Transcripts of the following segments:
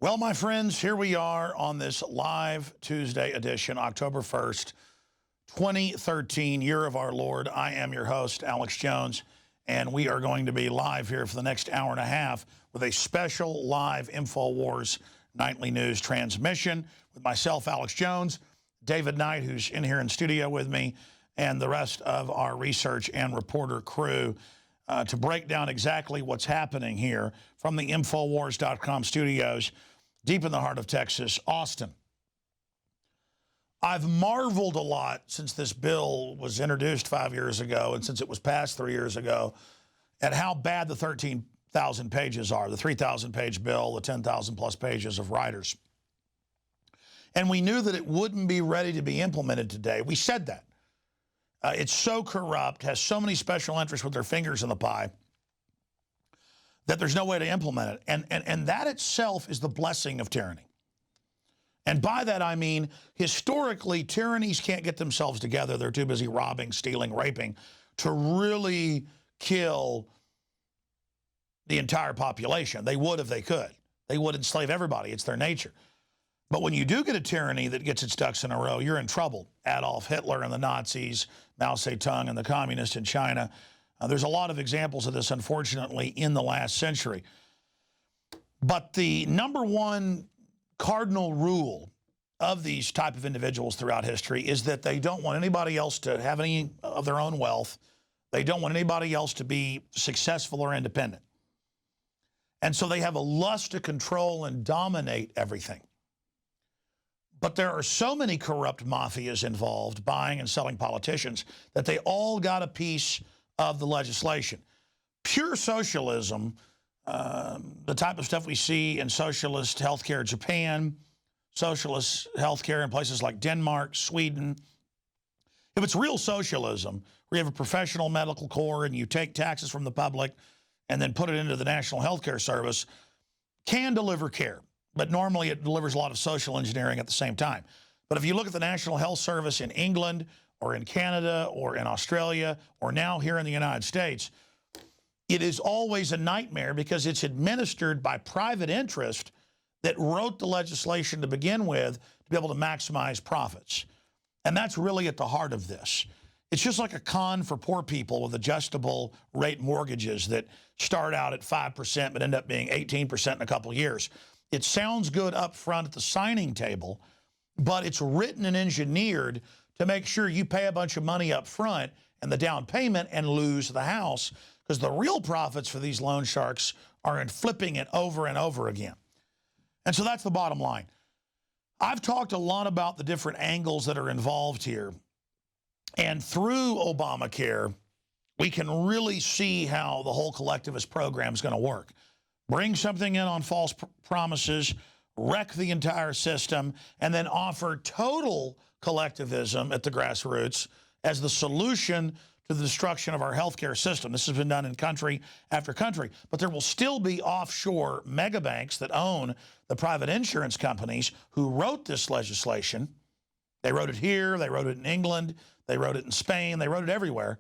Well, my friends, here we are on this live Tuesday edition, October 1st, 2013, year of our Lord. I am your host, Alex Jones, and we are going to be live here for the next hour and a half with a special live InfoWars nightly news transmission with myself, Alex Jones, David Knight, who's in here in studio with me, and the rest of our research and reporter crew to break down exactly what's happening here from the INFOWARS.com studios deep in the heart of Texas, Austin. I've marveled a lot since this bill was introduced 5 years ago and since it was passed 3 years ago at how bad the 13,000 pages are, the 3,000-page bill, the 10,000 plus pages of writers. And we knew that it wouldn't be ready to be implemented today. We said that. It's so corrupt, has so many special interests with their fingers in the pie, that there's no way to implement it. And that itself is the blessing of tyranny. And by that I mean, historically, tyrannies can't get themselves together. They're too busy robbing, stealing, raping to really kill the entire population. They would if they could. They would enslave everybody. It's their nature. But when you do get a tyranny that gets its ducks in a row, you're in trouble. Adolf Hitler and the Nazis, Mao Zedong and the communists in China. There's a lot of examples of this, unfortunately, in the last century. But the number one cardinal rule of these type of individuals throughout history is that they don't want anybody else to have any of their own wealth. They don't want anybody else to be successful or independent. And so they have a lust to control and dominate everything. But there are so many corrupt mafias involved, buying and selling politicians, that they all got a piece of the legislation. Pure socialism, the type of stuff we see in socialist healthcare Japan, socialist healthcare in places like Denmark, Sweden. If it's real socialism, where you have a professional medical corps and you take taxes from the public and then put it into the National Healthcare Service, can deliver care. But normally it delivers a lot of social engineering at the same time. But if you look at the National Health Service in England or in Canada or in Australia or now here in the United States, it is always a nightmare because it's administered by private interest that wrote the legislation to begin with to be able to maximize profits. And that's really at the heart of this. It's just like a con for poor people with adjustable rate mortgages that start out at 5% but end up being 18% in a couple of years. It sounds good up front at the signing table, but it's written and engineered to make sure you pay a bunch of money up front and the down payment and lose the house, because the real profits for these loan sharks are in flipping it over and over again. And so that's the bottom line. I've talked a lot about the different angles that are involved here. And through Obamacare, we can really see how the whole collectivist program is going to work. Bring something in on false promises, wreck the entire system, and then offer total collectivism at the grassroots as the solution to the destruction of our healthcare system. This has been done in country after country. But there will still be offshore mega banks that own the private insurance companies who wrote this legislation. They wrote it here, they wrote it in England, they wrote it in Spain, they wrote it everywhere.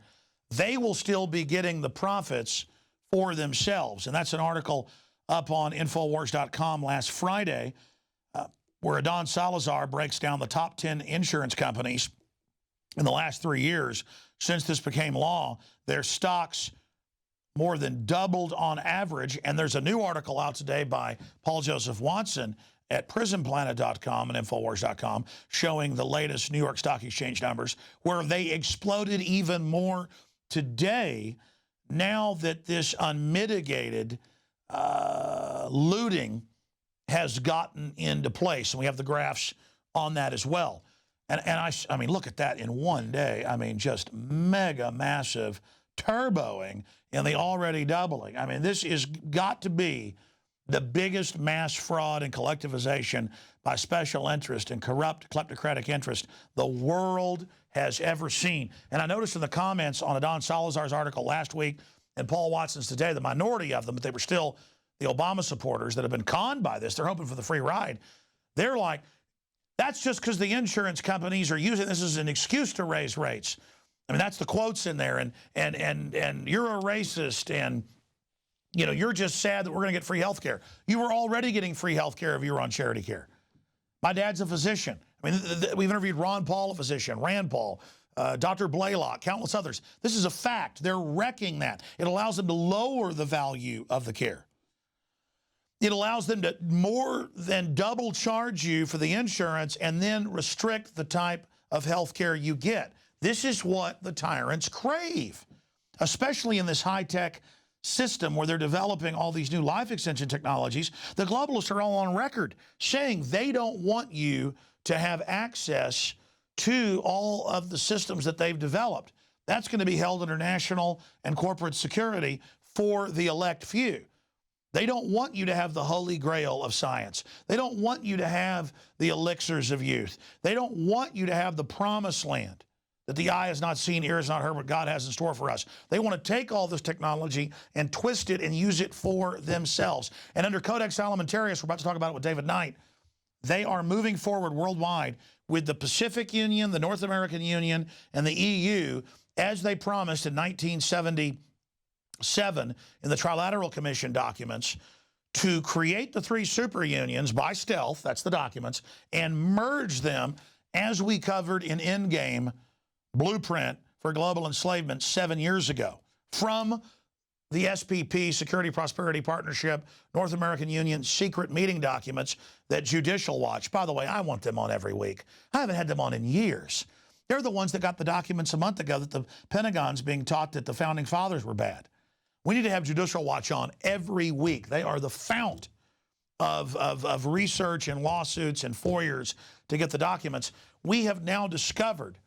They will still be getting the profits for themselves. And that's an article up on InfoWars.com last Friday where Adon Salazar breaks down the top 10 insurance companies in the last 3 years since this became law. Their stocks more than doubled on average. And there's a new article out today by Paul Joseph Watson at PrisonPlanet.com and InfoWars.com showing the latest New York Stock Exchange numbers where they exploded even more today now that this unmitigated looting has gotten into place. And we have the graphs on that as well. And I mean, look at that in one day. I mean, just mega massive turboing in the already doubling. I mean, this has got to be the biggest mass fraud and collectivization by special interest and corrupt kleptocratic interest the world has ever seen. And I noticed in the comments on Adon Salazar's article last week and Paul Watson's today, the minority of them, but they were still the Obama supporters that have been conned by this. They're hoping for the free ride. They're like, that's just because the insurance companies are using this as an excuse to raise rates. I mean, that's the quotes in there, and you're a racist, and You know, you're just sad that we're going to get free health care. You were already getting free health care if you were on charity care. My dad's a physician. I mean, we've interviewed Ron Paul, a physician, Rand Paul, Dr. Blaylock, countless others. This is a fact. They're wrecking that. It allows them to lower the value of the care. It allows them to more than double charge you for the insurance and then restrict the type of health care you get. This is what the tyrants crave, especially in this high-tech system where they're developing all these new life extension technologies. The globalists are all on record saying they don't want you to have access to all of the systems that they've developed. That's going to be held under national and corporate security for the elect few. They don't want you to have the holy grail of science. They don't want you to have the elixirs of youth. They don't want you to have the promised land that the eye has not seen, ear has not heard what God has in store for us. They want to take all this technology and twist it and use it for themselves. And under Codex Alimentarius, we're about to talk about it with David Knight, they are moving forward worldwide with the Pacific Union, the North American Union, and the EU, as they promised in 1977 in the Trilateral Commission documents, to create the three super unions by stealth, that's the documents, and merge them as we covered in Endgame Blueprint for Global Enslavement 7 years ago, from the SPP, Security Prosperity Partnership, North American Union secret meeting documents that Judicial Watch. By the way, I want them on every week. I haven't had them on in years. They're the ones that got the documents a month ago that the Pentagon's being taught that the Founding Fathers were bad. We need to have Judicial Watch on every week. They are the fount of research and lawsuits and FOIAs to get the documents. We have now discovered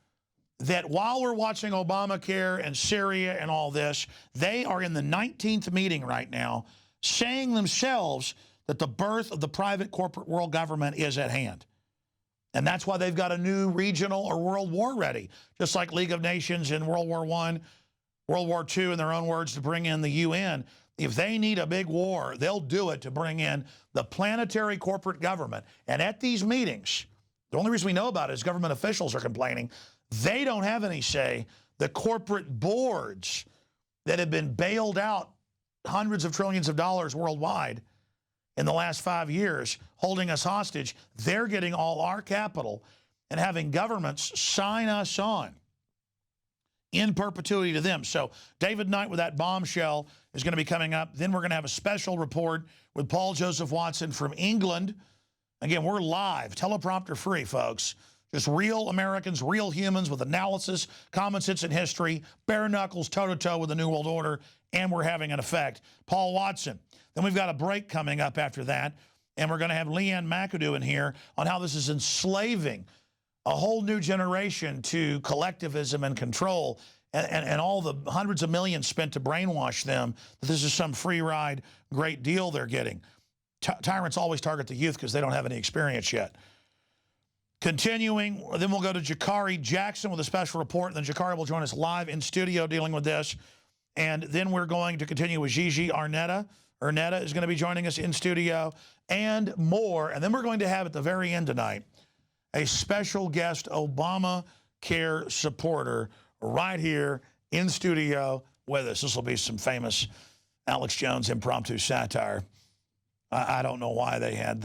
that while we're watching Obamacare and Syria and all this, they are in the 19th meeting right now saying themselves that the birth of the private corporate world government is at hand. And that's why they've got a new regional or world war ready, just like League of Nations in World War I, World War II, in their own words, to bring in the UN. If they need a big war, they'll do it to bring in the planetary corporate government. And at these meetings, the only reason we know about it is government officials are complaining. They don't have any say. The corporate boards that have been bailed out hundreds of trillions of dollars worldwide in the last 5 years, holding us hostage, they're getting all our capital and having governments sign us on in perpetuity to them. So David Knight with that bombshell is going to be coming up. Then we're going to have a special report with Paul Joseph Watson from England. Again, we're live, teleprompter free, folks. Just real Americans, real humans with analysis, common sense and history, bare knuckles, toe-to-toe with the New World Order, and we're having an effect. Paul Watson. Then we've got a break coming up after that, and we're going to have Leanne McAdoo in here on how this is enslaving a whole new generation to collectivism and control, and all the hundreds of millions spent to brainwash them that this is some free ride, great deal they're getting. Tyrants always target the youth because they don't have any experience yet. Continuing, then we'll go to Jakari Jackson with a special report, and then Jakari will join us live in studio dealing with this. And then we're going to continue with Gigi Arnetta. Arnetta is going to be joining us in studio and more. And then we're going to have at the very end tonight a special guest Obamacare supporter right here in studio with us. This will be some famous Alex Jones impromptu satire. I don't know why they had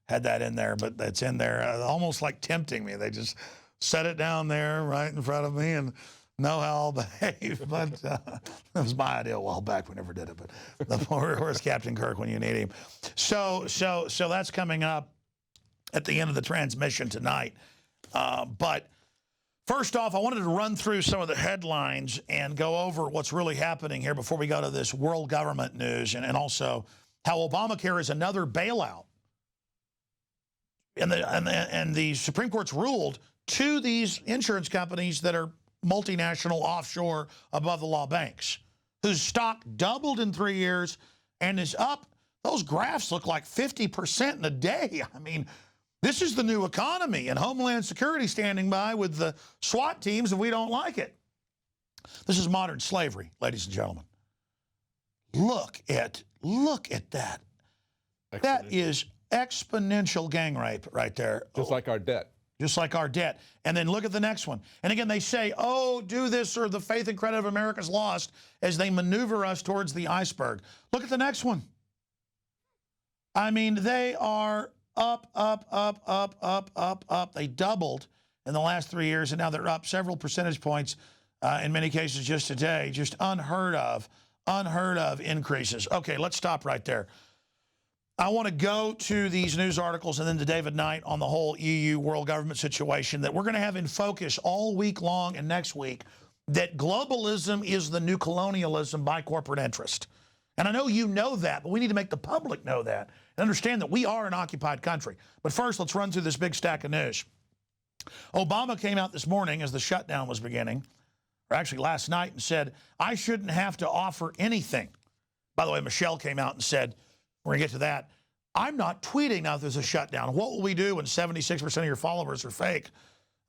that in there, but it's in there, almost like tempting me. They just set it down there right in front of me and know how I'll behave. But that was my idea a while back. We never did it. But where's Captain Kirk when you need him? So that's coming up at the end of the transmission tonight. But first off, I wanted to run through some of the headlines and go over what's really happening here before we go to this world government news, and also how Obamacare is another bailout. And the Supreme Court's ruled to these insurance companies that are multinational, offshore, above-the-law banks, whose stock doubled in 3 years and is up. Those graphs look like 50% in a day. I mean, this is the new economy, and Homeland Security standing by with the SWAT teams if we don't like it. This is modern slavery, ladies and gentlemen. Look at that. That is exponential gang rape right there. Just like our debt. just like our debt. And then look at the next one. And again, they say, oh, do this or the faith and credit of America's lost as they maneuver us towards the iceberg. Look at the next one. I mean, they are up, up, up, up, up, up, up. They doubled in the last 3 years, and now they're up several percentage points in many cases just today. Just unheard of increases. Okay, let's stop right there. I want to go to these news articles and then to David Knight on the whole EU world government situation that we're going to have in focus all week long and next week, that globalism is the new colonialism by corporate interest. And I know you know that, but we need to make the public know that and understand that we are an occupied country. But first, let's run through this big stack of news. Obama came out this morning as the shutdown was beginning, or actually last night, and said, I shouldn't have to offer anything. By the way, Michelle came out and said, we're going to get to that, I'm not tweeting now there's a shutdown. What will we do when 76% of your followers are fake?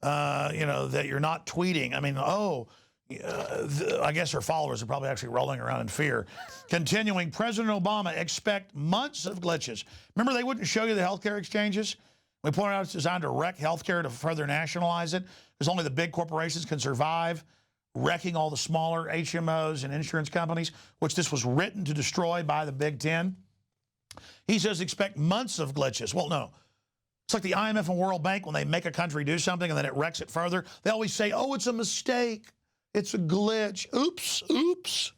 You know, that you're not tweeting. I mean, I guess her followers are probably actually rolling around in fear. Continuing, President Obama expect months of glitches. Remember, they wouldn't show you the healthcare exchanges? We pointed out it's designed to wreck healthcare to further nationalize it, because only the big corporations can survive, wrecking all the smaller HMOs and insurance companies, which this was written to destroy by the Big Ten. He says expect months of glitches. Well, no. It's like the IMF and World Bank when they make a country do something and then it wrecks it further. They always say, oh, it's a mistake. It's a glitch. Oops, oops.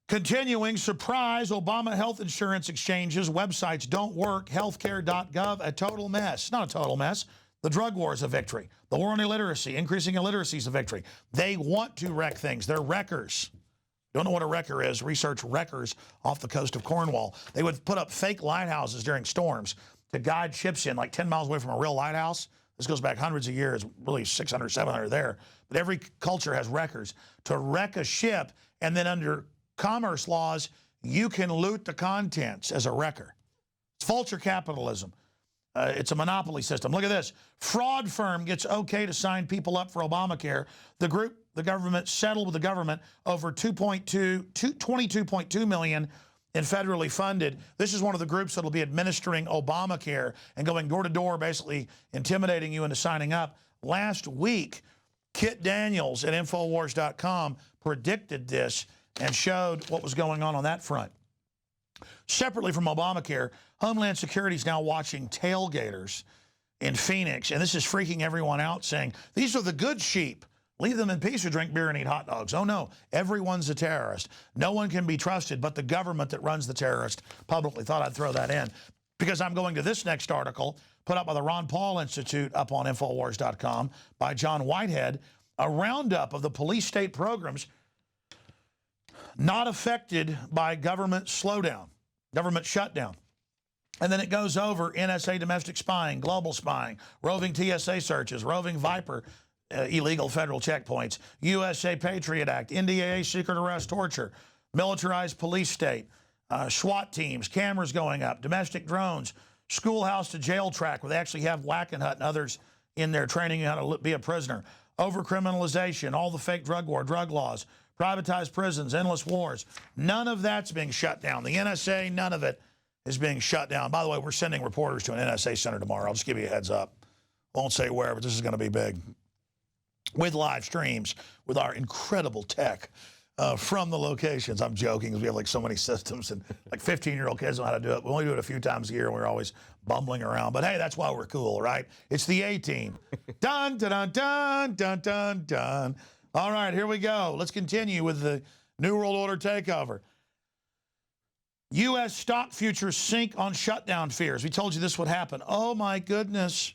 Continuing, surprise, Obama health insurance exchanges, websites don't work, healthcare.gov, a total mess. Not a total mess. The drug war is a victory. The war on illiteracy, increasing illiteracy is a victory. They want to wreck things. They're wreckers. Don't know what a wrecker is? Research wreckers off the coast of Cornwall. They would put up fake lighthouses during storms to guide ships in like 10 miles away from a real lighthouse. This goes back hundreds of years, really 600, 700 there. But every culture has wreckers. To wreck a ship, and then under commerce laws, you can loot the contents as a wrecker. It's vulture capitalism. It's a monopoly system. Look at this. Fraud firm gets okay to sign people up for Obamacare. The government settled with the government over $22.2 million in federally funded. This is one of the groups that will be administering Obamacare and going door to door, basically intimidating you into signing up. Last week, Kit Daniels at INFOWARS.com predicted this and showed what was going on that front. Separately from Obamacare, Homeland Security is now watching tailgaters in Phoenix, and this is freaking everyone out, saying, these are the good sheep. Leave them in peace or drink beer and eat hot dogs. Oh, no, everyone's a terrorist. No one can be trusted but the government that runs the terrorist. Publicly thought I'd throw that in, because I'm going to this next article put up by the Ron Paul Institute up on InfoWars.com by John Whitehead, a roundup of the police state programs not affected by government slowdown, government shutdown. And then it goes over NSA domestic spying, global spying, roving TSA searches, roving Viper, illegal federal checkpoints, USA Patriot Act, NDAA secret arrest torture, militarized police state, SWAT teams, cameras going up, domestic drones, schoolhouse to jail track where they actually have Wackenhut and others in there training you how to be a prisoner, overcriminalization, all the fake drug war, drug laws, privatized prisons, endless wars. None of that's being shut down. The NSA, none of it is being shut down. By the way, we're sending reporters to an NSA center tomorrow. I'll just give you a heads up. Won't say where, but this is going to be big. With live streams, with our incredible tech from the locations. I'm joking because we have like so many systems and like 15-year-old kids know how to do it. We only do it a few times a year and we're always bumbling around. But hey, that's why we're cool, right? It's the A-team. Dun, dun, dun, dun, dun, dun. All right, here we go. Let's continue with the New World Order takeover. U.S. stock futures sink on shutdown fears. We told you this would happen. Oh, my goodness.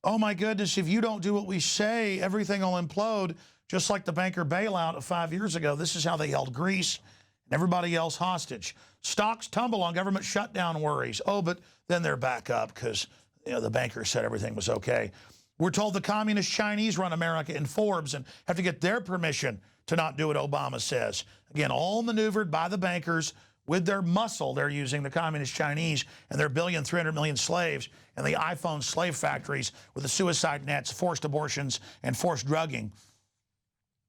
Oh, my goodness. If you don't do what we say, everything will implode, just like the banker bailout of 5 years ago. This is how they held Greece and everybody else hostage. Stocks tumble on government shutdown worries. Oh, but then they're back up because the bankers said everything was okay. We're told the communist Chinese run America in Forbes and have to get their permission to not do what Obama says. Again, all maneuvered by the bankers with their muscle they're using, the communist Chinese and their 1.3 billion slaves and the iPhone slave factories with the suicide nets, forced abortions, and forced drugging.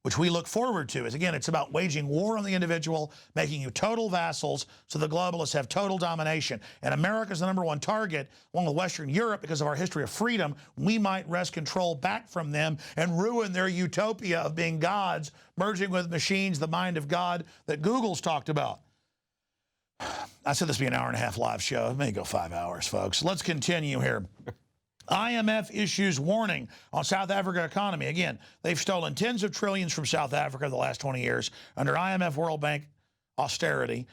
which we look forward to, is, again, it's about waging war on the individual, making you total vassals so the globalists have total domination. And America's the #1 target, along with Western Europe, because of our history of freedom. We might wrest control back from them and ruin their utopia of being gods, merging with machines, the mind of God that Google's talked about. I said this would be an hour-and-a-half live show. It may go 5 hours, folks. Let's continue here. IMF issues warning on South Africa economy. Again, they've stolen tens of trillions from South Africa the last 20 years under IMF World Bank austerity.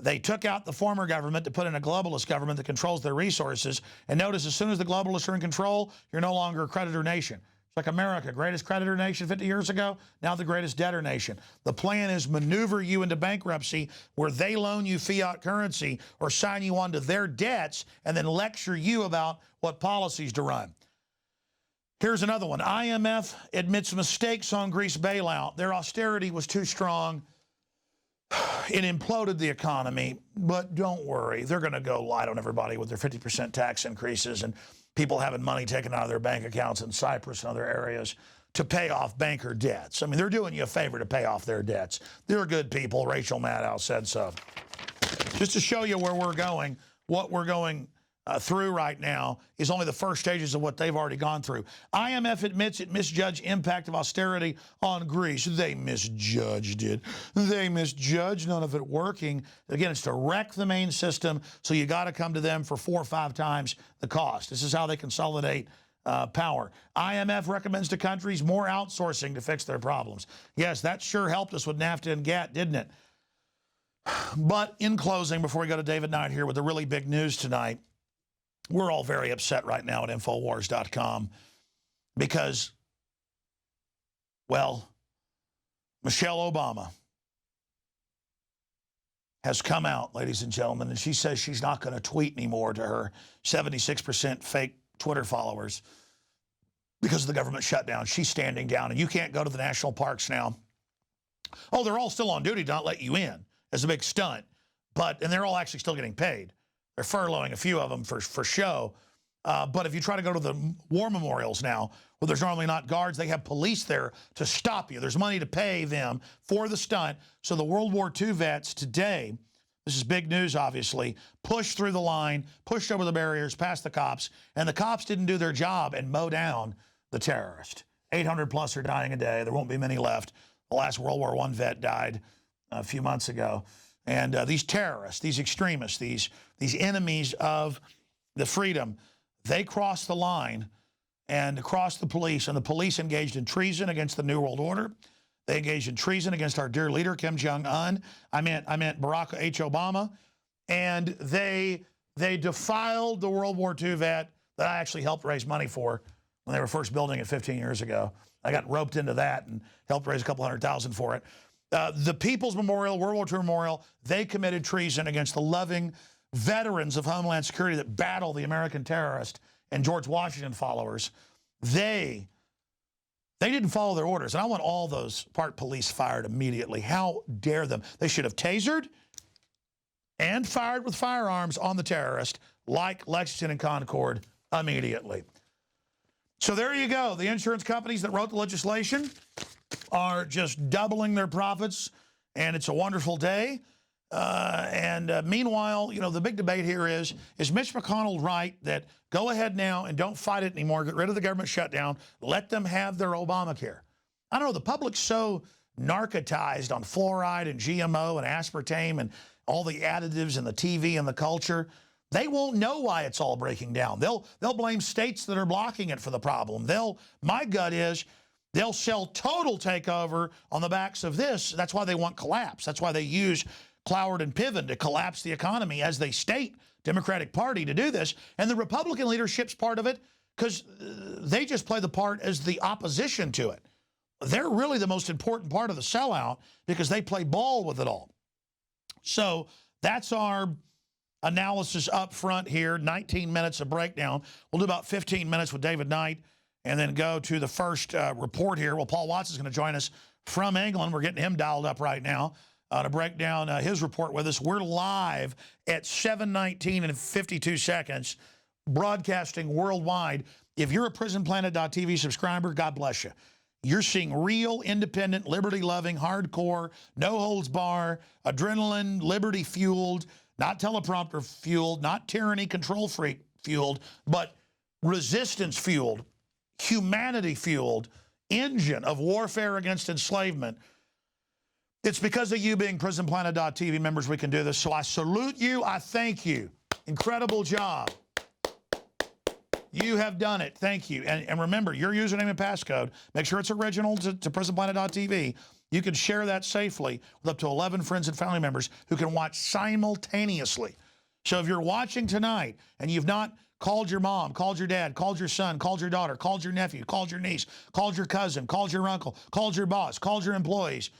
They took out the former government to put in a globalist government that controls their resources. And notice, as soon as the globalists are in control, you're no longer a creditor nation. It's like America, greatest creditor nation 50 years ago, now the greatest debtor nation. The plan is maneuver you into bankruptcy where they loan you fiat currency or sign you onto their debts and then lecture you about what policies to run. Here's another one. IMF admits mistakes on Greece bailout. Their austerity was too strong. It imploded the economy, but don't worry. They're going to go light on everybody with their 50% tax increases and people having money taken out of their bank accounts in Cyprus and other areas to pay off banker debts. I mean, they're doing you a favor to pay off their debts. They're good people. Rachel Maddow said so. Just to show you where we're going, what we're going through right now is only the first stages of what they've already gone through. IMF admits it misjudged impact of austerity on Greece. They misjudged it. They misjudged, none of it working. Again, it's to wreck the main system, so you got to come to them for 4 or 5 times the cost. This is how they consolidate power. IMF recommends to countries more outsourcing to fix their problems. Yes, that sure helped us with NAFTA and GATT, didn't it? But in closing, before we go to David Knight here with the really big news tonight, we're all very upset right now at INFOWARS.com because, well, Michelle Obama has come out, ladies and gentlemen, and she says she's not going to tweet anymore to her 76% fake Twitter followers because of the government shutdown. She's standing down, and you can't go to the national parks now. Oh, they're all still on duty to not let you in as a big stunt, and they're all actually still getting paid. They're furloughing a few of them for show. But if you try to go to the war memorials now, where there's normally not guards, they have police there to stop you. There's money to pay them for the stunt. So the World War II vets today, this is big news, obviously, pushed through the line, pushed over the barriers, past the cops, and the cops didn't do their job and mow down the terrorist. 800 plus are dying a day. There won't be many left. The last World War I vet died a few months ago. And these terrorists, these extremists, these enemies of the freedom, they crossed the line and crossed the police, and the police engaged in treason against the New World Order. They engaged in treason against our dear leader, Kim Jong-un. I meant Barack H. Obama. And they defiled the World War II vet that I actually helped raise money for when they were first building it 15 years ago. I got roped into that and helped raise a couple $100,000 for it. The People's Memorial, World War II Memorial, they committed treason against the loving veterans of Homeland Security that battle the American terrorist and George Washington followers. They didn't follow their orders. And I want all those Park police fired immediately. How dare them? They should have tasered and fired with firearms on the terrorist like Lexington and Concord immediately. So there you go. The insurance companies that wrote the legislation are just doubling their profits, and it's a wonderful day. Meanwhile, you know, the big debate here is Mitch McConnell right that go ahead now and don't fight it anymore, get rid of the government shutdown, let them have their Obamacare? I don't know, the public's so narcotized on fluoride and GMO and aspartame and all the additives and the TV and the culture. They won't know why it's all breaking down. They'll blame states that are blocking it for the problem. My gut is they'll sell total takeover on the backs of this. That's why they want collapse. That's why they use Cloward and Piven to collapse the economy as they state, Democratic Party, to do this. And the Republican leadership's part of it because they just play the part as the opposition to it. They're really the most important part of the sellout because they play ball with it all. So that's our analysis up front here, 19 minutes of breakdown. We'll do about 15 minutes with David Knight and then go to the first report here. Well, Paul Watts is going to join us from England. We're getting him dialed up right now to break down his report with us. We're live at 7:19 and 52 seconds, broadcasting worldwide. If you're a PrisonPlanet.tv subscriber, God bless you. You're seeing real, independent, liberty-loving, hardcore, no-holds-bar, adrenaline, liberty-fueled, not teleprompter-fueled, not tyranny, control-freak-fueled, but resistance-fueled, humanity-fueled engine of warfare against enslavement. It's because of you being PrisonPlanet.tv members we can do this. So I salute you. I thank you. Incredible job. You have done it. Thank you. And remember, your username and passcode, make sure it's original to PrisonPlanet.tv. You can share that safely with up to 11 friends and family members who can watch simultaneously. So if you're watching tonight and you've not called your mom, called your dad, called your son, called your daughter, called your nephew, called your niece, called your cousin, called your uncle, called your boss, called your employees,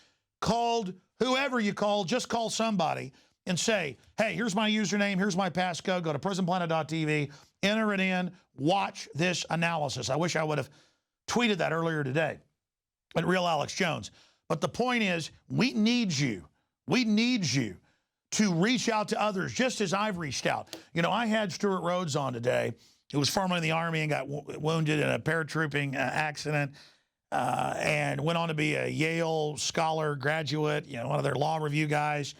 called whoever you call, just call somebody and say, hey, here's my username, here's my passcode, go to PrisonPlanet.tv, enter it in, watch this analysis. I wish I would have tweeted that earlier today at Real Alex Jones. But the point is, we need you. We need you to reach out to others, just as I've reached out. You know, I had Stuart Rhodes on today, who was formerly in the Army and got wounded in a paratrooping accident, and went on to be a Yale scholar, graduate, you know, one of their law review guys,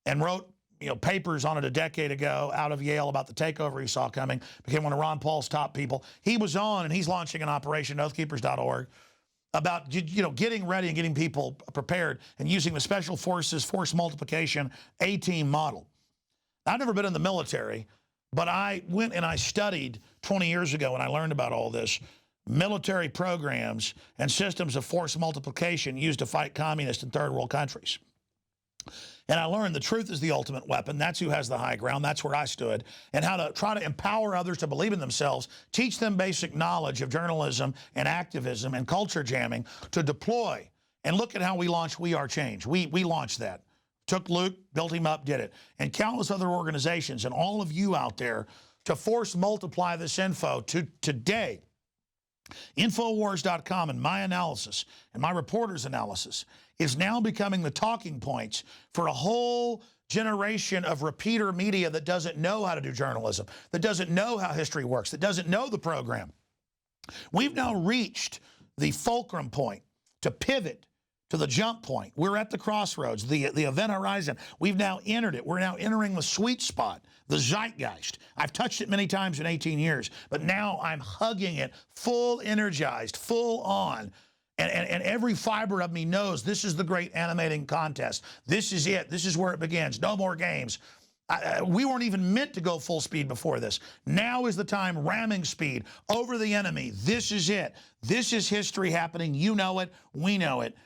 and wrote, you know, papers on it a decade ago out of Yale about the takeover he saw coming, became one of Ron Paul's top people. He was on, and he's launching an operation, oathkeepers.org, about, you know, getting ready and getting people prepared and using the Special Forces Force Multiplication A-Team model. I've never been in the military, but I went and I studied 20 years ago when I learned about all this, military programs and systems of force multiplication used to fight communist and third world countries. And I learned the truth is the ultimate weapon. That's who has the high ground. That's where I stood. And how to try to empower others to believe in themselves, teach them basic knowledge of journalism and activism and culture jamming to deploy. And look at how we launched We Are Change. We launched that. Took Luke, built him up, did it. And countless other organizations and all of you out there to force multiply this info to today. INFOWARS.com and my analysis and my reporter's analysis is now becoming the talking points for a whole generation of repeater media that doesn't know how to do journalism, that doesn't know how history works, that doesn't know the program. We've now reached the fulcrum point to pivot to the jump point. We're at the crossroads, the event horizon. We've now entered it. We're now entering the sweet spot, the zeitgeist. I've touched it many times in 18 years, but now I'm hugging it, full energized, full on. And every fiber of me knows this is the great animating contest. This is it. This is where it begins. No more games. We weren't even meant to go full speed before this. Now is the time, ramming speed over the enemy. This is it. This is history happening. You know it. We know it.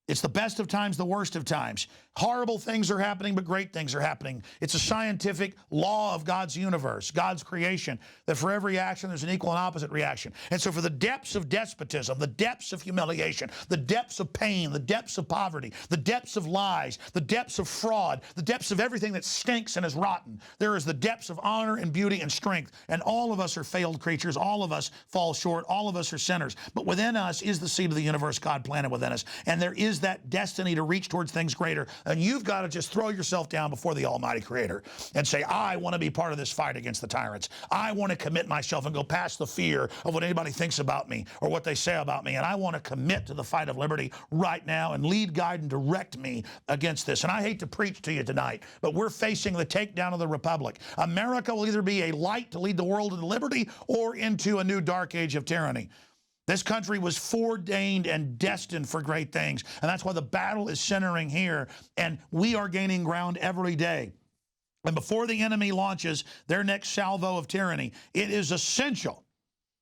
It's the best of times, the worst of times. Horrible things are happening, but great things are happening. It's a scientific law of God's universe, God's creation, that for every action, there's an equal and opposite reaction. And so for the depths of despotism, the depths of humiliation, the depths of pain, the depths of poverty, the depths of lies, the depths of fraud, the depths of everything that stinks and is rotten, there is the depths of honor and beauty and strength. And all of us are failed creatures. All of us fall short. All of us are sinners. But within us is the seed of the universe, God planted within us. And there is that destiny to reach towards things greater. And you've got to just throw yourself down before the Almighty Creator and say, I want to be part of this fight against the tyrants. I want to commit myself and go past the fear of what anybody thinks about me or what they say about me. And I want to commit to the fight of liberty right now and lead, guide, and direct me against this. And I hate to preach to you tonight, but we're facing the takedown of the Republic. America will either be a light to lead the world into liberty or into a new dark age of tyranny. This country was foreordained and destined for great things. And that's why the battle is centering here. And we are gaining ground every day. And before the enemy launches their next salvo of tyranny, it is essential.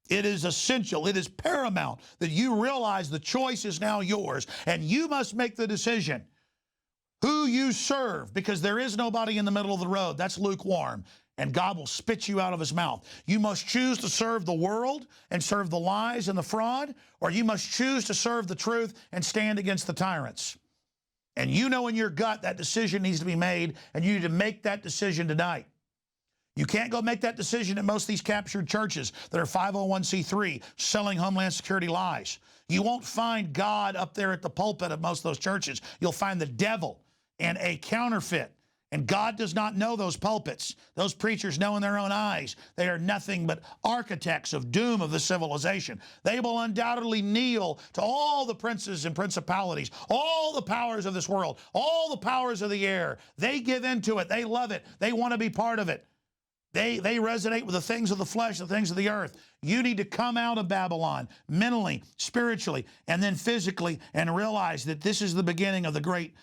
It is essential. It is paramount that you realize the choice is now yours. And you must make the decision who you serve, because there is nobody in the middle of the road. That's lukewarm. And God will spit you out of his mouth. You must choose to serve the world and serve the lies and the fraud, or you must choose to serve the truth and stand against the tyrants. And you know in your gut that decision needs to be made, and you need to make that decision tonight. You can't go make that decision at most of these captured churches that are 501c3 selling Homeland Security lies. You won't find God up there at the pulpit of most of those churches. You'll find the devil and a counterfeit And God does not know those pulpits. Those preachers know in their own eyes they are nothing but architects of doom of the civilization. They will undoubtedly kneel to all the princes and principalities, all the powers of this world, all the powers of the air. They give into it. They love it. They want to be part of it. They resonate with the things of the flesh, the things of the earth. You need to come out of Babylon mentally, spiritually, and then physically, and realize that this is the beginning of the great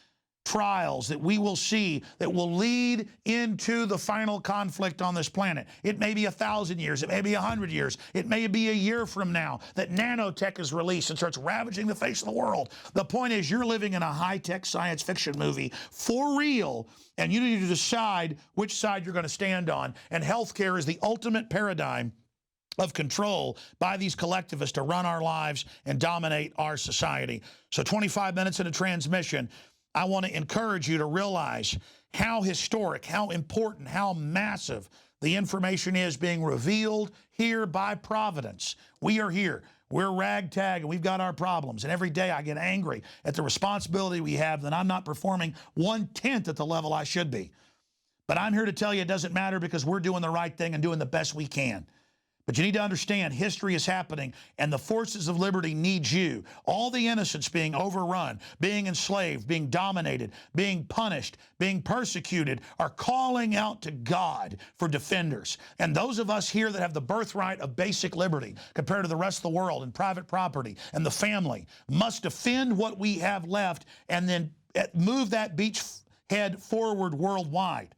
trials that we will see that will lead into the final conflict on this planet. It may be 1,000 years. It may be 100 years. It may be a year from now that nanotech is released and starts ravaging the face of the world. The point is, you're living in a high-tech science fiction movie for real, and you need to decide which side you're going to stand on. And healthcare is the ultimate paradigm of control by these collectivists to run our lives and dominate our society. So 25 minutes into transmission, I want to encourage you to realize how historic, how important, how massive the information is being revealed here by providence. We are here. We're ragtag and we've got our problems. And every day I get angry at the responsibility we have that I'm not performing 1/10 at the level I should be. But I'm here to tell you it doesn't matter, because we're doing the right thing and doing the best we can. But you need to understand history is happening, and the forces of liberty need you. All the innocents being overrun, being enslaved, being dominated, being punished, being persecuted are calling out to God for defenders. And those of us here that have the birthright of basic liberty compared to the rest of the world and private property and the family must defend what we have left and then move that beachhead forward worldwide.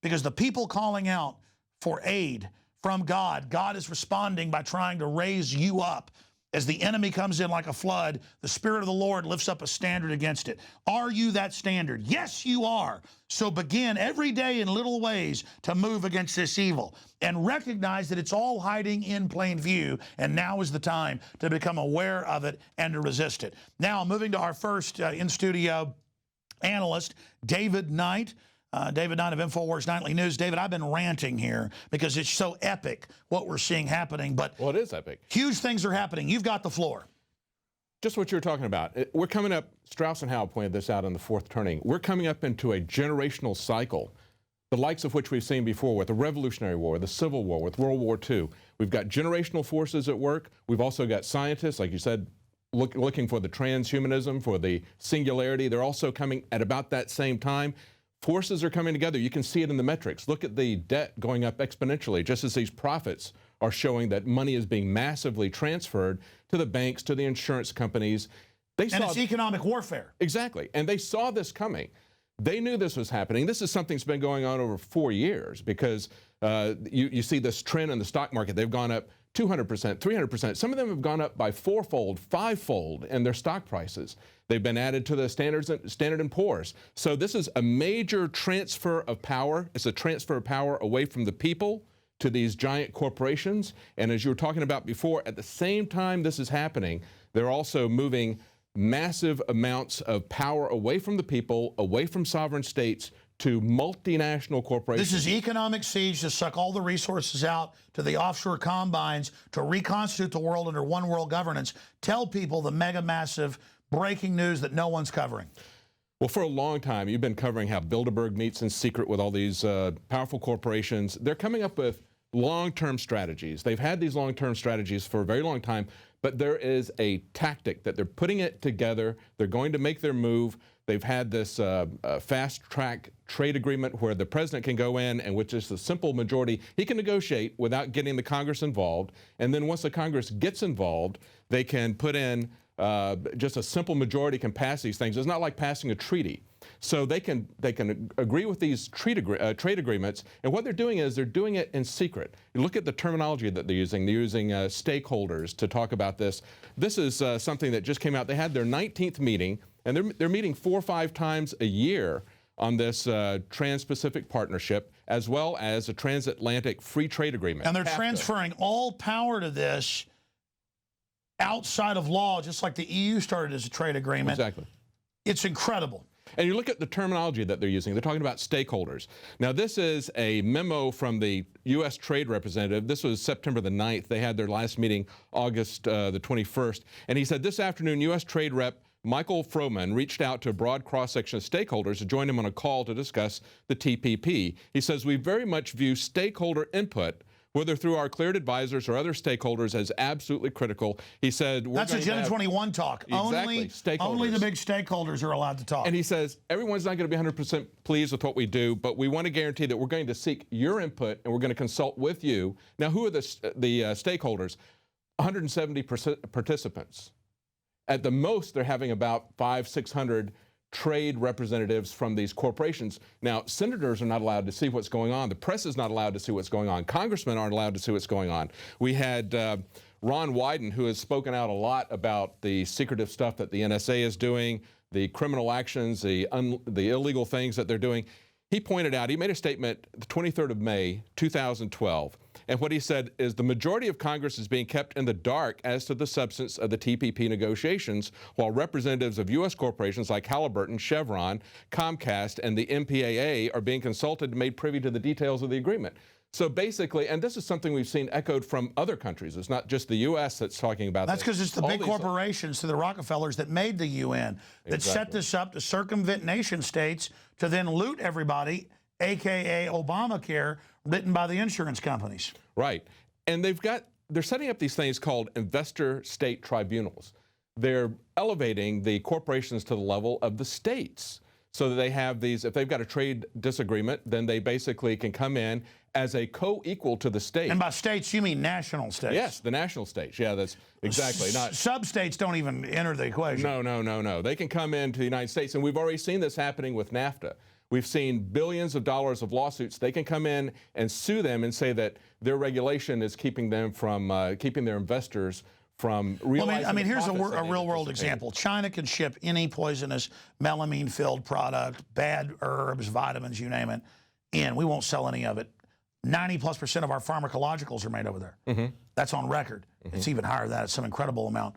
Because the people calling out for aid from God, God is responding by trying to raise you up. As the enemy comes in like a flood, the Spirit of the Lord lifts up a standard against it. Are you that standard? Yes, you are. So begin every day in little ways to move against this evil and recognize that it's all hiding in plain view, and now is the time to become aware of it and to resist it. Now, moving to our first in-studio analyst, David Knight. David Knight of INFOWARS Nightly News. David, I've been ranting here because it's so epic what we're seeing happening. But well, it is epic. Huge things are happening. You've got the floor. Just what you're talking about. We're coming up, Strauss and Howe pointed this out in the fourth turning. We're coming up into a generational cycle, the likes of which we've seen before with the Revolutionary War, the Civil War, with World War II. We've got generational forces at work. We've also got scientists, like you said, looking for the transhumanism, for the singularity. They're also coming at about that same time. Forces are coming together. You can see it in the metrics. Look at the debt going up exponentially, just as these prophets are showing that money is being massively transferred to the banks, to the insurance companies. And it's economic warfare. Exactly. And they saw this coming. They knew this was happening. This is something that's been going on over 4 years, because you see this trend in the stock market. They've gone up 200%, 300%. Some of them have gone up by 4-fold, 5-fold in their stock prices. They've been added to the Standard & Poor's. So this is a major transfer of power. It's a transfer of power away from the people to these giant corporations. And as you were talking about before, at the same time this is happening, they're also moving massive amounts of power away from the people, away from sovereign states, to multinational corporations. This is economic siege to suck all the resources out to the offshore combines to reconstitute the world under one world governance. Tell people the mega massive breaking news that no one's covering. Well, for a long time, you've been covering how Bilderberg meets in secret with all these powerful corporations. They're coming up with long-term strategies. They've had these long-term strategies for a very long time, but there is a tactic that they're putting it together. They're going to make their move. They've had this fast-track trade agreement where the president can go in and with just a simple majority, he can negotiate without getting the Congress involved. And then once the Congress gets involved, they can put in just a simple majority can pass these things. It's not like passing a treaty. So they can agree with these trade agreements, and what they're doing is they're doing it in secret. You look at the terminology that they're using. They're using stakeholders to talk about this. This is something that just came out. They had their 19th meeting, and they're meeting 4 or 5 times a year on this Trans-Pacific Partnership, as well as a Transatlantic Free Trade Agreement. And they're transferring all power to this outside of law, just like the EU started as a trade agreement. Exactly. It's incredible. And you look at the terminology that they're using. They're talking about stakeholders. Now, this is a memo from the U.S. Trade Representative. This was September the 9th. They had their last meeting August the 21st. And he said, this afternoon, U.S. Trade Rep Michael Froman reached out to a broad cross-section of stakeholders to join him on a call to discuss the TPP. He says, we very much view stakeholder input, whether through our cleared advisors or other stakeholders, as absolutely critical. He said, that's Agenda 21 talk. Exactly, only the big stakeholders are allowed to talk. And he says, everyone's not going to be 100% pleased with what we do, but we want to guarantee that we're going to seek your input and we're going to consult with you. Now, who are the stakeholders? 170 participants. At the most, they're having about 500-600 trade representatives from these corporations. Now, senators are not allowed to see what's going on. The press is not allowed to see what's going on. Congressmen aren't allowed to see what's going on. We had Ron Wyden, who has spoken out a lot about the secretive stuff that the NSA is doing, the criminal actions, the illegal things that they're doing. He pointed out, he made a statement the 23rd of May, 2012, and what he said is the majority of Congress is being kept in the dark as to the substance of the TPP negotiations, while representatives of U.S. corporations like Halliburton, Chevron, Comcast, and the MPAA are being consulted and made privy to the details of the agreement. So basically, and this is something we've seen echoed from other countries. It's not just the U.S. that's talking about That's because it's the big corporations, to the Rockefellers, that made the UN, that set this up to circumvent nation states to then loot everybody, a.k.a. Obamacare, written by the insurance companies. Right. And they're setting up these things called investor state tribunals. They're elevating the corporations to the level of the states, so that they have these, if they've got a trade disagreement, then they basically can come in as a co-equal to the state. And by states, you mean national states? Yes, the national states. Yeah, that's exactly. Not sub-states don't even enter the equation. No. They can come into the United States, and we've already seen this happening with NAFTA. We've seen billions of dollars of lawsuits. They can come in and sue them and say that their regulation is keeping them from keeping their investors from realizing. Well, I mean, here's a real-world example. China can ship any poisonous melamine-filled product, bad herbs, vitamins, you name it, in. We won't sell any of it. 90+% of our pharmacologicals are made over there. Mm-hmm. That's on record. Mm-hmm. It's even higher than that. It's some incredible amount.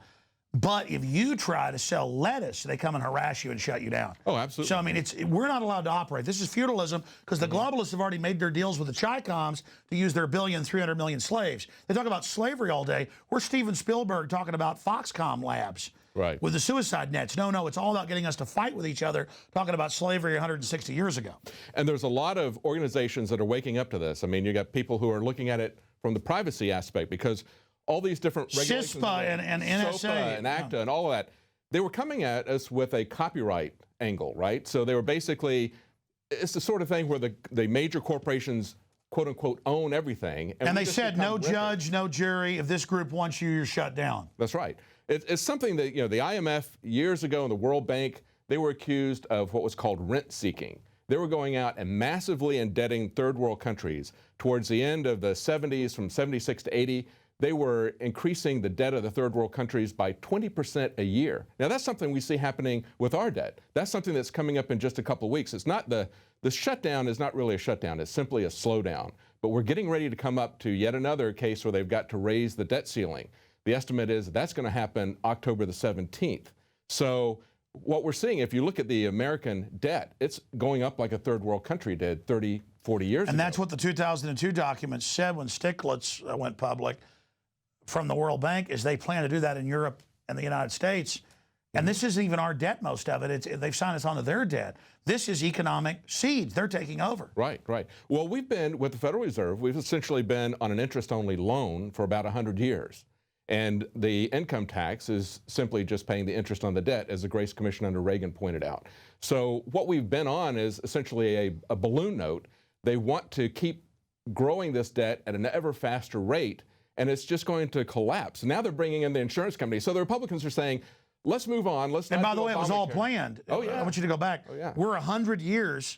But if you try to sell lettuce, they come and harass you and shut you down. Oh, absolutely. So, I mean, we're not allowed to operate. This is feudalism because the globalists have already made their deals with the Chi-Coms to use their 300 million slaves. They talk about slavery all day. We're Steven Spielberg talking about Foxconn labs. Right. With the suicide nets. No, it's all about getting us to fight with each other, talking about slavery 160 years ago. And there's a lot of organizations that are waking up to this. I mean, you got people who are looking at it from the privacy aspect, because all these different regulations, CISPA and NSA SOPA and ACTA and all of that, they were coming at us with a copyright angle, right? So they were basically, it's the sort of thing where the major corporations, quote unquote, own everything. And they said, no judge, no jury. If this group wants you, you're shut down. That's right. It's something that, you know, the IMF years ago and the World Bank, they were accused of what was called rent seeking. They were going out and massively indebting third world countries. Towards the end of the 70s, from 76 to 80, they were increasing the debt of the third world countries by 20% a year. Now, that's something we see happening with our debt. That's something that's coming up in just a couple of weeks. It's not the shutdown is not really a shutdown. It's simply a slowdown. But we're getting ready to come up to yet another case where they've got to raise the debt ceiling. The estimate is that's going to happen October the 17th. So what we're seeing, if you look at the American debt, it's going up like a third world country did 30, 40 years ago. And that's what the 2002 documents said when Stiglitz went public from the World Bank, is they plan to do that in Europe and the United States. And this isn't even our debt, most of it. They've signed us onto their debt. This is economic seeds. They're taking over. Right. Well, we've been, with the Federal Reserve, we've essentially been on an interest-only loan for about 100 years. And the income tax is simply just paying the interest on the debt, as the Grace Commission under Reagan pointed out. So what we've been on is essentially a balloon note. They want to keep growing this debt at an ever faster rate, and it's just going to collapse. Now they're bringing in the insurance company. So the Republicans are saying, let's move on. Let's. And by the way, it was all planned. Oh, yeah. I want you to go back. Oh, yeah. We're 100 years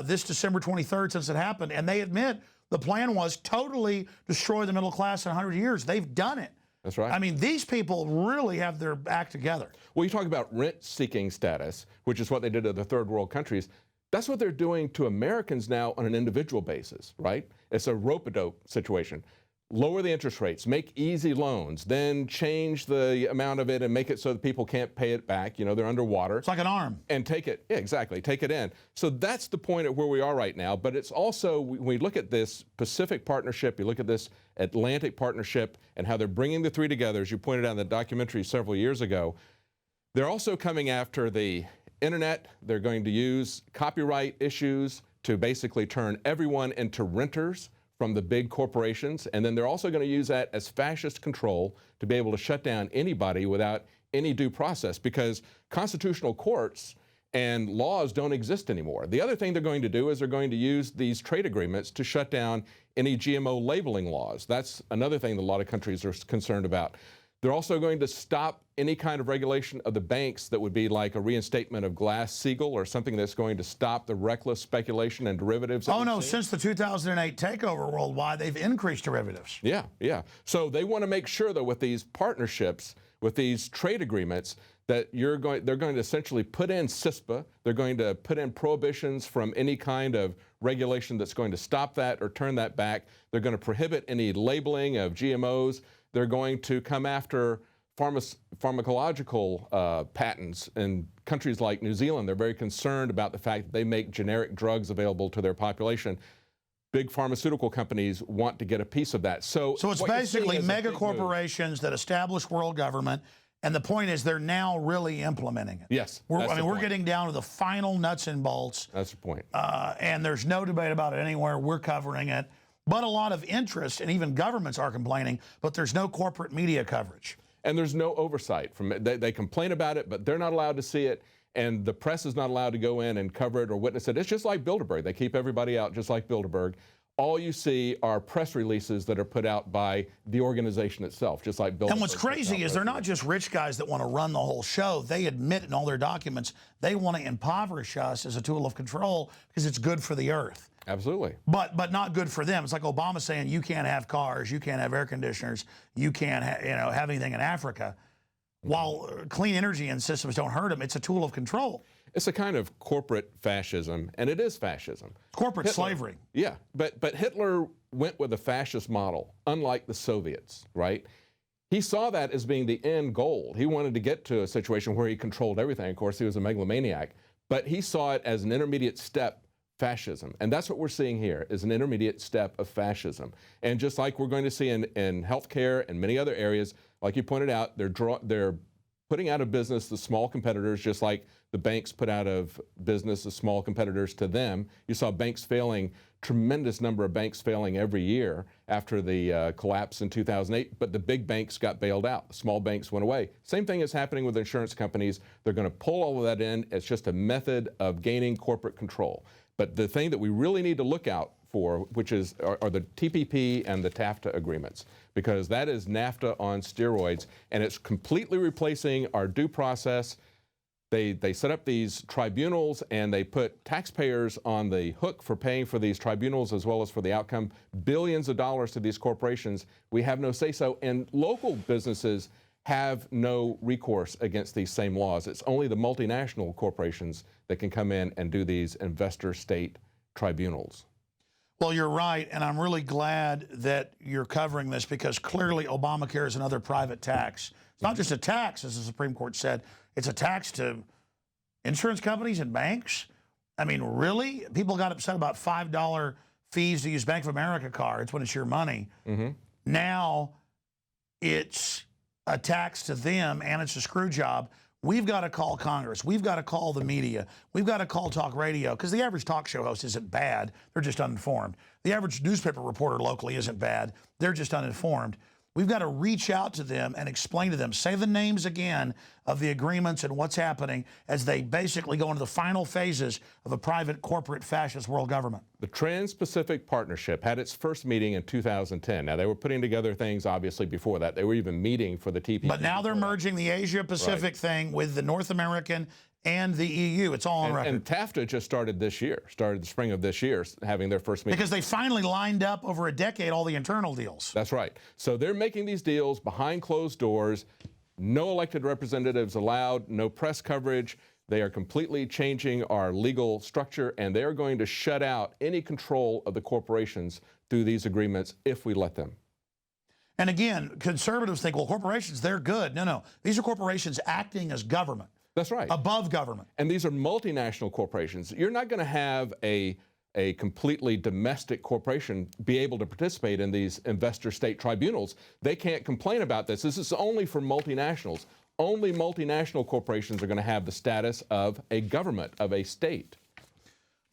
this December 23rd since it happened, and they admit the plan was totally destroy the middle class in 100 years. They've done it. That's right. I mean, these people really have their act together. Well, you talk about rent-seeking status, which is what they did to the third world countries. That's what they're doing to Americans now on an individual basis, right? It's a rope-a-dope situation. Lower the interest rates, make easy loans, then change the amount of it and make it so that people can't pay it back. You know, they're underwater. It's like an arm. And take it, yeah, exactly, take it in. So that's the point of where we are right now. But it's also, when we look at this Pacific Partnership, you look at this Atlantic Partnership and how they're bringing the three together, as you pointed out in the documentary several years ago, They're also coming after the internet. They're going to use copyright issues to basically turn everyone into renters from the big corporations. And then they're also going to use that as fascist control to be able to shut down anybody without any due process, because constitutional courts and laws don't exist anymore. The other thing they're going to do is they're going to use these trade agreements to shut down any GMO labeling laws. That's another thing that a lot of countries are concerned about. They're also going to stop any kind of regulation of the banks that would be like a reinstatement of Glass-Steagall or something that's going to stop the reckless speculation and derivatives. Oh, no, since the 2008 takeover worldwide, they've increased derivatives. Yeah, yeah. So they want to make sure that with these partnerships, with these trade agreements, that they're going to essentially put in CISPA. They're going to put in prohibitions from any kind of regulation that's going to stop that or turn that back. They're going to prohibit any labeling of GMOs. They're going to come after pharmacological patents. In countries like New Zealand, they're very concerned about the fact that they make generic drugs available to their population. Big pharmaceutical companies want to get a piece of that. So it's basically mega corporations that establish world government, and the point is they're now really implementing it. Yes. We're getting down to the final nuts and bolts. That's the point. And there's no debate about it anywhere. We're covering it. But a lot of interest, and even governments are complaining, but there's no corporate media coverage. And there's no oversight from it. They complain about it, but they're not allowed to see it, and the press is not allowed to go in and cover it or witness it. It's just like Bilderberg. They keep everybody out just like Bilderberg. All you see are press releases that are put out by the organization itself, just like Bilderberg. And what's crazy is they're not just rich guys that want to run the whole show. They admit in all their documents they want to impoverish us as a tool of control because it's good for the earth. Absolutely. But not good for them. It's like Obama saying you can't have cars, you can't have air conditioners, you can't have anything in Africa. While clean energy and systems don't hurt them, it's a tool of control. It's a kind of corporate fascism, and it is fascism. Corporate slavery. Yeah, but Hitler went with a fascist model, unlike the Soviets, right? He saw that as being the end goal. He wanted to get to a situation where he controlled everything. Of course, he was a megalomaniac, but he saw it as an intermediate step, fascism. And that's what we're seeing here, is an intermediate step of fascism. And just like we're going to see in healthcare and many other areas, like you pointed out, they're putting out of business the small competitors, just like the banks put out of business the small competitors to them. You saw banks failing, tremendous number of banks failing every year after the collapse in 2008, but the big banks got bailed out. The small banks went away. Same thing is happening with insurance companies. They're going to pull all of that in. It's just a method of gaining corporate control. But the thing that we really need to look out for, which are the TPP and the TAFTA agreements, because that is NAFTA on steroids, and it's completely replacing our due process. They set up these tribunals, and they put taxpayers on the hook for paying for these tribunals as well as for the outcome. Billions of dollars to these corporations. We have no say-so, and local businesses have no recourse against these same laws. It's only the multinational corporations that can come in and do these investor state tribunals. Well, you're right, and I'm really glad that you're covering this because clearly Obamacare is another private tax. It's not just a tax, as the Supreme Court said. It's a tax to insurance companies and banks. I mean, really? People got upset about $5 fees to use Bank of America cards when it's your money. Mm-hmm. Now it's a tax to them, and it's a screw job. We've got to call Congress. We've got to call the media. We've got to call talk radio, because the average talk show host isn't bad. They're just uninformed. The average newspaper reporter locally isn't bad. They're just uninformed. We've got to reach out to them and explain to them, say the names again of the agreements and what's happening as they basically go into the final phases of a private corporate fascist world government. The Trans-Pacific Partnership had its first meeting in 2010. Now, they were putting together things, obviously, before that. They were even meeting for the TPP. But now they're merging the Asia-Pacific thing with the North American and the EU. It's all on record. And TAFTA just started this year, started the spring of this year, having their first meeting. Because they finally lined up over a decade all the internal deals. That's right. So they're making these deals behind closed doors, no elected representatives allowed, no press coverage. They are completely changing our legal structure, and they're going to shut out any control of the corporations through these agreements if we let them. And again, conservatives think, well, corporations, they're good. No, no. These are corporations acting as government. That's right. Above government. And these are multinational corporations. You're not going to have a completely domestic corporation be able to participate in these investor state tribunals. They can't complain about this. This is only for multinationals. only multinational corporations are going to have the status of a government, of a state.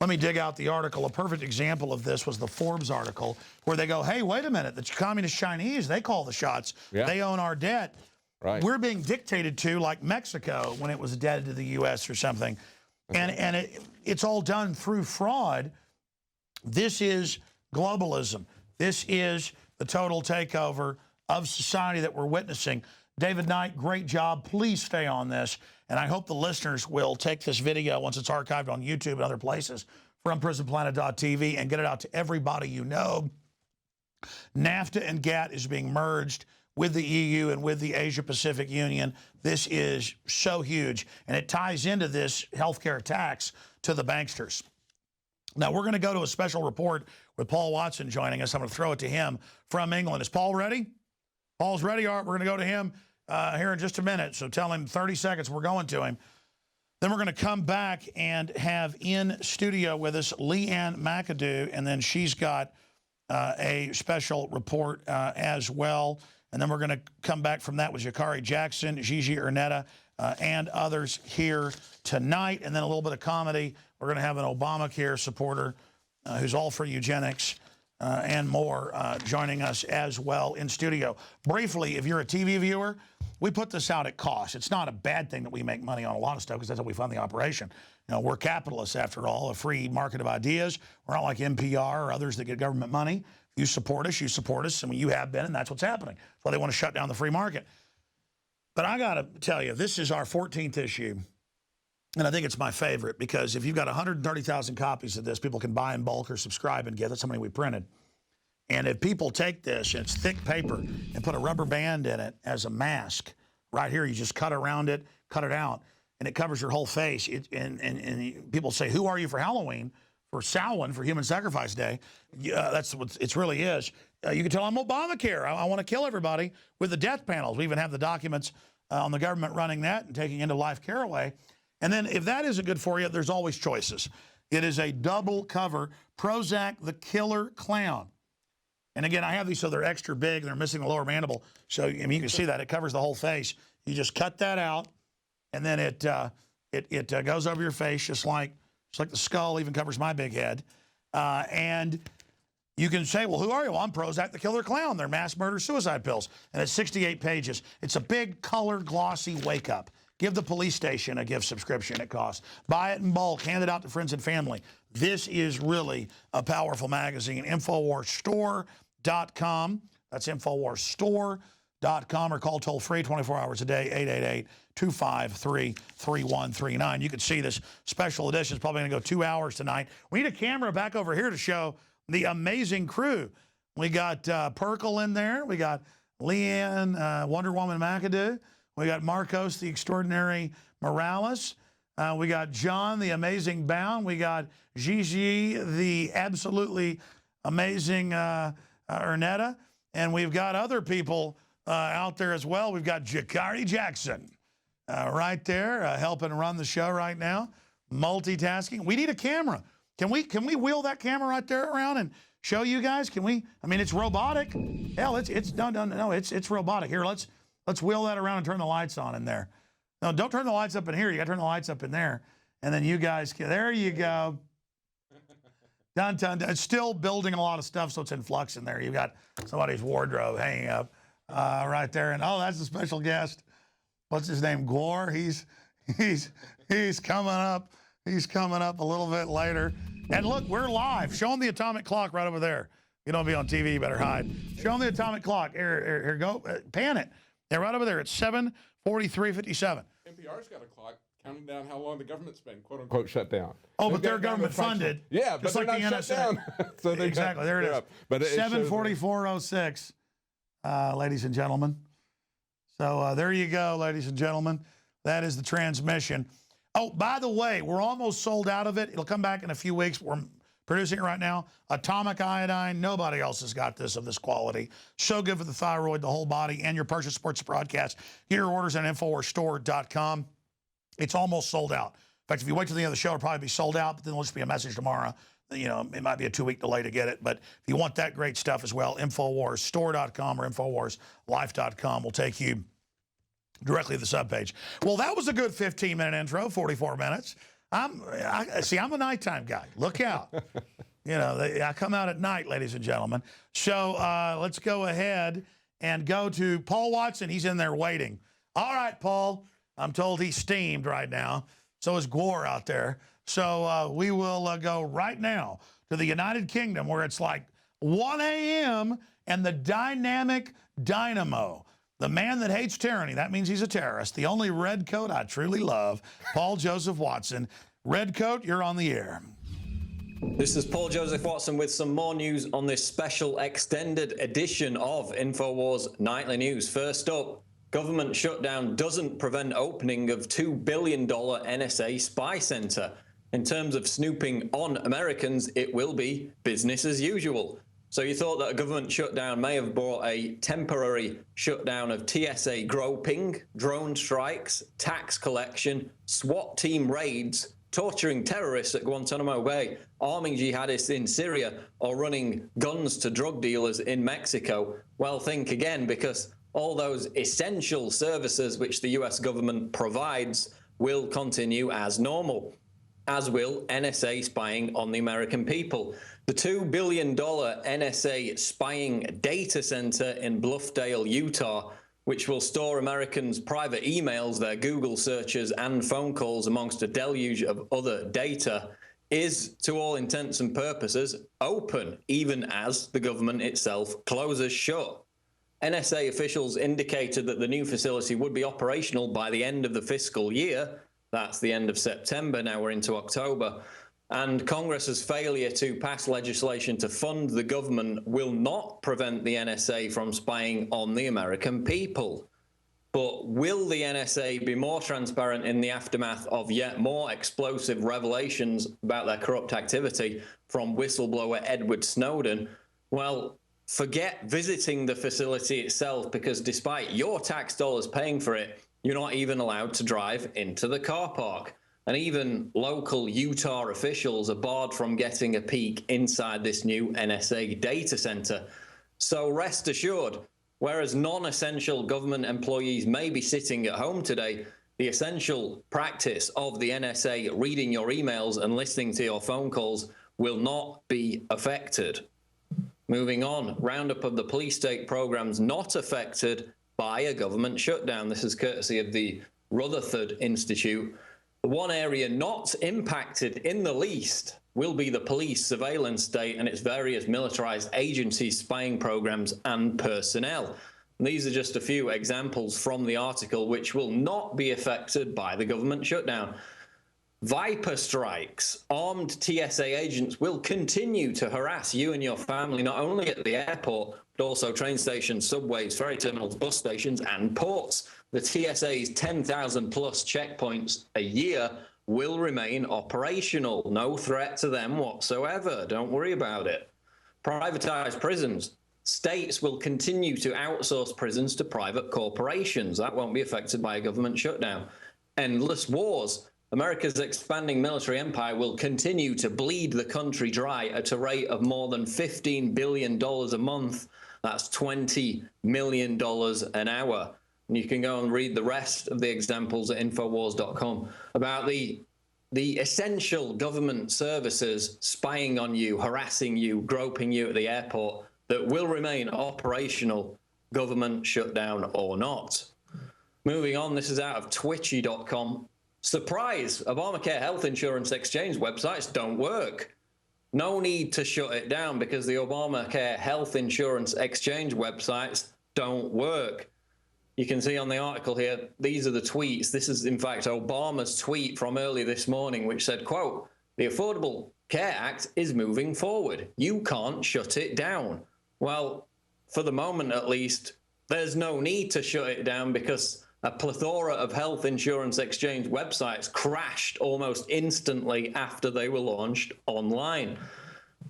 Let me dig out the article. A perfect example of this was the Forbes article where they go, hey, wait a minute, the communist Chinese, they call the shots. Yeah. They own our debt. Right. We're being dictated to like Mexico when it was indebted to the U.S. or something. And it's all done through fraud. This is globalism. This is the total takeover of society that we're witnessing. David Knight, great job. Please stay on this. And I hope the listeners will take this video once it's archived on YouTube and other places from prisonplanet.tv and get it out to everybody you know. NAFTA and GATT is being merged with the EU and with the Asia-Pacific Union. This is so huge, and it ties into this healthcare tax to the banksters. Now, we're going to go to a special report with Paul Watson joining us. I'm going to throw it to him from England. Is Paul ready? Paul's ready. All right, we're going to go to him here in just a minute. So tell him 30 seconds, we're going to him. Then we're going to come back and have in studio with us Leanne McAdoo, and then she's got a special report as well. And then we're going to come back from that with Jakari Jackson, Gigi Ernetta, and others here tonight. And then a little bit of comedy. We're going to have an Obamacare supporter who's all for eugenics and more joining us as well in studio. Briefly, if you're a TV viewer, we put this out at cost. It's not a bad thing that we make money on a lot of stuff because that's how we fund the operation. You know, we're capitalists after all, a free market of ideas. We're not like NPR or others that get government money. You support us, and you have been, and that's what's happening. That's why they want to shut down the free market. But I got to tell you, this is our 14th issue, and I think it's my favorite because if you've got 130,000 copies of this, people can buy in bulk or subscribe and get. That's how many we printed. And if people take this, and it's thick paper, and put a rubber band in it as a mask, right here, you just cut around it, cut it out, and it covers your whole face. And people say, who are you for Halloween? For Samhain, for Human Sacrifice Day. That's what it really is. You can tell I'm Obamacare. I want to kill everybody with the death panels. We even have the documents on the government running that and taking end-of-life care away. And then if that isn't good for you, there's always choices. It is a double cover, Prozac the Killer Clown. And again, I have these so they're extra big. They're missing the lower mandible. So I mean, you can see that. It covers the whole face. You just cut that out, and then it goes over your face just like the skull even covers my big head. And you can say, well, who are you? Well, I'm Prozac the Killer Clown. They're mass murder suicide pills. And it's 68 pages. It's a big, color, glossy wake-up. Give the police station a gift subscription it costs. Buy it in bulk. Hand it out to friends and family. This is really a powerful magazine. InfoWarsStore.com. That's InfoWarsStore.com, or call toll-free 24 hours a day, 888-253-3139. You can see this special edition. It's probably going to go 2 hours tonight. We need a camera back over here to show the amazing crew. We got Perkle in there. We got Leanne, Wonder Woman McAdoo. We got Marcos, the extraordinary Morales. We got John, the amazing Bound. We got Gigi, the absolutely amazing Ernetta. And we've got other people out there as well. We've got Jakari Jackson right there helping run the show right now. Multitasking. We need a camera. Can we wheel that camera right there around and show you guys? Can we? I mean, it's robotic. Hell, it's done. No, it's robotic. Here, let's wheel that around and turn the lights on in there. No, don't turn the lights up in here. You got to turn the lights up in there. And then you guys can. There you go. Done. It's still building a lot of stuff, so it's in flux in there. You got somebody's wardrobe hanging up right there. And oh, that's a special guest. What's his name? Gore. He's coming up. He's coming up a little bit later. And look, we're live. Show them the atomic clock right over there. You don't be on TV, you better hide. Show them the atomic clock. Here, go. Pan it. They're right over there. It's 7:43:57. NPR's got a clock counting down how long the government's been, quote unquote, shut down. Oh, but they're government funded. Yeah, but they're like not the shut down. So exactly. There it is. But 7:44:06, ladies and gentlemen. So there you go, ladies and gentlemen. That is the transmission. Oh, by the way, we're almost sold out of it. It'll come back in a few weeks. We're producing it right now. Atomic iodine. Nobody else has got this of this quality. So good for the thyroid, the whole body, and your purchase supports the broadcast. Get your orders on InfoWarsStore.com. It's almost sold out. In fact, if you wait till the end of the show, it'll probably be sold out, but then there'll just be a message tomorrow. You know, it might be a 2-week delay to get it, but if you want that great stuff as well, InfoWarsStore.com or InfoWarsLife.com will take you directly to the subpage. Well, that was a good 15-minute intro, 44 minutes. I'm a nighttime guy. Look out. You know, I come out at night, ladies and gentlemen. So let's go ahead and go to Paul Watson. He's in there waiting. All right, Paul. I'm told he's steamed right now. So is Gwar out there. So we will go right now to the United Kingdom, where it's like 1 a.m. and the dynamic dynamo, the man that hates tyranny, that means he's a terrorist, the only redcoat I truly love, Paul Joseph Watson. Redcoat, you're on the air. This is Paul Joseph Watson with some more news on this special extended edition of INFOWARS Nightly News. First up, government shutdown doesn't prevent opening of $2 billion NSA spy center. In terms of snooping on Americans, it will be business as usual. So you thought that a government shutdown may have brought a temporary shutdown of TSA groping, drone strikes, tax collection, SWAT team raids, torturing terrorists at Guantanamo Bay, arming jihadists in Syria, or running guns to drug dealers in Mexico. Well, think again, because all those essential services which the US government provides will continue as normal, as will NSA spying on the American people. The $2 billion NSA spying data center in Bluffdale, Utah, which will store Americans' private emails, their Google searches, and phone calls amongst a deluge of other data, is, to all intents and purposes, open, even as the government itself closes shut. NSA officials indicated that the new facility would be operational by the end of the fiscal year. That's the end of September. Now we're into October. And Congress's failure to pass legislation to fund the government will not prevent the NSA from spying on the American people. But will the NSA be more transparent in the aftermath of yet more explosive revelations about their corrupt activity from whistleblower Edward Snowden? Well, forget visiting the facility itself, because despite your tax dollars paying for it, you're not even allowed to drive into the car park. And even local Utah officials are barred from getting a peek inside this new NSA data center. So rest assured, whereas non-essential government employees may be sitting at home today, the essential practice of the NSA reading your emails and listening to your phone calls will not be affected. Moving on, roundup of the police state programs not affected by a government shutdown. This is courtesy of the Rutherford Institute. The one area not impacted in the least will be the police surveillance state and its various militarized agencies, spying programs, and personnel. And these are just a few examples from the article which will not be affected by the government shutdown. Viper strikes. Armed TSA agents will continue to harass you and your family, not only at the airport, but also train stations, subways, ferry terminals, bus stations, and ports. The TSA's 10,000 plus checkpoints a year will remain operational. No threat to them whatsoever. Don't worry about it. Privatized prisons. States will continue to outsource prisons to private corporations. That won't be affected by a government shutdown. Endless wars. America's expanding military empire will continue to bleed the country dry at a rate of more than $15 billion a month. That's $20 million an hour. And you can go and read the rest of the examples at Infowars.com about the essential government services spying on you, harassing you, groping you at the airport that will remain operational, government shutdown or not. Moving on, this is out of Twitchy.com. Surprise! Obamacare health insurance exchange websites don't work. No need to shut it down because the Obamacare health insurance exchange websites don't work. You can see on the article here, these are the tweets. This is, in fact, Obama's tweet from early this morning, which said, quote, "The Affordable Care Act is moving forward. You can't shut it down." Well, for the moment at least, there's no need to shut it down because a plethora of health insurance exchange websites crashed almost instantly after they were launched online.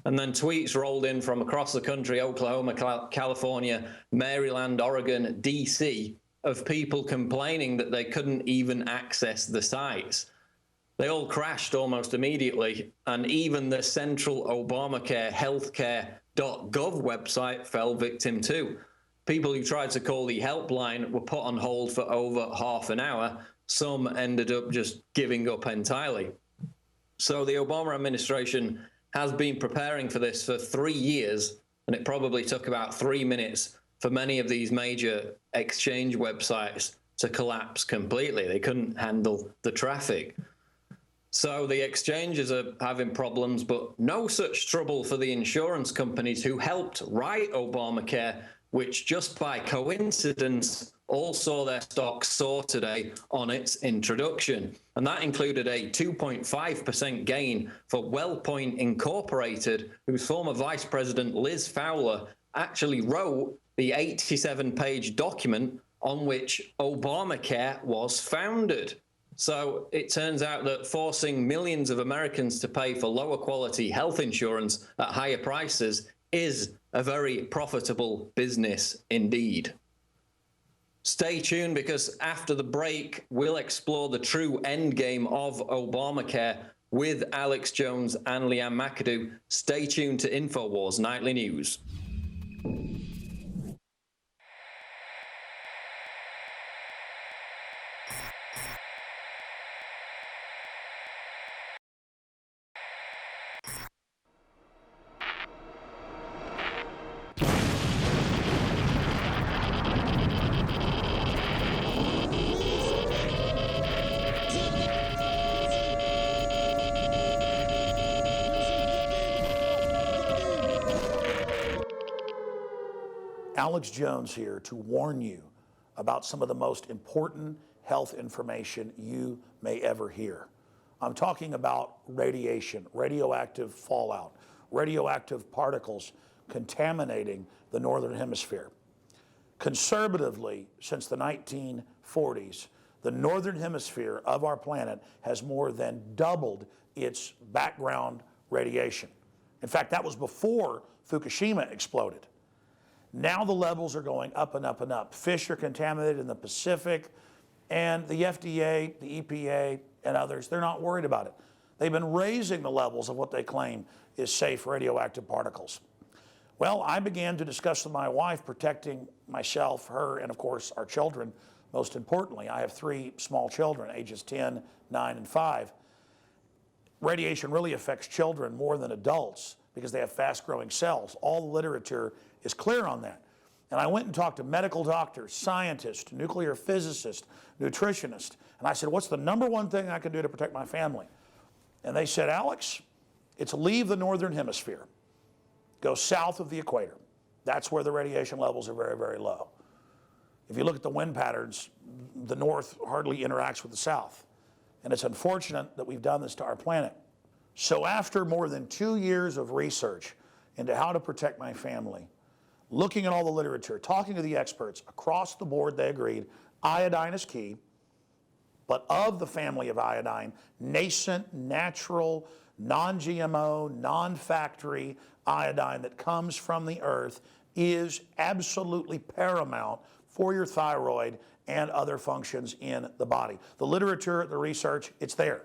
And then tweets rolled in from across the country, Oklahoma, California, Maryland, Oregon, DC, of people complaining that they couldn't even access the sites. They all crashed almost immediately, and even the central Obamacare healthcare.gov website fell victim too. People who tried to call the helpline were put on hold for over half an hour. Some ended up just giving up entirely. So the Obama administration has been preparing for this for 3 years, and it probably took about 3 minutes for many of these major exchange websites to collapse completely. They couldn't handle the traffic. So the exchanges are having problems, but no such trouble for the insurance companies who helped write Obamacare, which just by coincidence all saw their stocks soar today on its introduction. And that included a 2.5% gain for WellPoint Incorporated, whose former vice president Liz Fowler actually wrote the 87-page document on which Obamacare was founded. So it turns out that forcing millions of Americans to pay for lower quality health insurance at higher prices is a very profitable business indeed. Stay tuned, because after the break, we'll explore the true endgame of Obamacare with Alex Jones and Leanne McAdoo. Stay tuned to InfoWars Nightly News. Alex Jones here to warn you about some of the most important health information you may ever hear. I'm talking about radiation, radioactive fallout, radioactive particles contaminating the Northern Hemisphere. Conservatively, since the 1940s, the Northern Hemisphere of our planet has more than doubled its background radiation. In fact, that was before Fukushima exploded. Now the levels are going up and up and up. Fish are contaminated in the Pacific, and the FDA, the EPA, and others, they're not worried about it. They've been raising the levels of what they claim is safe radioactive particles. Well, I began to discuss with my wife protecting myself, her, and of course our children. Most importantly, I have 3 small children, ages 10, 9, and 5. Radiation really affects children more than adults because they have fast-growing cells. All the literature is clear on that. And I went and talked to medical doctors, scientists, nuclear physicists, nutritionists, and I said, what's the number one thing I can do to protect my family? And they said, Alex, it's leave the Northern Hemisphere. Go south of the equator. That's where the radiation levels are very, very low. If you look at the wind patterns, the north hardly interacts with the south. And it's unfortunate that we've done this to our planet. So after more than 2 years of research into how to protect my family, looking at all the literature, talking to the experts, across the board they agreed iodine is key, but of the family of iodine, nascent, natural, non-GMO, non-factory iodine that comes from the earth is absolutely paramount for your thyroid and other functions in the body. The literature, the research, it's there.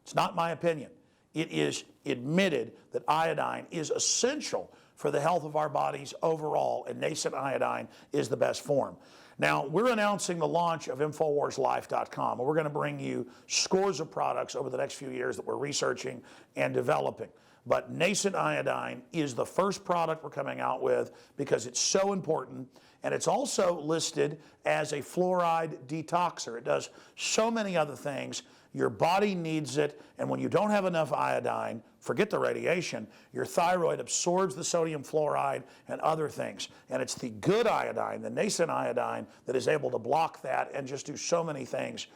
It's not my opinion. It is admitted that iodine is essential for the health of our bodies overall, and nascent iodine is the best form. Now, we're announcing the launch of InfoWarsLife.com, and we're going to bring you scores of products over the next few years that we're researching and developing. But nascent iodine is the first product we're coming out with because it's so important, and it's also listed as a fluoride detoxer. It does so many other things. Your body needs it, and when you don't have enough iodine, forget the radiation, your thyroid absorbs the sodium fluoride and other things. And it's the good iodine, the nascent iodine, that is able to block that and just do so many things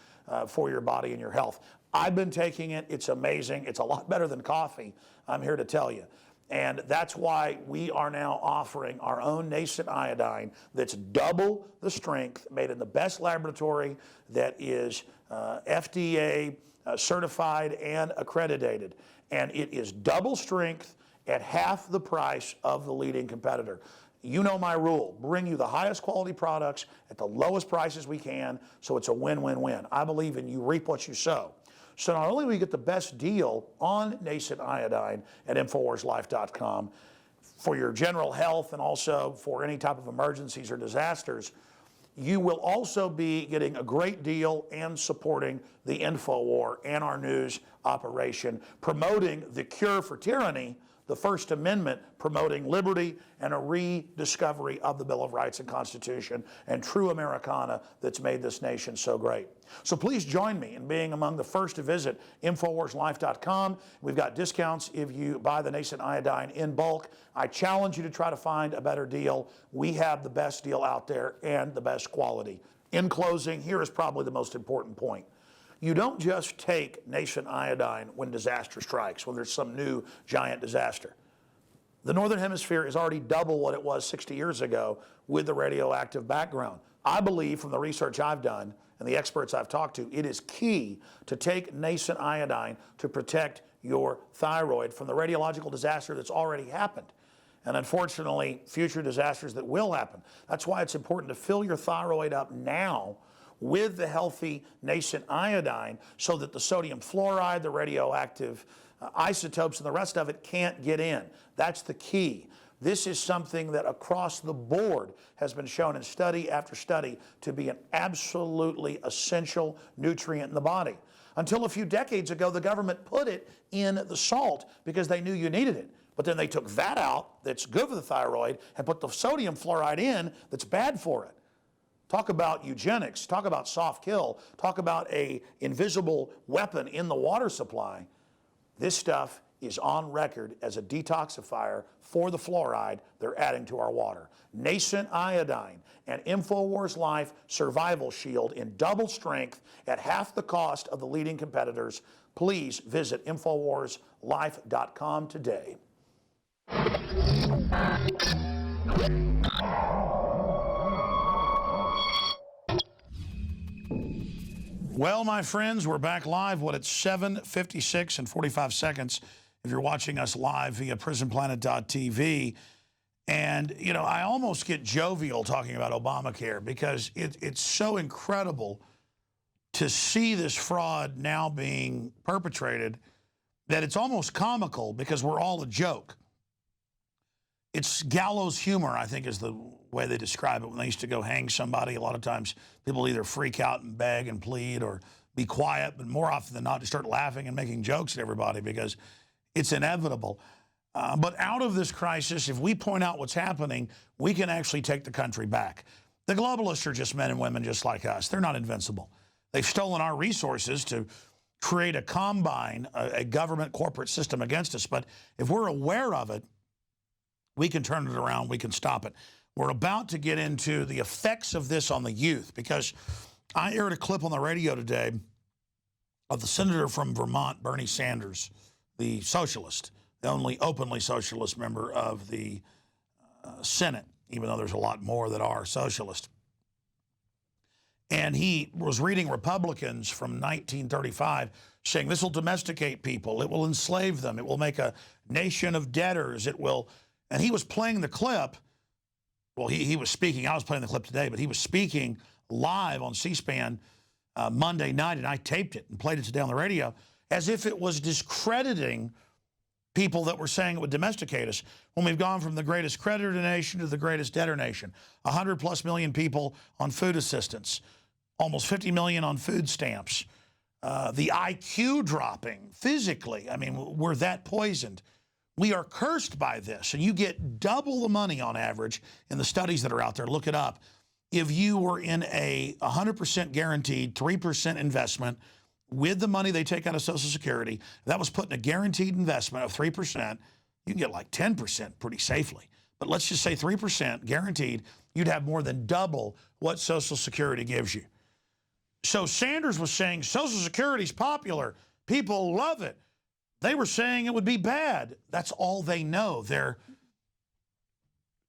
for your body and your health. I've been taking it. It's amazing. It's a lot better than coffee, I'm here to tell you. And that's why we are now offering our own nascent iodine that's double the strength, made in the best laboratory that is FDA certified and accredited. And it is double strength at half the price of the leading competitor. You know my rule, bring you the highest quality products at the lowest prices we can, so it's a win-win-win. I believe in you reap what you sow. So not only will you get the best deal on nascent iodine at InfoWarsLife.com, for your general health and also for any type of emergencies or disasters. You will also be getting a great deal and supporting the InfoWar and our news operation, promoting the cure for tyranny, the First Amendment, promoting liberty and a rediscovery of the Bill of Rights and Constitution and true Americana that's made this nation so great. So please join me in being among the first to visit InfoWarsLife.com. We've got discounts if you buy the nascent iodine in bulk. I challenge you to try to find a better deal. We have the best deal out there and the best quality. In closing, here is probably the most important point. You don't just take nascent iodine when disaster strikes, when there's some new giant disaster. The Northern Hemisphere is already double what it was 60 years ago with the radioactive background. I believe from the research I've done and the experts I've talked to, it is key to take nascent iodine to protect your thyroid from the radiological disaster that's already happened. And unfortunately, future disasters that will happen. That's why it's important to fill your thyroid up now with the healthy nascent iodine so that the sodium fluoride, the radioactive isotopes, and the rest of it can't get in. That's the key. This is something that across the board has been shown in study after study to be an absolutely essential nutrient in the body. Until a few decades ago, the government put it in the salt because they knew you needed it. But then they took that out, that's good for the thyroid, and put the sodium fluoride in that's bad for it. Talk about eugenics, talk about soft kill, talk about an invisible weapon in the water supply. This stuff is on record as a detoxifier for the fluoride they're adding to our water. Nascent iodine and InfoWars Life Survival Shield in double strength at half the cost of the leading competitors. Please visit InfoWarsLife.com today. Well, my friends, we're back live. It's 7:56 and 45 seconds if you're watching us live via prisonplanet.tv. And, you know, I almost get jovial talking about Obamacare because it's so incredible to see this fraud now being perpetrated that it's almost comical because we're all a joke. It's gallows humor, I think, is the way they describe it. When they used to go hang somebody, a lot of times people either freak out and beg and plead or be quiet, but more often than not, just start laughing and making jokes at everybody because it's inevitable. But out of this crisis, if we point out what's happening, we can actually take the country back. The globalists are just men and women just like us. They're not invincible. They've stolen our resources to create a combine, a government corporate system against us. But if we're aware of it, we can turn it around, we can stop it. We're about to get into the effects of this on the youth because I aired a clip on the radio today of the senator from Vermont, Bernie Sanders, the socialist, the only openly socialist member of the Senate, even though there's a lot more that are socialist. And he was reading Republicans from 1935 saying this will domesticate people, it will enslave them, it will make a nation of debtors, it will... And he was playing the clip. Well, he was speaking. I was playing the clip today, but he was speaking live on C-SPAN Monday night, and I taped it and played it today on the radio as if it was discrediting people that were saying it would domesticate us when we've gone from the greatest creditor nation to the greatest debtor nation. 100+ million people on food assistance, almost 50 million on food stamps. The IQ dropping physically. I mean, we're that poisoned. We are cursed by this, and you get double the money on average in the studies that are out there. Look it up. If you were in a 100% guaranteed 3% investment with the money they take out of Social Security, that was put in a guaranteed investment of 3%, you can get like 10% pretty safely. But let's just say 3% guaranteed, you'd have more than double what Social Security gives you. So Sanders was saying Social Security's popular. People love it. They were saying it would be bad. That's all they know. They're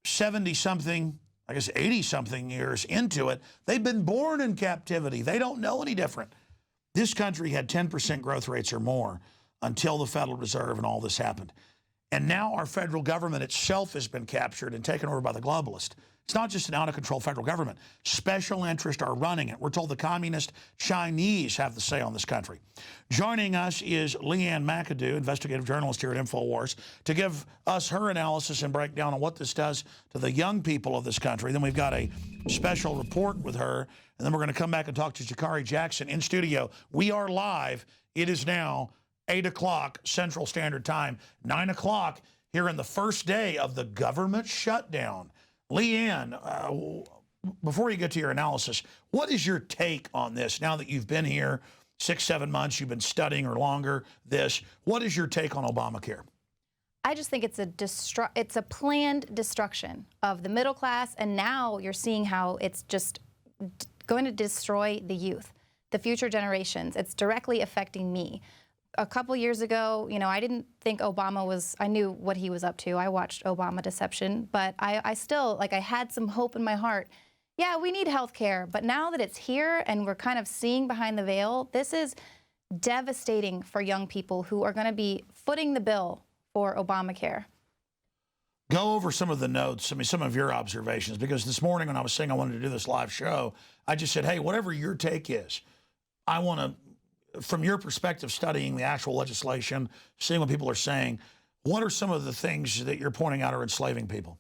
70-something, I guess 80-something years into it. They've been born in captivity. They don't know any different. This country had 10% growth rates or more until the Federal Reserve and all this happened. And now our federal government itself has been captured and taken over by the globalists. It's not just an out-of-control federal government. Special interests are running it. We're told the communist Chinese have the say on this country. Joining us is Leanne McAdoo, investigative journalist here at INFOWARS, to give us her analysis and breakdown on what this does to the young people of this country. Then we've got a special report with her, and then we're going to come back and talk to Jakari Jackson in studio. We are live. It is now 8 o'clock Central Standard Time, 9 o'clock here in the first day of the government shutdown. Leanne, before you get to your analysis, what is your take on this now that you've been here 6-7 months, you've been studying or longer this? What is your take on Obamacare? I just think it's a planned destruction of the middle class, and now you're seeing how it's just going to destroy the youth, the future generations. It's directly affecting me. A couple years ago, you know, I didn't think Obama was, I knew what he was up to. I watched Obama Deception, but I still, like, I had some hope in my heart. Yeah, we need health care, but now that it's here and we're kind of seeing behind the veil, this is devastating for young people who are going to be footing the bill for Obamacare. Go over some of the notes, I mean, some of your observations, because this morning when I was saying I wanted to do this live show, I just said, hey, whatever your take is, I want to, from your perspective, studying the actual legislation, seeing what people are saying, what are some of the things that you're pointing out are enslaving people?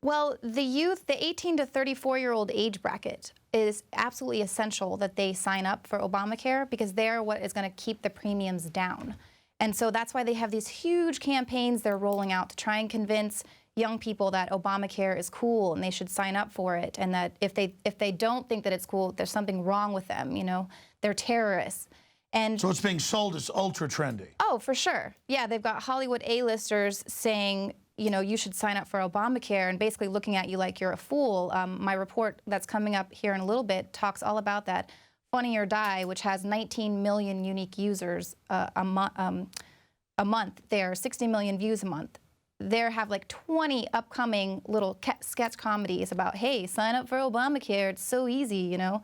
Well, the youth, the 18 to 34-year-old age bracket is absolutely essential that they sign up for Obamacare because they're what is going to keep the premiums down. And so that's why they have these huge campaigns they're rolling out to try and convince young people that Obamacare is cool and they should sign up for it, and that if they don't think that it's cool, there's something wrong with them, you know, they're terrorists. And so it's being sold as ultra trendy. Oh, for sure. Yeah, they've got Hollywood A-listers saying, you know, you should sign up for Obamacare and basically looking at you like you're a fool. My report that's coming up here in a little bit talks all about that. Funny or Die, which has 19 million unique users a month. They're 60 million views a month. They have like 20 upcoming little sketch comedies about, hey, sign up for Obamacare. It's so easy, you know.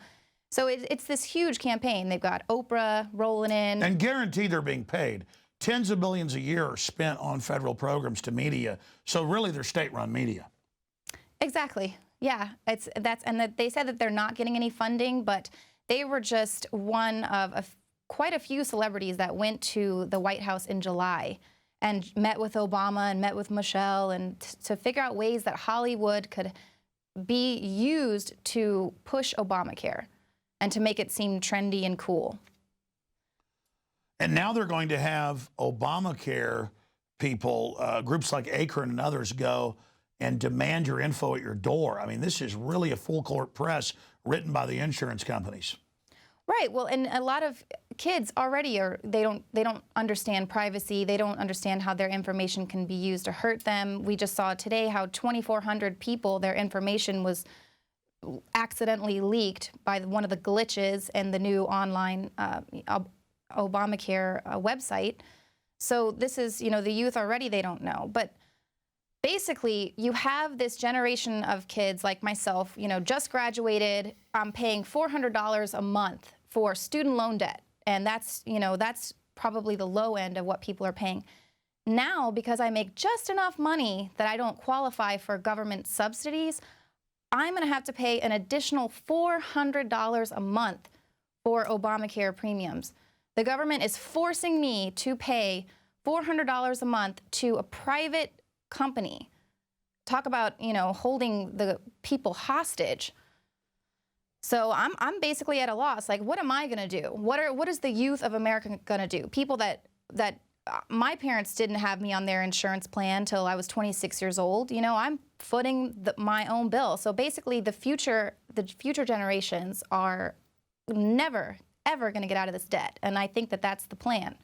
So it's this huge campaign. They've got Oprah rolling in. And guaranteed they're being paid. Tens of millions a year are spent on federal programs to media. So really they're state-run media. Exactly. Yeah. They said that they're not getting any funding, but they were just one of quite a few celebrities that went to the White House in July and met with Obama and met with Michelle and to figure out ways that Hollywood could be used to push Obamacare and to make it seem trendy and cool. And now they're going to have Obamacare people, groups like Akron and others, go and demand your info at your door. I mean, this is really a full court press written by the insurance companies. Right. Well, and a lot of kids already they don't understand privacy. They don't understand how their information can be used to hurt them. We just saw today how 2,400 people, their information was accidentally leaked by one of the glitches in the new online Obamacare website. So this is, you know, the youth already, they don't know. But basically, you have this generation of kids like myself, you know, just graduated. I'm paying $400 a month for student loan debt. And that's, you know, that's probably the low end of what people are paying. Now, because I make just enough money that I don't qualify for government subsidies, I'm going to have to pay an additional $400 a month for Obamacare premiums. The government is forcing me to pay $400 a month to a private company. Talk about, you know, holding the people hostage. So I'm basically at a loss. Like, what am I going to do? What is the youth of America going to do? People that my parents didn't have me on their insurance plan till I was 26 years old. You know, I'm footing my own bill. So basically, the future generations are never ever going to get out of this debt, and I think that that's the plan.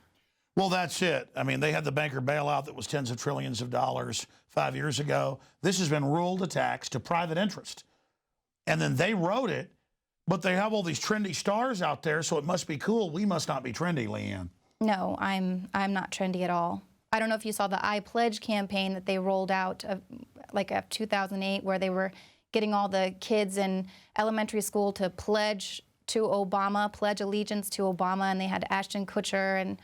Well, that's it. I mean, they had the banker bailout that was tens of trillions of dollars 5 years ago. This has been ruled a tax to private interest. And then they wrote it, but they have all these trendy stars out there, so it must be cool. We must not be trendy, Leanne. No, I'm not trendy at all. I don't know if you saw the I Pledge campaign that they rolled out of 2008, where they were getting all the kids in elementary school to pledge to Obama, pledge allegiance to Obama, and they had Ashton Kutcher and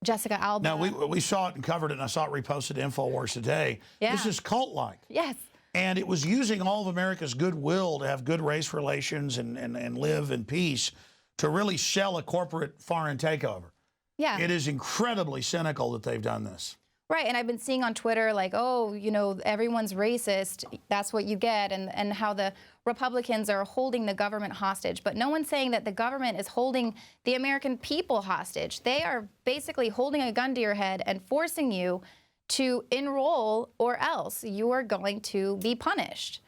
Jessica Alba. Now, we saw it and covered it, and I saw it reposted to INFOWARS today. Yeah. This is cult-like. Yes. And it was using all of America's goodwill to have good race relations and live in peace to really sell a corporate foreign takeover. Yeah. It is incredibly cynical that they've done this. Right, and I've been seeing on Twitter like, oh, you know, everyone's racist, that's what you get, and how the Republicans are holding the government hostage. But no one's saying that the government is holding the American people hostage. They are basically holding a gun to your head and forcing you to enroll, or else you are going to be punished.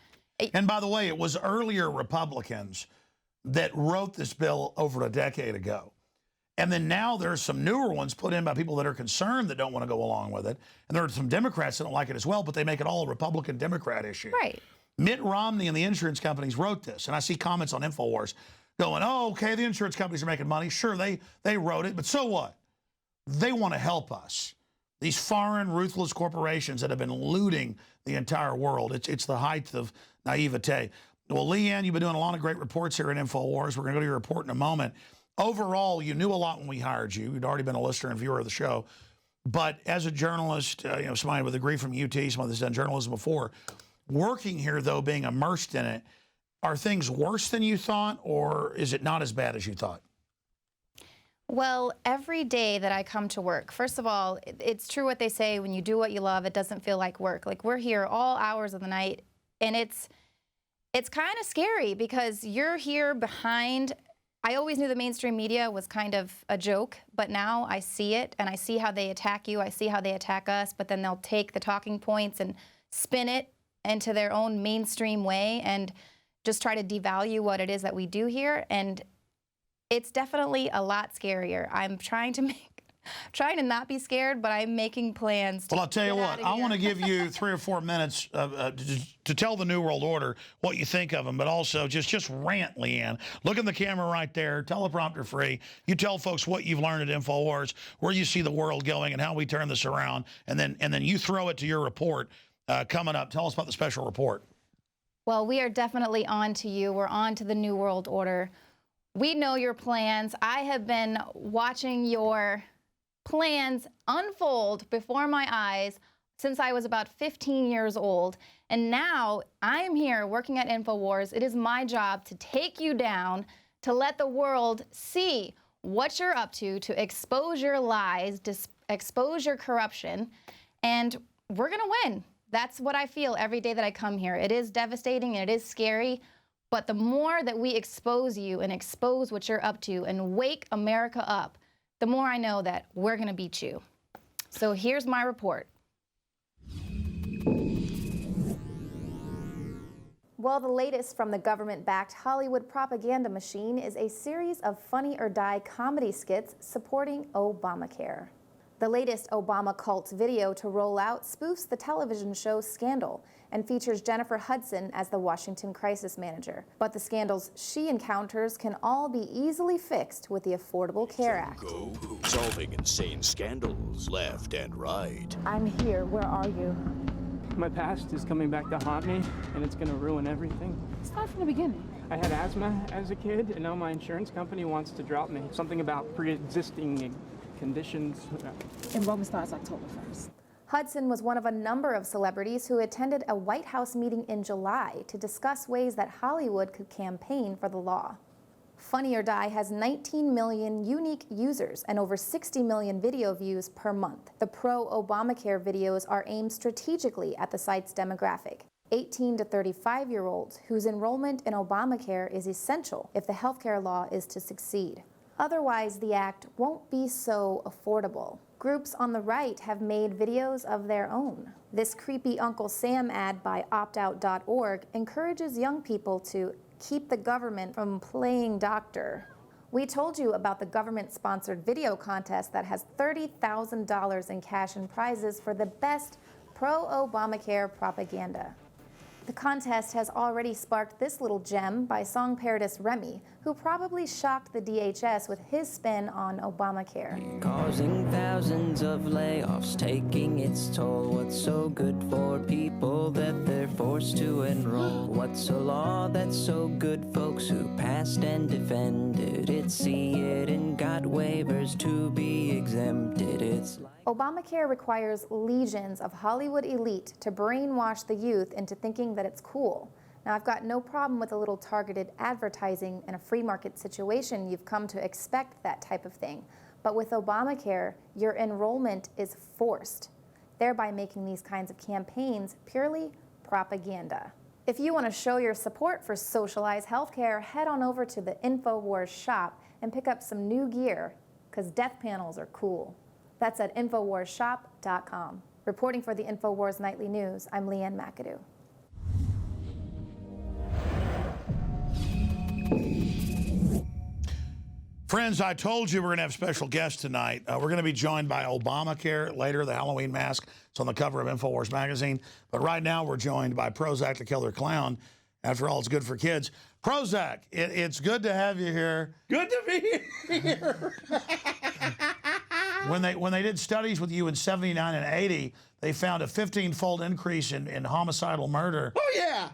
And by the way, it was earlier Republicans that wrote this bill over a decade ago. And then now there's some newer ones put in by people that are concerned that don't want to go along with it. And there are some Democrats that don't like it as well, but they make it all a Republican-Democrat issue. Right. Mitt Romney and the insurance companies wrote this. And I see comments on INFOWARS going, oh, okay, the insurance companies are making money. Sure, they wrote it, but so what? They want to help us. These foreign, ruthless corporations that have been looting the entire world. It's the height of naivete. Well, Leanne, you've been doing a lot of great reports here at INFOWARS. We're going to go to your report in a moment. Overall, you knew a lot when we hired you. You'd already been a listener and viewer of the show. But as a journalist, somebody with a degree from UT, somebody that's done journalism before, working here, though, being immersed in it, are things worse than you thought, or is it not as bad as you thought? Well, every day that I come to work, first of all, it's true what they say, when you do what you love, it doesn't feel like work. Like, we're here all hours of the night, and it's kind of scary because you're here behind. I always knew the mainstream media was kind of a joke, but now I see it, and I see how they attack you, I see how they attack us, but then they'll take the talking points and spin it into their own mainstream way and just try to devalue what it is that we do here. And it's definitely a lot scarier. I'm trying to not be scared, but I'm making plans to Well, I'll tell you what, I want to give you 3 or 4 minutes to tell the New World Order what you think of them, but also just rant, Leanne. Look in the camera right there, teleprompter free. You tell folks what you've learned at INFOWARS, where you see the world going and how we turn this around, and then you throw it to your report coming up. Tell us about the special report. Well, we are definitely on to you. We're on to the New World Order. We know your plans. I have been watching your plans unfold before my eyes since I was about 15 years old. And now I'm here working at INFOWARS. It is my job to take you down, to let the world see what you're up to expose your lies, expose your corruption, and we're gonna win. That's what I feel every day that I come here. It is devastating and it is scary, but the more that we expose you and expose what you're up to and wake America up, the more I know that we're gonna beat you. So here's my report. Well, the latest from the government-backed Hollywood propaganda machine is a series of funny or die comedy skits supporting Obamacare. The latest Obama Cults video to roll out spoofs the television show Scandal and features Jennifer Hudson as the Washington crisis manager. But the scandals she encounters can all be easily fixed with the Affordable Care Act. Solving insane scandals left and right. I'm here. Where are you? My past is coming back to haunt me, and it's going to ruin everything. Start from the beginning. I had asthma as a kid, and now my insurance company wants to drop me. Something about pre-existing conditions. Enrollment starts October 1st. Hudson was one of a number of celebrities who attended a White House meeting in July to discuss ways that Hollywood could campaign for the law. Funny or Die has 19 million unique users and over 60 million video views per month. The pro-Obamacare videos are aimed strategically at the site's demographic, 18 to 35-year-olds whose enrollment in Obamacare is essential if the healthcare law is to succeed. Otherwise, the act won't be so affordable. Groups on the right have made videos of their own. This creepy Uncle Sam ad by optout.org encourages young people to keep the government from playing doctor. We told you about the government-sponsored video contest that has $30,000 in cash and prizes for the best pro-Obamacare propaganda. The contest has already sparked this little gem by song parodist Remy, who probably shocked the DHS with his spin on Obamacare. Causing thousands of layoffs, taking its toll. What's so good for people that they're forced to enroll? What's a law that's so good, folks who passed and defended it? See it and got waivers to be exempted. It's like Obamacare requires legions of Hollywood elite to brainwash the youth into thinking that it's cool. Now, I've got no problem with a little targeted advertising in a free market situation. You've come to expect that type of thing. But with Obamacare, your enrollment is forced, thereby making these kinds of campaigns purely propaganda. If you want to show your support for socialized healthcare, head on over to the INFOWARS shop and pick up some new gear, because death panels are cool. That's at InfoWarsShop.com. Reporting for the InfoWars Nightly News, I'm Leanne McAdoo. Friends, I told you we're going to have special guests tonight. We're going to be joined by Obamacare later, the Halloween mask. It's on the cover of InfoWars magazine. But right now we're joined by Prozac the Killer Clown. After all, it's good for kids. Prozac, it's good to have you here. Good to be here. When they did studies with you in 79 and 80, they found a 15-fold increase in homicidal murder. Oh, yeah.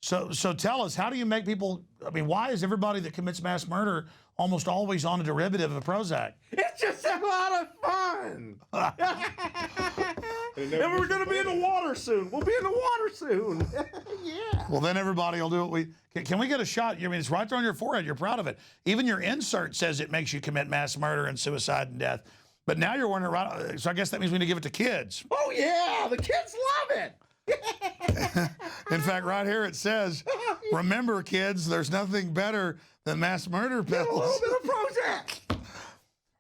So tell us, how do you make people, I mean, why is everybody that commits mass murder almost always on a derivative of Prozac? It's just a lot of fun. And we're going to be in the water soon. We'll be in the water soon. Yeah. Well, then everybody will do what we... Can we get a shot? I mean, it's right there on your forehead. You're proud of it. Even your insert says it makes you commit mass murder and suicide and death. But now you're wearing it right... So I guess that means we need to give it to kids. Oh, yeah. The kids love it. In fact, right here it says, remember, kids, there's nothing better than mass murder pills. A little bit of Prozac.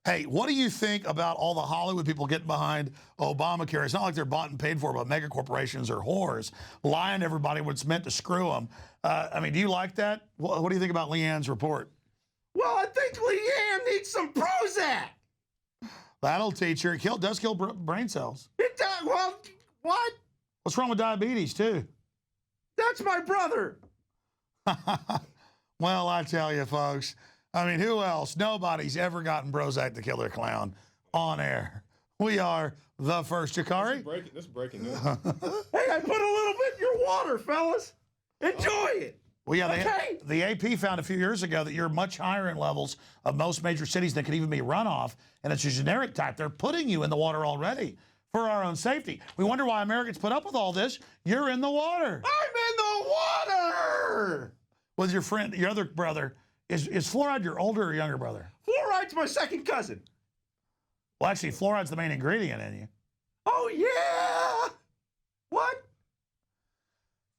Hey, what do you think about all the Hollywood people getting behind Obamacare? It's not like they're bought and paid for by mega corporations or whores, lying to everybody when it's meant to screw them. I mean, do you like that? What do you think about Leanne's report? Well, I think Leanne needs some Prozac. That'll teach her. It does kill brain cells. It does. Well, what? What's wrong with diabetes, too? That's my brother. Well, I tell you, folks, I mean, who else? Nobody's ever gotten Prozac the Killer Clown on air. We are the first. Jakari? This is breaking news. Hey, I put a little bit in your water, fellas. Enjoy it. Well, yeah, Okay. the AP found a few years ago that you're much higher in levels of most major cities than could even be runoff, and it's a generic type. They're putting you in the water already for our own safety. We wonder why Americans put up with all this. You're in the water. I'm in the water. With your friend, your other brother. Is fluoride your older or younger brother? Fluoride's my second cousin. Well, actually, fluoride's the main ingredient in you. Oh, yeah. What?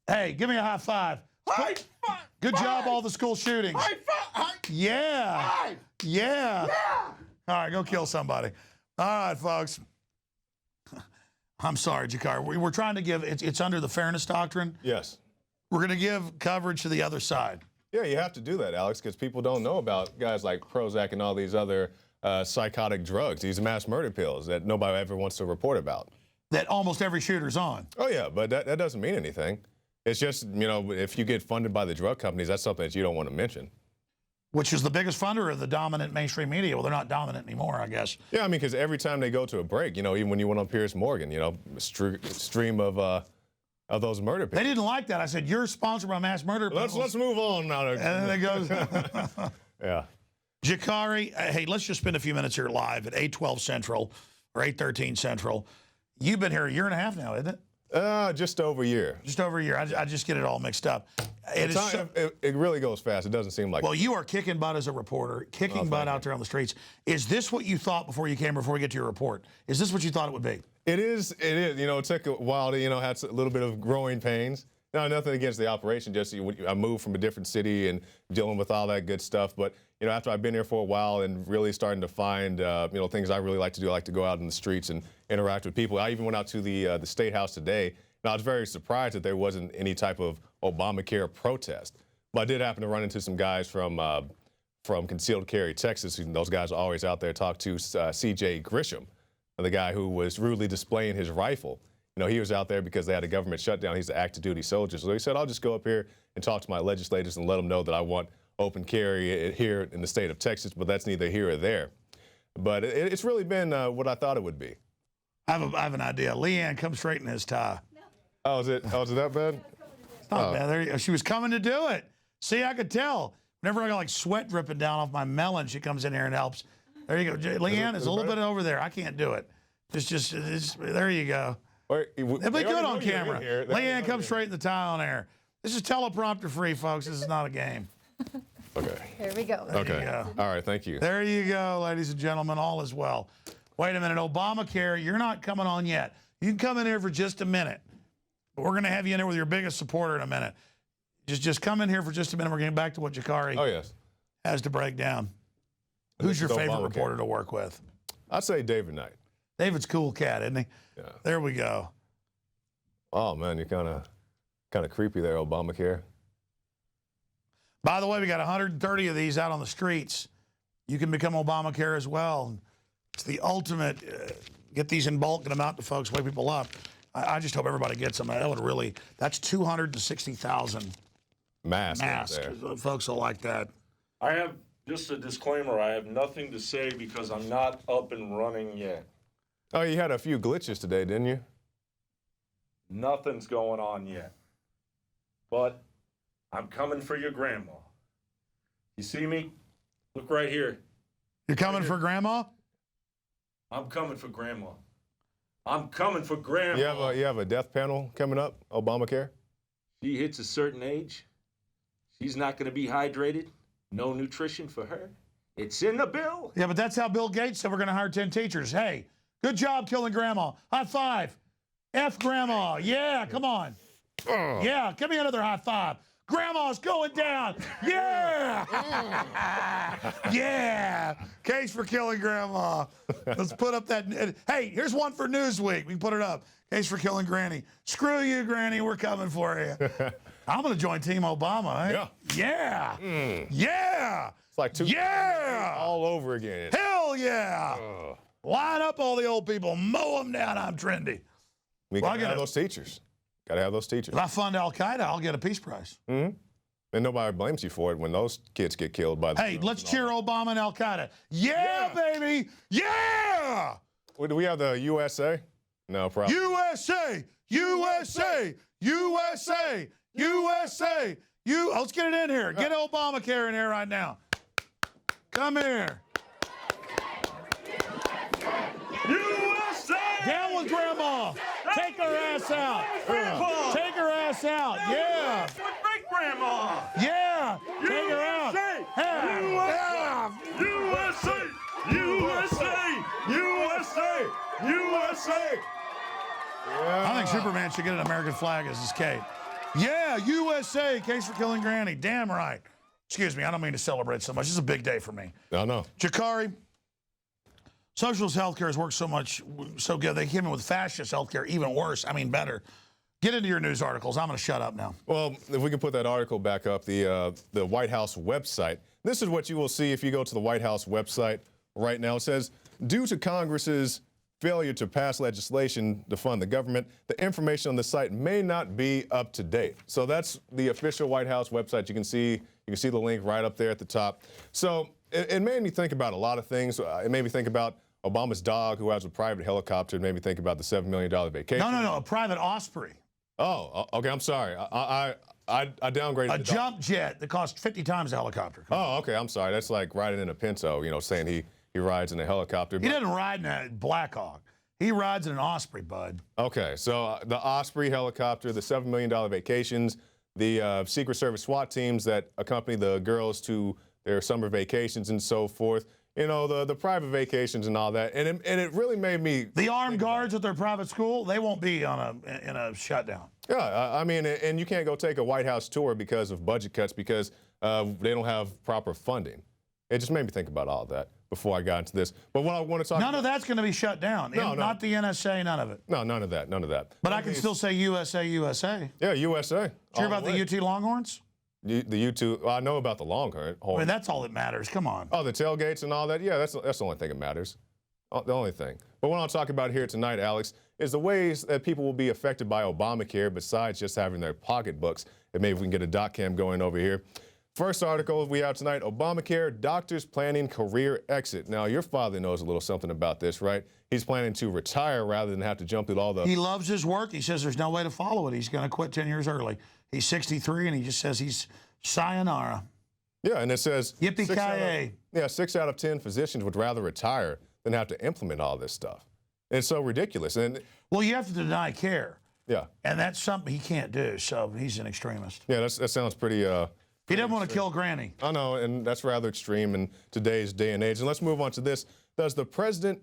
Hey, give me a high five. High five. Good job, all the school shootings. High five. Yeah. Five. Yeah. Yeah. All right, go kill somebody. All right, folks. I'm sorry, Jakar. We're trying to give, it's under the fairness doctrine. Yes. We're going to give coverage to the other side. Yeah, you have to do that, Alex, because people don't know about guys like Prozac and all these other psychotic drugs, these mass murder pills that nobody ever wants to report about. That almost every shooter's on. Oh, yeah, but that doesn't mean anything. It's just, you know, if you get funded by the drug companies, that's something that you don't want to mention. Which is the biggest funder of the dominant mainstream media. Well, they're not dominant anymore, I guess. Yeah, I mean, because every time they go to a break, you know, even when you went on Piers Morgan, you know, stream of those murder pills. They didn't like that. I said, you're sponsored by mass murder pills. Let's move on now. And then it goes. Yeah. Jakari, hey, let's just spend a few minutes here live at 8:12 Central or 8:13 Central. You've been here a year and a half now, isn't it? Just over a year. Just over a year. I just get it all mixed up. It really goes fast. It doesn't seem like. Well, you are kicking butt as a reporter, kicking butt out there on the streets. Is this what you thought before you came, before we get to your report? Is this what you thought it would be? It is. It is. You know, it took a while to, you know, had a little bit of growing pains. No, nothing against the operation. Just I moved from a different city and dealing with all that good stuff. But you know, after I've been here for a while and really starting to find, you know, things I really like to do. I like to go out in the streets and interact with people. I even went out to the State House today. And I was very surprised that there wasn't any type of Obamacare protest. But I did happen to run into some guys from Concealed Carry, Texas. And those guys are always out there. Talked to C.J. Grisham, the guy who was rudely displaying his rifle. You know, he was out there because they had a government shutdown. He's an active duty soldier. So he said, I'll just go up here and talk to my legislators and let them know that I want open carry here in the state of Texas, but that's neither here or there. But it's really been what I thought it would be. I have an idea. Leanne, come straighten his tie. Oh, is it that bad? It's not bad. There, she was coming to do it. See, I could tell. Whenever I got like sweat dripping down off my melon, she comes in here and helps. There you go. Leanne is a little bit over there. I can't do it. Just there you go. It'll be good on camera. Leanne, come straight in the tie on air. This is teleprompter free, folks. This is not a game. Okay. There we go. Okay. All right. Thank you. There you go, ladies and gentlemen. All is well. Wait a minute. Obamacare, you're not coming on yet. You can come in here for just a minute. We're going to have you in there with your biggest supporter in a minute. Just come in here for just a minute. We're getting back to what Jakari has to break down. Who's your favorite reporter to work with? I'd say David Knight. David's a cool cat, isn't he? Yeah. There we go. Oh man, you're kind of creepy there, Obamacare. By the way, we got 130 of these out on the streets. You can become Obamacare as well. It's the ultimate. Get these in bulk, get them out to folks, wake people up. I just hope everybody gets them. That would really. That's 260,000 masks. Folks will like that. I have just a disclaimer. I have nothing to say because I'm not up and running yet. Oh, you had a few glitches today, didn't you? Nothing's going on yet. But I'm coming for your grandma. You see me? Look right here. You're coming for grandma? I'm coming for grandma. I'm coming for grandma. You have a death panel coming up, Obamacare? She hits a certain age. She's not going to be hydrated. No nutrition for her. It's in the bill. Yeah, but that's how Bill Gates said we're going to hire 10 teachers. Hey, good job killing grandma. High five. F grandma. Yeah, come on. Yeah, give me another high five. Grandma's going down. Yeah. Yeah. Case for killing grandma. Let's put up that. Hey, here's one for Newsweek. We can put it up. Case for killing Granny. Screw you, Granny. We're coming for you. I'm going to join Team Obama. Eh? Yeah. Yeah. Yeah. It's like all over again. Hell yeah. Line up all the old people. Mow them down. I'm trendy. We got to have those teachers. Got to have those teachers. If I fund Al-Qaeda, I'll get a Peace Prize. Mm-hmm. And nobody blames you for it when those kids get killed by the Hey, let's cheer Obama and Al-Qaeda. Yeah, baby. Yeah. Do we have the USA? No problem. USA. USA. USA. USA. Let's get it in here. Get Obamacare in here right now. Come here. USA! Down with grandma. Take her ass out. Take her ass out. Yeah. Great grandma. Yeah. Take her out. USA! USA! USA! USA! I think Superman should get an American flag as his cape. Yeah, USA, case for killing Granny. Damn right. Excuse me, I don't mean to celebrate so much. This is a big day for me. No. Jakari, socialist healthcare has worked so good. They came in with fascist healthcare, even worse. I mean, better. Get into your news articles. I'm going to shut up now. Well, if we can put that article back up, the White House website. This is what you will see if you go to the White House website right now. It says, due to Congress's failure to pass legislation to fund the government, the information on the site may not be up to date. So that's the official White House website. You can see the link right up there at the top. So it made me think about a lot of things. It made me think about Obama's dog who has a private helicopter. It made me think about the $7 million vacation. No, a private Osprey. Oh, okay, I'm sorry. I downgraded a jump jet that costs 50 times a helicopter. Oh, okay, I'm sorry. That's like riding in a Pinto, saying he rides in a helicopter. He doesn't ride in a Black Hawk. He rides in an Osprey, bud. Okay, so the Osprey helicopter, the $7 million vacations, the Secret Service SWAT teams that accompany the girls to their summer vacations and so forth. The private vacations and all that. And it really made me... The armed guards at their private school, they won't be in a shutdown. Yeah, I mean, and you can't go take a White House tour because of budget cuts because they don't have proper funding. It just made me think about all of that before I got into this. But what I want to talk about... None of that's going to be shut down. No. Not the NSA, none of it. No, none of that. But I can still say USA, USA. Yeah, USA. Did you hear about the UT Longhorns? The U2, well, I know about the Longhorns. I mean, that's all that matters. Come on. Oh, the tailgates and all that? Yeah, that's the only thing that matters. The only thing. But what I'll talk about here tonight, Alex, is the ways that people will be affected by Obamacare besides just having their pocketbooks. And maybe we can get a dot cam going over here. First article we have tonight, Obamacare, doctors planning career exit. Now, your father knows a little something about this, right? He's planning to retire rather than have to jump through all the... He loves his work. He says there's no way to follow it. He's going to quit 10 years early. He's 63, and he just says he's sayonara. Yeah, and it says Yippee-ki-yay. 6 out of 10 physicians would rather retire than have to implement all this stuff. It's so ridiculous. And Well, you have to deny care. yeah, And that's something he can't do, so he's an extremist. yeah, that sounds pretty. He doesn't want to kill Granny. I know, and that's rather extreme in today's day and age. And let's move on to this. Does President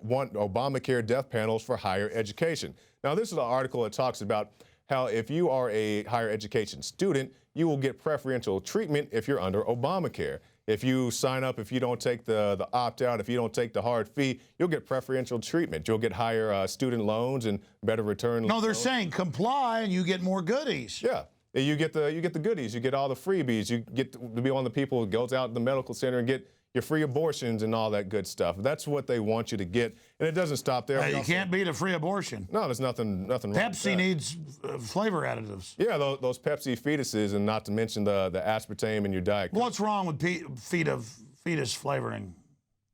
want Obamacare death panels for higher education? Now, this is an article that talks about how if you are a higher education student, you will get preferential treatment if you're under Obamacare. If you sign up, if you don't take the opt-out, if you don't take the hard fee, you'll get preferential treatment. You'll get higher student loans and better return. No, they're loans. saying comply and you get more goodies. Yeah. You get the goodies. You get all the freebies. You get to be one of the people who goes out to the medical center and get your free abortions and all that good stuff. That's what they want you to get, and it doesn't stop there. You can't beat a free abortion. No, there's nothing wrong with Pepsi that. needs flavor additives. Yeah, those Pepsi fetuses, and not to mention the aspartame in your diet. What's wrong with fetus flavoring?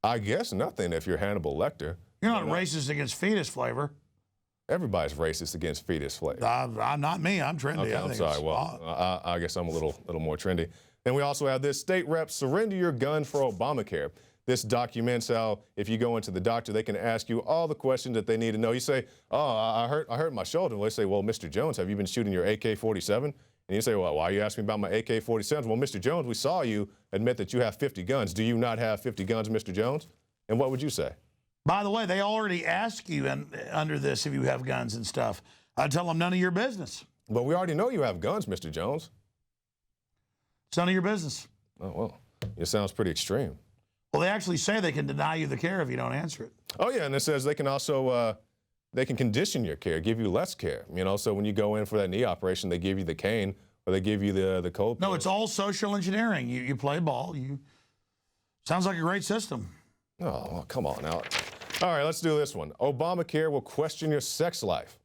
I guess nothing if you're Hannibal Lecter. You're not racist against fetus flavor. Everybody's racist against fetus flavor. I'm not me. I'm trendy. Okay, I'm sorry. Well, I guess I'm a little more trendy. Then we also have this: state reps surrender your gun for Obamacare. This documents how if you go into the doctor, they can ask you all the questions that they need to know. You say, "Oh, I hurt my shoulder." Well, they say, "Well, Mr. Jones, have you been shooting your AK-47?" And you say, "Well, why are you asking me about my AK-47s?" Well, Mr. Jones, we saw you admit that you have 50 guns. Do you not have 50 guns, Mr. Jones? And what would you say? By the way, they already ask you under this if you have guns and stuff. I tell them none of your business. But we already know you have guns, Mr. Jones. It's none of your business. Oh, well, it sounds pretty extreme. Well, they actually say they can deny you the care if you don't answer it. Oh, yeah, and it says they can also, they can condition your care, give you less care. You know, so when you go in for that knee operation, they give you the cane or they give you the cold No, pills. it's all social engineering. You play ball. Sounds like a great system. Oh, well, come on now. All right, let's do this one. Obamacare will question your sex life.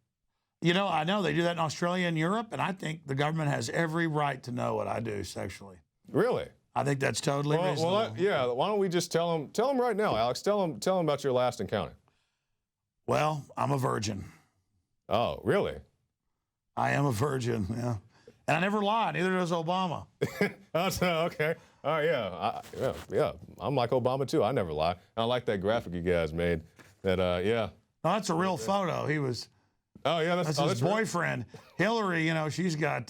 You know, I know they do that in Australia and Europe, and I think the government has every right to know what I do sexually. Really? I think that's totally reasonable. Well, yeah. Why don't we just tell them right now, Alex? Tell them about your last encounter. Well, I'm a virgin. Oh, really? I am a virgin, yeah. And I never lie, neither does Obama. Okay. All right, yeah. I'm like Obama, too. I never lie. I like that graphic you guys made. That, yeah. No, that's a real photo. He was... Oh, yeah, that's his boyfriend. Hillary, you know, she's got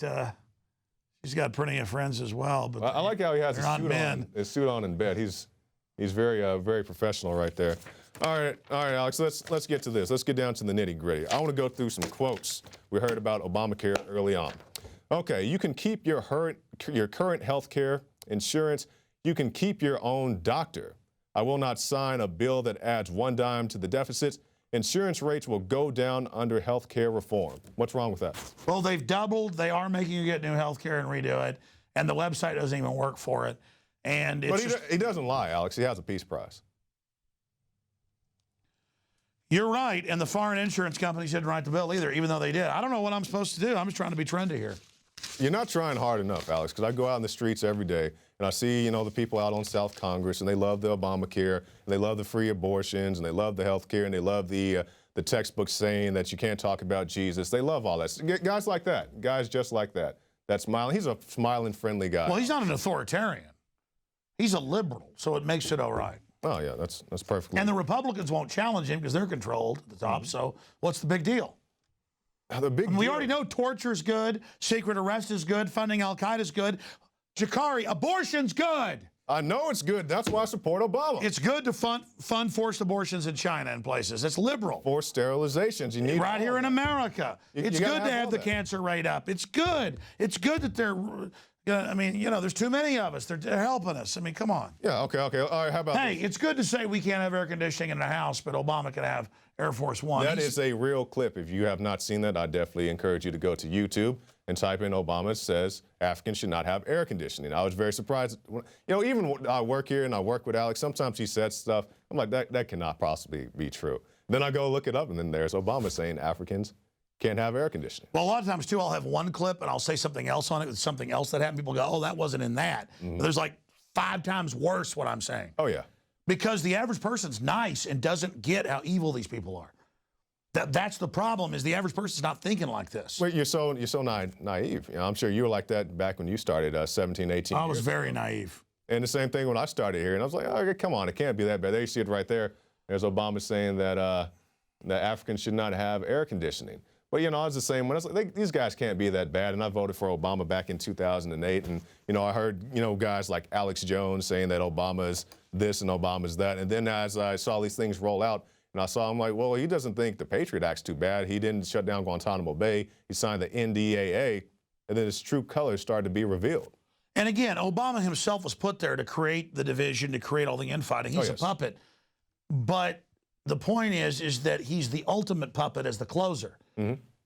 plenty of friends as well. But I like how he has his suit on in bed. He's very professional right there. All right, Alex. Let's get to this. Let's get down to the nitty gritty. I want to go through some quotes we heard about Obamacare early on. Okay, you can keep your current health care insurance. You can keep your own doctor. I will not sign a bill that adds one dime to the deficits. Insurance rates will go down under health care reform. What's wrong with that? Well, they've doubled. They are making you get new health care and redo it. And the website doesn't even work for it. And it's But he doesn't lie, Alex. He has a piece price. You're right. And the foreign insurance companies didn't write the bill either, even though they did. I don't know what I'm supposed to do. I'm just trying to be trendy here. You're not trying hard enough, Alex, because I go out in the streets every day and I see, the people out on South Congress, and they love the Obamacare, and they love the free abortions, and they love the health care, and they love the textbook saying that you can't talk about Jesus. They love all that. Guys like that, guys just like that, smiling. He's a smiling, friendly guy. Well, he's not an authoritarian. He's a liberal, so it makes it all right. Oh, yeah, that's perfectly. And the Republicans won't challenge him because they're controlled at the top, so what's the big deal? We already know torture's good, secret arrest is good, funding Al-Qaeda is good. Jakari, abortion's good. I know it's good. That's why I support Obama. It's good to fund forced abortions in China and places. It's liberal. Forced sterilizations. You need right here in America. It's good to have the cancer rate up. It's good. It's good that they're... I mean, there's too many of us. They're helping us. I mean, come on. Yeah, okay. All right, how about this? It's good to say we can't have air conditioning in the house, but Obama can have Air Force One. That is a real clip. If you have not seen that, I definitely encourage you to go to YouTube and type in Obama says Africans should not have air conditioning. I was very surprised. Even when I work here and I work with Alex, sometimes he says stuff. I'm like, that cannot possibly be true. Then I go look it up, and then there's Obama saying Africans can't have air conditioning. Well, a lot of times, too, I'll have one clip, and I'll say something else on it with something else that happened. People go, oh, that wasn't in that. Mm-hmm. There's like 5 times worse what I'm saying. Oh, yeah. Because the average person's nice and doesn't get how evil these people are. That's the problem, is the average person's not thinking like this. Well, you're so naive. You know, I'm sure you were like that back when you started 17, 18 I was years very ago. naive. And the same thing when I started here. And I was like, oh, come on, it can't be that bad. There you see it right there. There's Obama saying that that Africans should not have air conditioning. But, you know, I was the same when I was like, these guys can't be that bad. And I voted for Obama back in 2008. And, you know, I heard, you know, guys like Alex Jones saying that Obama's this and Obama's that. And then as I saw these things roll out, and I saw him like, well, he doesn't think the Patriot Act's too bad. He didn't shut down Guantanamo Bay. He signed the NDAA. And then his true colors started to be revealed. And again, Obama himself was put there to create the division, to create all the infighting. He's a puppet. But the point is that he's the ultimate puppet as the closer.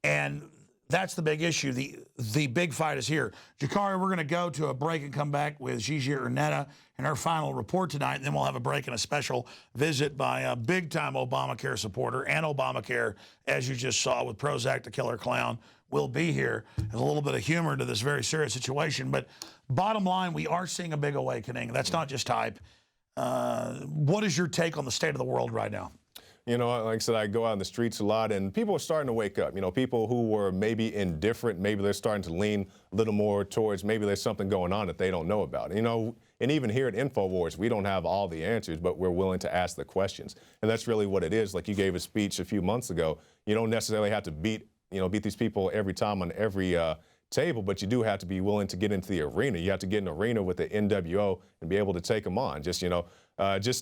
And that's the big issue. The big fight is here. Jakari, we're going to go to a break and come back with Gigi Ernetta and her final report tonight. And then we'll have a break and a special visit by a big-time Obamacare supporter and Obamacare, as you just saw with Prozac, the killer clown, will be here. There's a little bit of humor to this very serious situation. But bottom line, we are seeing a big awakening. That's not just hype. What is your take on the state of the world right now? You know, like I said, I go out in the streets a lot, and people are starting to wake up. You know, people who were maybe indifferent, maybe they're starting to lean a little more towards maybe there's something going on that they don't know about. You know, and even here at InfoWars, we don't have all the answers, but we're willing to ask the questions. And that's really what it is. Like you gave a speech a few months ago. You don't necessarily have to beat these people every time on every table, but you do have to be willing to get into the arena. You have to get in the arena with the NWO and be able to take them on. Just,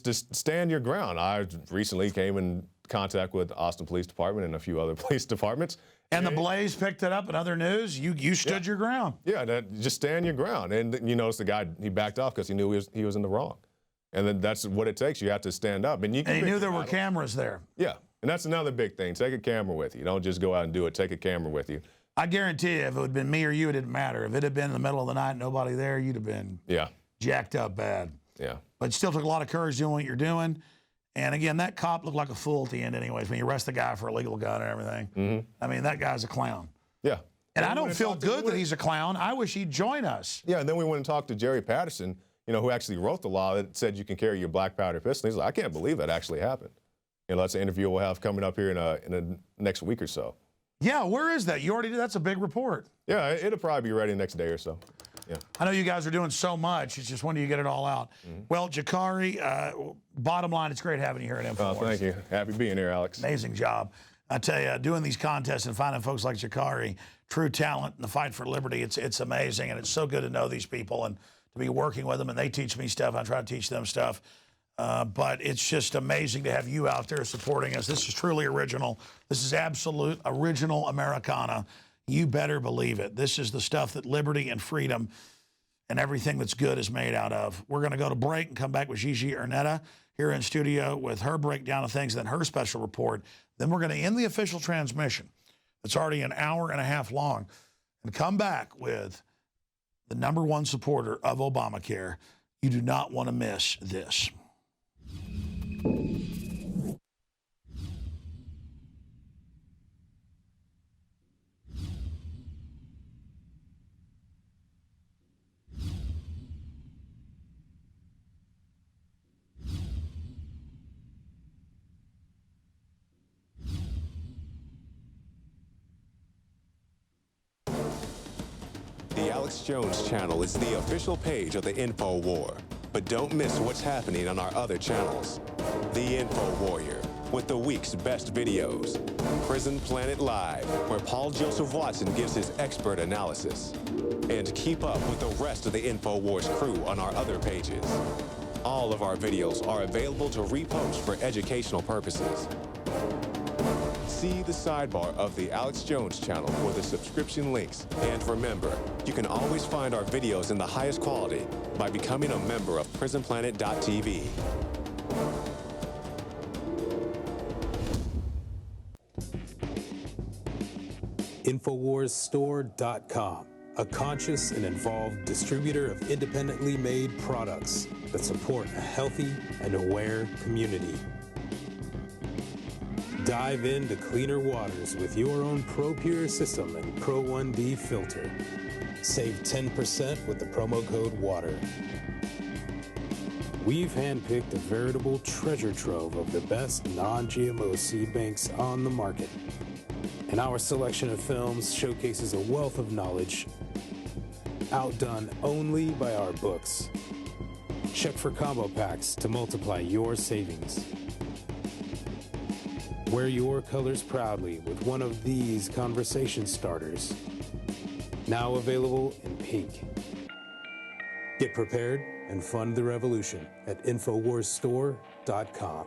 just stand your ground. I recently came in contact with Austin Police Department and a few other police departments. And the Blaze picked it up in other news. You stood your ground. Yeah, just stand your ground. And you notice the guy, he backed off because he knew he was in the wrong. And then that's what it takes. You have to stand up. And he knew there were cameras there. Yeah, and that's another big thing. Take a camera with you. Don't just go out and do it. Take a camera with you. I guarantee you, if it would have been me or you, it didn't matter. If it had been in the middle of the night, nobody there, you'd have been jacked up bad. Yeah. But you still took a lot of courage doing what you're doing. And again, that cop looked like a fool at the end anyways, when you arrest the guy for a legal gun and everything. I mean, that guy's a clown. Yeah. And I don't feel good that he's a clown. I wish he'd join us. Yeah, and then we went and talked to Jerry Patterson, who actually wrote the law that said you can carry your black powder pistol. He's like, I can't believe that actually happened. That's an interview we'll have coming up here in the next week or so. Yeah, where is that? You already did. That's a big report. Yeah, it'll probably be ready next day or so. Yeah. I know you guys are doing so much. It's just when do you get it all out? Well, Jakari, bottom line, it's great having you here at InfoWars. Oh, thank you. Happy being here, Alex. Amazing job. I tell you, doing these contests and finding folks like Jakari, true talent in the fight for liberty, it's amazing. And it's so good to know these people and to be working with them. And they teach me stuff. I try to teach them stuff. But it's just amazing to have you out there supporting us. This is truly original. This is absolute original Americana. You better believe it. This is the stuff that liberty and freedom and everything that's good is made out of. We're going to go to break and come back with Gigi Ernetta here in studio with her breakdown of things, then her special report. Then we're going to end the official transmission. It's already an hour and a half long. And come back with the #1 supporter of Obamacare. You do not want to miss this. The Alex Jones channel is the official page of the Info War. But don't miss what's happening on our other channels. The Info Warrior, with the week's best videos. Prison Planet Live, where Paul Joseph Watson gives his expert analysis. And keep up with the rest of the InfoWars crew on our other pages. All of our videos are available to repost for educational purposes. See the sidebar of the Alex Jones channel for the subscription links. And remember, you can always find our videos in the highest quality by becoming a member of PrisonPlanet.tv. InfoWarsStore.com, a conscious and involved distributor of independently made products that support a healthy and aware community. Dive into cleaner waters with your own ProPure system and Pro 1D filter. Save 10% with the promo code WATER. we've handpicked a veritable treasure trove of the best non-GMO seed banks on the market. And our selection of films showcases a wealth of knowledge outdone only by our books. Check for combo packs to multiply your savings. Wear your colors proudly with one of these conversation starters. Now available in pink. Get prepared and fund the revolution at InfoWarsStore.com.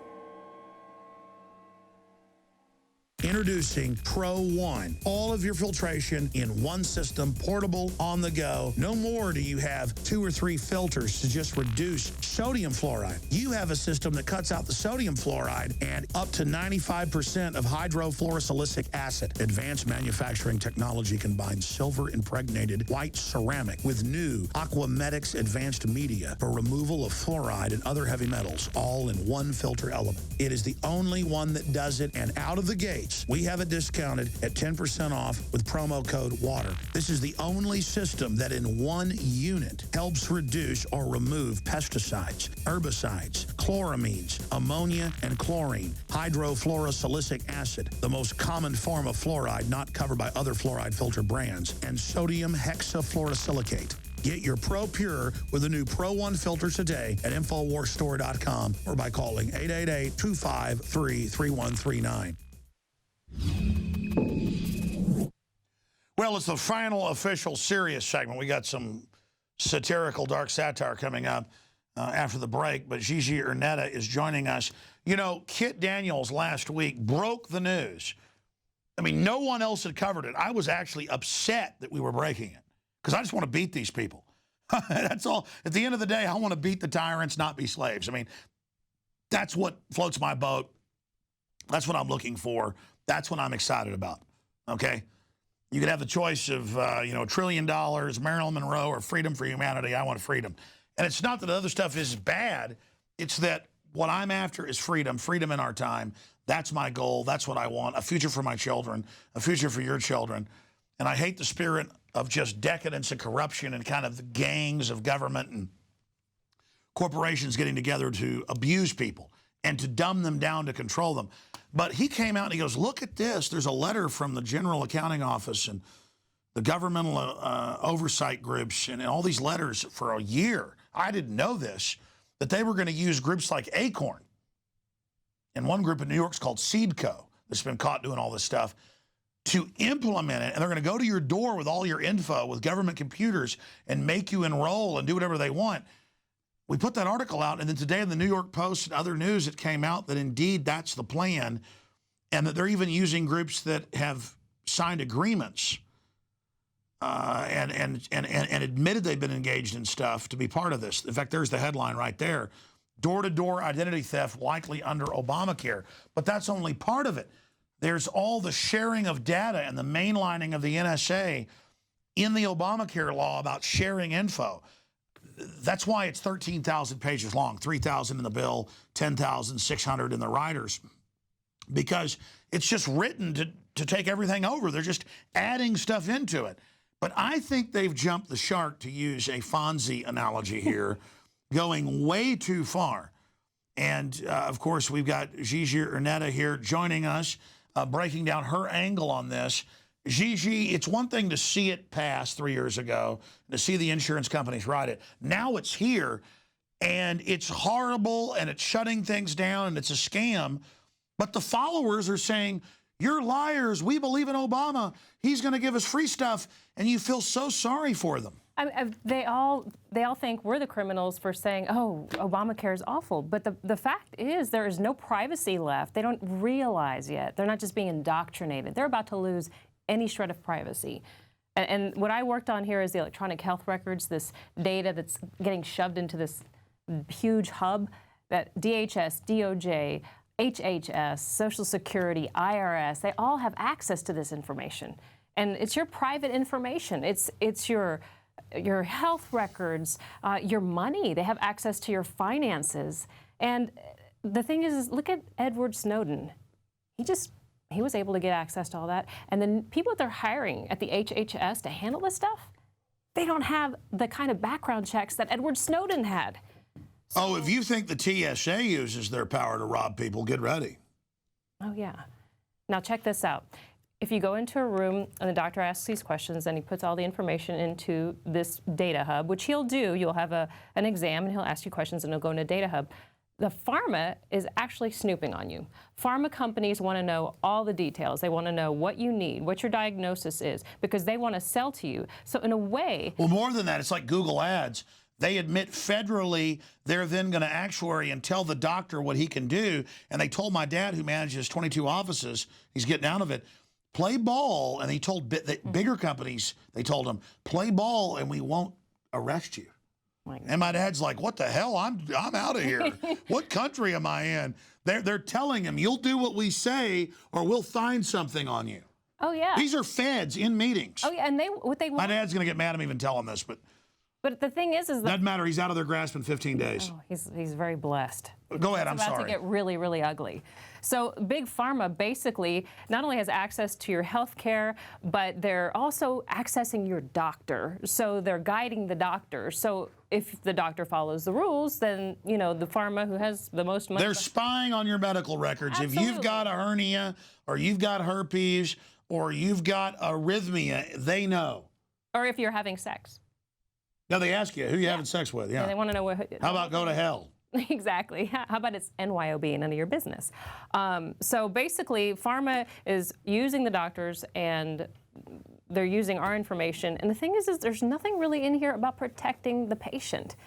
Introducing Pro One. All of your filtration in one system, portable, on the go. No more do you have 2 or 3 filters to just reduce sodium fluoride. You have a system that cuts out the sodium fluoride and up to 95% of hydrofluorosilicic acid. Advanced manufacturing technology combines silver-impregnated white ceramic with new Aquamedics advanced media for removal of fluoride and other heavy metals, all in one filter element. It is the only one that does it, and out of the gate, we have it discounted at 10% off with promo code WATER. This is the only system that in one unit helps reduce or remove pesticides, herbicides, chloramines, ammonia, and chlorine, hydrofluorosilicic acid, the most common form of fluoride not covered by other fluoride filter brands, and sodium hexafluorosilicate. Get your Pro Pure with the new Pro One filter today at InfoWarsStore.com or by calling 888-253-3139. Well, it's the final official serious segment. We got some satirical dark satire coming up after the break, but Gigi Ernetta is joining us. You know, Kit Daniels last week broke the news. I mean, no one else had covered it. I was actually upset that we were breaking it because I just want to beat these people. That's all. At the end of the day, I want to beat the tyrants, not be slaves. I mean, that's what floats my boat. That's what I'm looking for. That's what I'm excited about, okay? You could have the choice of, $1 trillion, Marilyn Monroe, or freedom for humanity. I want freedom. And it's not that other stuff is bad. It's that what I'm after is freedom, freedom in our time. That's my goal. That's what I want, a future for my children, a future for your children. And I hate the spirit of just decadence and corruption and kind of the gangs of government and corporations getting together to abuse people and to dumb them down to control them. But he came out and he goes, look at this. There's a letter from the General Accounting Office and the governmental oversight groups and all these letters for a year. I didn't know this, that they were going to use groups like Acorn. And one group in New York's called Seedco that's been caught doing all this stuff to implement it. And they're going to go to your door with all your info with government computers and make you enroll and do whatever they want. We put that article out, and then today in the New York Post and other news, it came out that indeed that's the plan, and that they're even using groups that have signed agreements and admitted they've been engaged in stuff to be part of this. In fact, there's the headline right there. Door-to-door identity theft likely under Obamacare. But that's only part of it. There's all the sharing of data and the mainlining of the NSA in the Obamacare law about sharing info. That's why it's 13,000 pages long, 3,000 in the bill, 10,600 in the riders, because it's just written to take everything over. They're just adding stuff into it. But I think they've jumped the shark, to use a Fonzie analogy here, going way too far. And, of course, we've got Gigi Ernetta here joining us, breaking down her angle on this. Gigi, it's one thing to see it pass 3 years ago, to see the insurance companies write it. Now it's here, and it's horrible, and it's shutting things down, and it's a scam. But the followers are saying, you're liars. We believe in Obama. He's going to give us free stuff, and you feel so sorry for them. They all think we're the criminals for saying, oh, Obamacare is awful. But the fact is there is no privacy left. They don't realize yet. They're not just being indoctrinated. They're about to lose any shred of privacy. And what I worked on here is the electronic health records, this data that's getting shoved into this huge hub that DHS, DOJ, HHS, Social Security, IRS, they all have access to this information. And it's your private information. It's your health records, your money. They have access to your finances. And the thing is look at Edward Snowden. He was able to get access to all that. And then people that they're hiring at the HHS to handle this stuff, they don't have the kind of background checks that Edward Snowden had. Oh, if you think the TSA uses their power to rob people, get ready. Oh, yeah. Now, check this out. If you go into a room and the doctor asks these questions and he puts all the information into this data hub, which he'll do, you'll have an exam and he'll ask you questions and he'll go into a data hub. The pharma is actually snooping on you. Pharma companies want to know all the details. They want to know what you need, what your diagnosis is, because they want to sell to you. So in a way... Well, more than that, it's like Google Ads. They admit federally they're then going to actuary and tell the doctor what he can do. And they told my dad, who manages 22 offices, he's getting out of it, play ball. And he told bigger companies, they told him, play ball and we won't arrest you. And my dad's like, what the hell? I'm out of here. What country am I in? They're telling him, you'll do what we say or we'll find something on you. Oh, yeah. These are feds in meetings. Oh, yeah, and what they want... My dad's going to get mad at me even telling this, but the thing is that... Doesn't matter. He's out of their grasp in 15 days. Oh, he's very blessed. Go ahead. It's I'm about sorry. to get really, really ugly. So Big Pharma basically not only has access to your health care, but they're also accessing your doctor. So they're guiding the doctor. So if the doctor follows the rules, then, you know, the pharma who has the most money... They're spying on your medical records. Absolutely. If you've got a hernia or you've got herpes or you've got arrhythmia, they know. Or if you're having sex. No, they ask you who you having sex with. Yeah. And they want to know what... How about go to hell? Exactly. How about it's NYOB, none of your business? So basically, pharma is using the doctors and they're using our information. And the thing is there's nothing really in here about protecting the patient.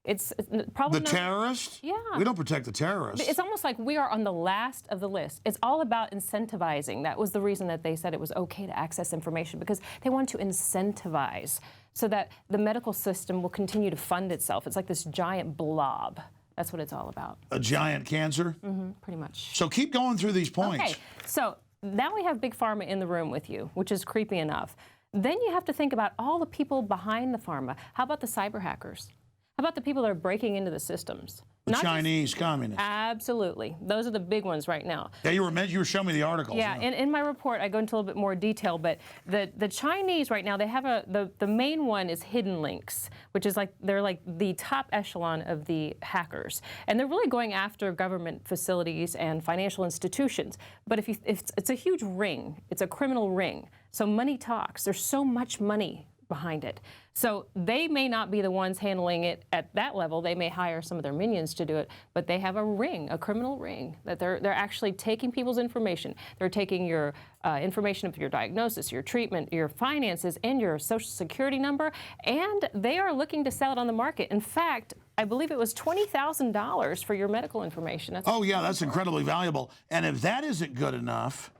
It's probably the terrorist? Yeah. We don't protect the terrorists. It's almost like we are on the last of the list. It's all about incentivizing. That was the reason that they said it was okay to access information, because they want to incentivize so that the medical system will continue to fund itself. It's like this giant blob. That's what it's all about. A giant cancer? Mm-hmm, pretty much. So keep going through these points. Okay, so now we have Big Pharma in the room with you, which is creepy enough. Then you have to think about all the people behind the pharma. How about the cyber hackers? How about the people that are breaking into the systems? The Chinese communists. Absolutely. Those are the big ones right now. Yeah, you were showing me the articles. Yeah, in my report, I go into a little bit more detail, but the Chinese right now, they have the main one is hidden links, which is like, they're like the top echelon of the hackers. And they're really going after government facilities and financial institutions. But if it's a huge ring, it's a criminal ring. So money talks. There's so much money behind it. So they may not be the ones handling it at that level. They may hire some of their minions to do it, but they have a ring, a criminal ring, that they're actually taking people's information. They're taking your information of your diagnosis, your treatment, your finances, and your social security number, and they are looking to sell it on the market. In fact, I believe it was $20,000 for your medical information. That's incredibly valuable. And if that isn't good enough,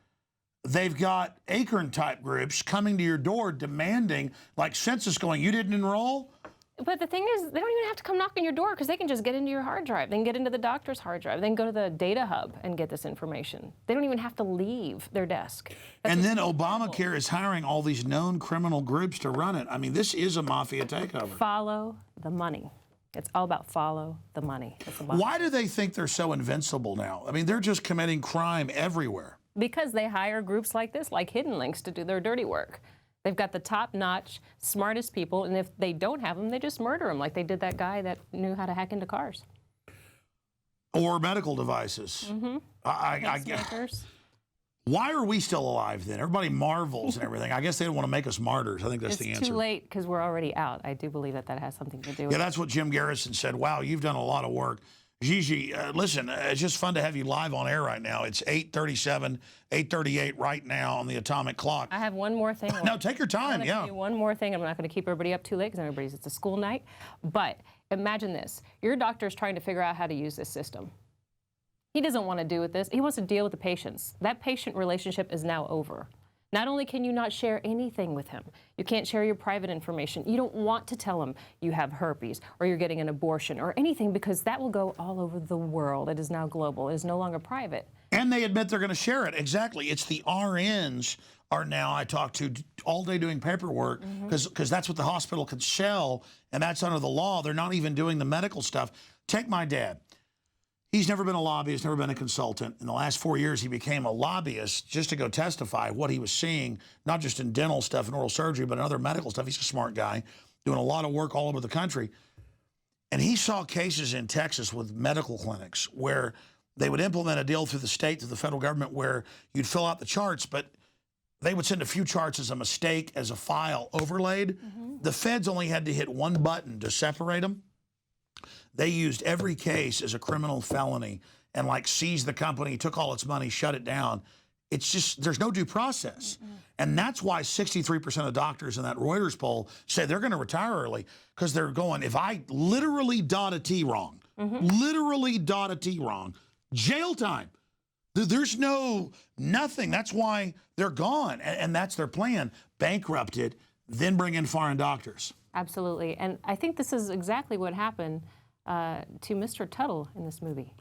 they've got Acorn-type groups coming to your door demanding, like census going, you didn't enroll? But the thing is, they don't even have to come knock on your door because they can just get into your hard drive. They can get into the doctor's hard drive. They can go to the data hub and get this information. They don't even have to leave their desk. And then Obamacare is hiring all these known criminal groups to run it. I mean, this is a mafia takeover. Follow the money. It's all about follow the money. Why do they think they're so invincible now? I mean, they're just committing crime everywhere. Because they hire groups like this, like Hidden Links, to do their dirty work. They've got the top-notch, smartest people, and if they don't have them, they just murder them, like they did that guy that knew how to hack into cars. Or medical devices. Mm-hmm. Why are we still alive then? Everybody marvels and everything. I guess they don't want to make us martyrs. I think that's the answer. It's too late because we're already out. I do believe that has something to do with it. Yeah, that's what Jim Garrison said. Wow, you've done a lot of work. Gigi, listen, it's just fun to have you live on air right now. It's 8:37, 8:38 right now on the atomic clock. I have one more thing. No, take your time, yeah. One more thing. I'm not going to keep everybody up too late because it's a school night. But imagine this. Your doctor is trying to figure out how to use this system. He doesn't want to do with this. He wants to deal with the patients. That patient relationship is now over. Not only can you not share anything with him, you can't share your private information. You don't want to tell him you have herpes or you're getting an abortion or anything because that will go all over the world. It is now global. It is no longer private. And they admit they're going to share it. Exactly. It's the RNs are now, I talk to all day doing paperwork because that's what the hospital can sell and that's under the law. They're not even doing the medical stuff. Take my dad. He's never been a lobbyist, never been a consultant. In the last 4 years, he became a lobbyist just to go testify what he was seeing, not just in dental stuff and oral surgery, but in other medical stuff. He's a smart guy, doing a lot of work all over the country. And he saw cases in Texas with medical clinics where they would implement a deal through the state, through the federal government, where you'd fill out the charts, but they would send a few charts as a mistake, as a file overlaid. The feds only had to hit one button to separate them. They used every case as a criminal felony and like seized the company, took all its money, shut it down. It's just, there's no due process. And that's why 63% of doctors in that Reuters poll say they're going to retire early, because they're going, if I literally dot a T wrong, literally dot a T wrong, jail time. There's nothing. That's why they're gone. And that's their plan. Bankrupted, then bring in foreign doctors. Absolutely. And I think this is exactly what happened to Mr. Tuttle in this movie.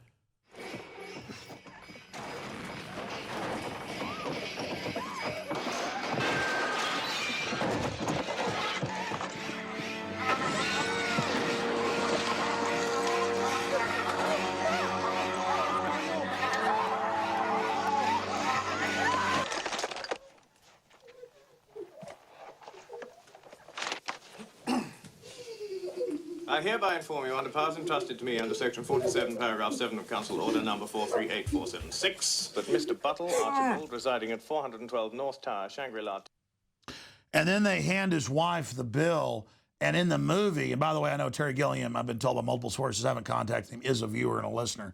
I hereby inform you, under powers entrusted to me under Section 47, Paragraph 7 of Council Order Number 438476, that Mr. Buttle Archibald, residing at 412 North Tower, Shangri-La. And then they hand his wife the bill, and in the movie, and by the way, I know Terry Gilliam, I've been told by multiple sources, I haven't contacted him, is a viewer and a listener.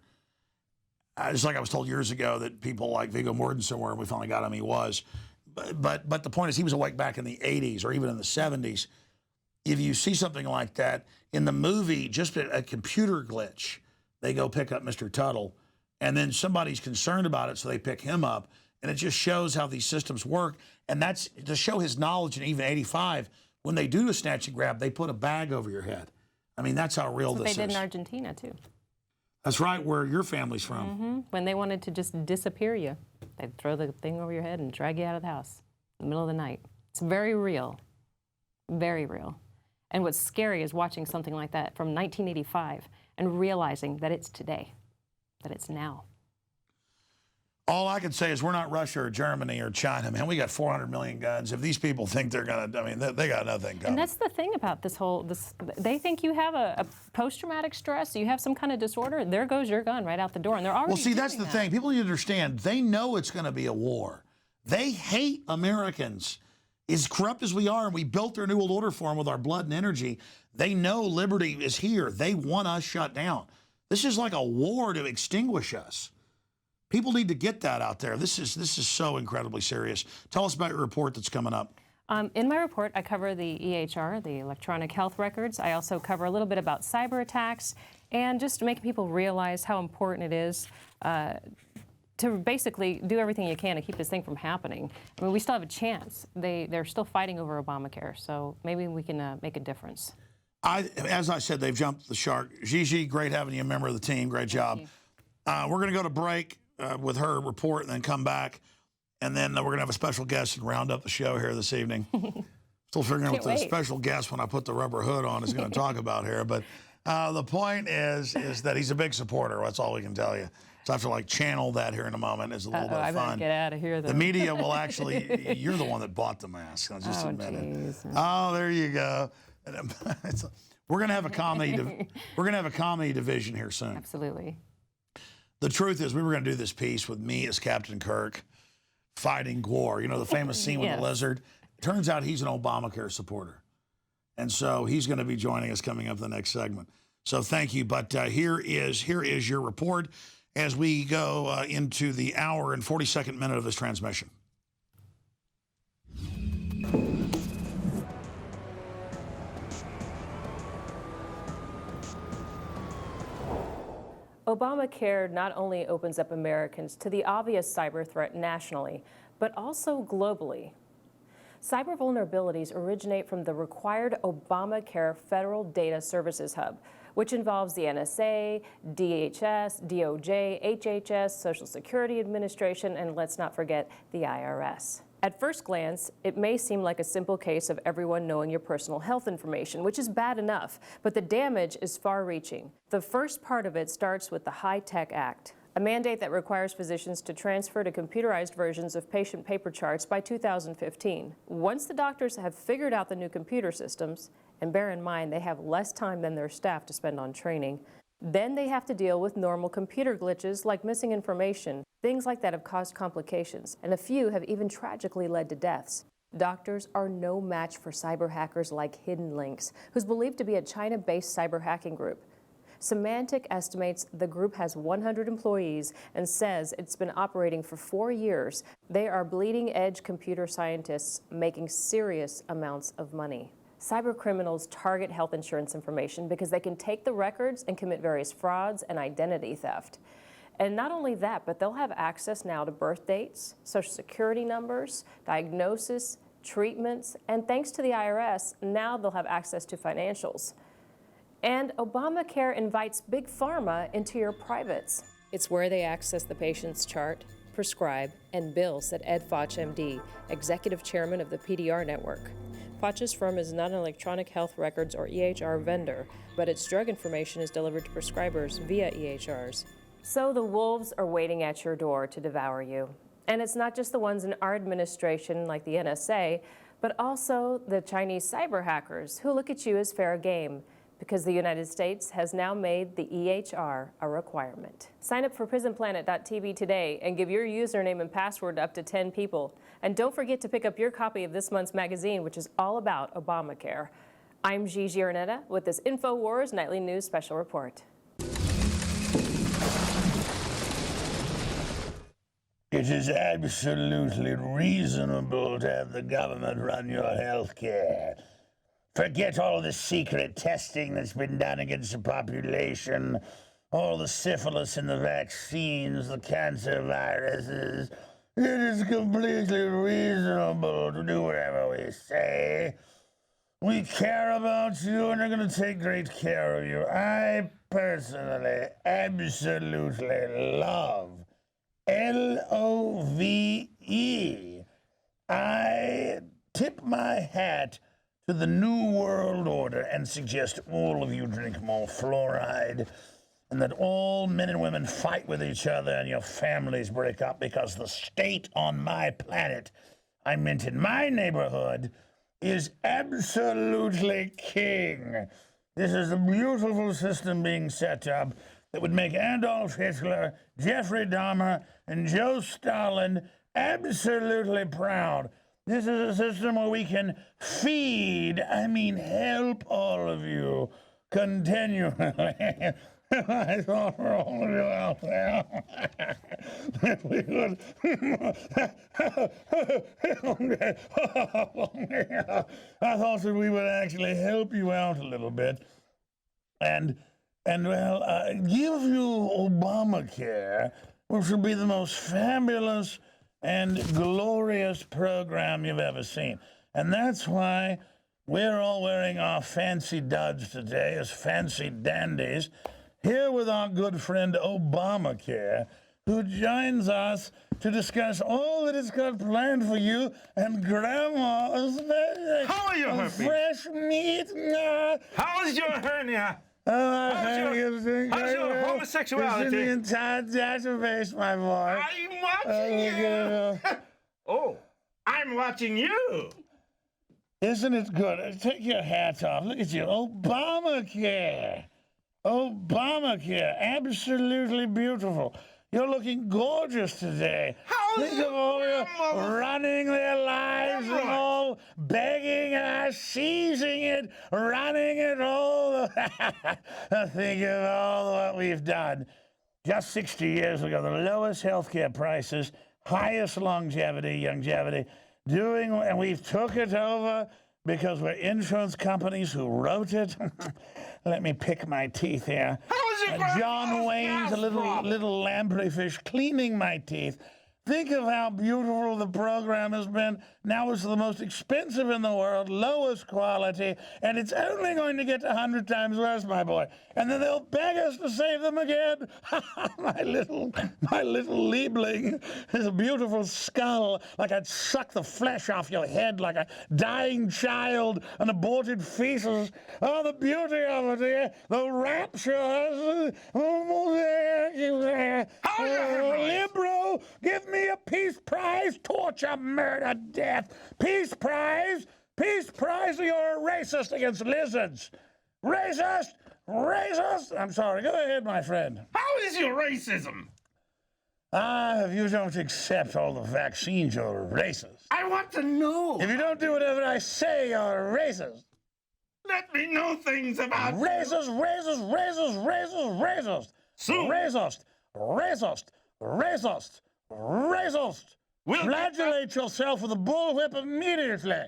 Just like I was told years ago that people like Viggo Mortensen were, and we finally got him, he was. But the point is, he was awake back in the 80s or even in the 70s. If you see something like that, in the movie, just a computer glitch, they go pick up Mr. Tuttle, and then somebody's concerned about it, so they pick him up. And it just shows how these systems work. And that's to show his knowledge. And even 85, when they do a snatch and grab, they put a bag over your head. I mean, that's how real this is. They did in Argentina, too. That's right, where your family's from. When they wanted to just disappear you, they'd throw the thing over your head and drag you out of the house in the middle of the night. It's very real. Very real. And what's scary is watching something like that from 1985 and realizing that it's today, that it's now. All I can say is we're not Russia or Germany or China, man. We got 400 million guns. If these people think they're going to, I mean, they got nothing coming. And that's the thing about they think you have a post-traumatic stress, you have some kind of disorder, there goes your gun right out the door. And they're already Well, see, that's the thing. People need to understand, they know it's going to be a war. They hate Americans. As corrupt as we are, and we built their New World Order for them with our blood and energy, they know liberty is here. They want us shut down. This is like a war to extinguish us. People need to get that out there. This is so incredibly serious. Tell us about your report that's coming up. In my report, I cover the EHR, the electronic health records. I also cover a little bit about cyber attacks and just making people realize how important it is to basically do everything you can to keep this thing from happening. I mean, we still have a chance. They're still fighting over Obamacare, so maybe we can make a difference. As I said, they've jumped the shark. Gigi, great having you a member of the team. Great job. We're going to go to break with her report and then come back, and then we're going to have a special guest and round up the show here this evening. Still figuring out what the special guest, when I put the rubber hood on, is going to talk about here. But the point is that he's a big supporter. That's all we can tell you. So I have to like channel that here in a moment. It's a little bit of I better fun. get out of here, though. The media will actually, you're the one that bought the mask. I'll just admit it. Oh, there you go. We're going to have a comedy. We're going to have a comedy division here soon. Absolutely. The truth is, we were going to do this piece with me as Captain Kirk fighting Gore. You know, the famous scene with the lizard. Turns out he's an Obamacare supporter. And so he's going to be joining us coming up the next segment. So thank you. But here is your report as we go into the hour and 42nd minute of this transmission. Obamacare not only opens up Americans to the obvious cyber threat nationally, but also globally. Cyber vulnerabilities originate from the required Obamacare Federal Data Services Hub, which involves the NSA, DHS, DOJ, HHS, Social Security Administration, and let's not forget the IRS. At first glance, it may seem like a simple case of everyone knowing your personal health information, which is bad enough, but the damage is far-reaching. The first part of it starts with the HITECH Act, a mandate that requires physicians to transfer to computerized versions of patient paper charts by 2015. Once the doctors have figured out the new computer systems, And bear in mind, they have less time than their staff to spend on training. Then they have to deal with normal computer glitches like missing information. Things like that have caused complications, and a few have even tragically led to deaths. Doctors are no match for cyber hackers like Hidden Links, who's believed to be a China-based cyber hacking group. Symantec estimates the group has 100 employees and says it's been operating for 4 years. They are bleeding-edge computer scientists making serious amounts of money. Cyber criminals target health insurance information because they can take the records and commit various frauds and identity theft. And not only that, but they'll have access now to birth dates, social security numbers, diagnosis, treatments, and thanks to the IRS, now they'll have access to financials. And Obamacare invites Big Pharma into your privates. It's where they access the patient's chart, prescribe, and bill, said Ed Foch, MD, executive chairman of the PDR network. Foch's firm is not an electronic health records or EHR vendor, but its drug information is delivered to prescribers via EHRs. So the wolves are waiting at your door to devour you. And it's not just the ones in our administration like the NSA, but also the Chinese cyber hackers who look at you as fair game, because the United States has now made the EHR a requirement. Sign up for prisonplanet.tv today and give your username and password to up to 10 people. And don't forget to pick up your copy of this month's magazine, which is all about Obamacare. I'm Gigi Arnetta with this InfoWars Nightly News Special Report. It is absolutely reasonable to have the government run your health care. Forget all the secret testing that's been done against the population, all the syphilis in the vaccines, the cancer viruses. It is completely reasonable to do whatever we say. We care about you and are going to take great care of you. I personally absolutely love LOVE. I tip my hat to the New World Order and suggest all of you drink more fluoride and that all men and women fight with each other and your families break up, because the state on my planet, I meant in my neighborhood, is absolutely king. This is a beautiful system being set up that would make Adolf Hitler, Jeffrey Dahmer, and Joe Stalin absolutely proud. This is a system where we can feed, help all of you continually. I thought for all of you out there that we could. I thought that we would actually help you out a little bit and give you Obamacare, which will be the most fabulous and glorious program you've ever seen. And that's why we're all wearing our fancy duds today as fancy dandies, here with our good friend Obamacare, who joins us to discuss all that it's got planned for you and Grandma's How are you, herpes? fresh meat. How's your hernia? How's your homosexuality? It's in the entire database, my boy. I'm watching you. Oh, I'm watching you. Isn't it good? Take your hat off. Look at you. Obamacare. Obamacare. Absolutely beautiful. You're looking gorgeous today. Think of all you running their lives and all begging and seizing it, running it all. Think of all what we've done. Just 60 years ago, the lowest healthcare prices, highest longevity, and we've took it over because we're insurance companies who wrote it. Let me pick my teeth here. John Wayne's a little lamprey fish cleaning my teeth. Think of how beautiful the program has been. Now it's the most expensive in the world, lowest quality, and it's only going to get 100 times worse, my boy. And then they'll beg us to save them again. my little Liebling has a beautiful skull, like I'd suck the flesh off your head like a dying child, an aborted fetus. Oh, the beauty of it, the rapture. Libro, give me a peace prize, torture, murder, death. Peace prize, Peace Prize, you're a racist against lizards. Racist! Racist! I'm sorry. Go ahead, my friend. How is your racism? If you don't accept all the vaccines, you're a racist. I want to know. If you don't do whatever I say, you're a racist. Let me know things about racist, racist, racist, racist, racist. So, racist, racist, racist, racist. Flagellate yourself with a bullwhip immediately.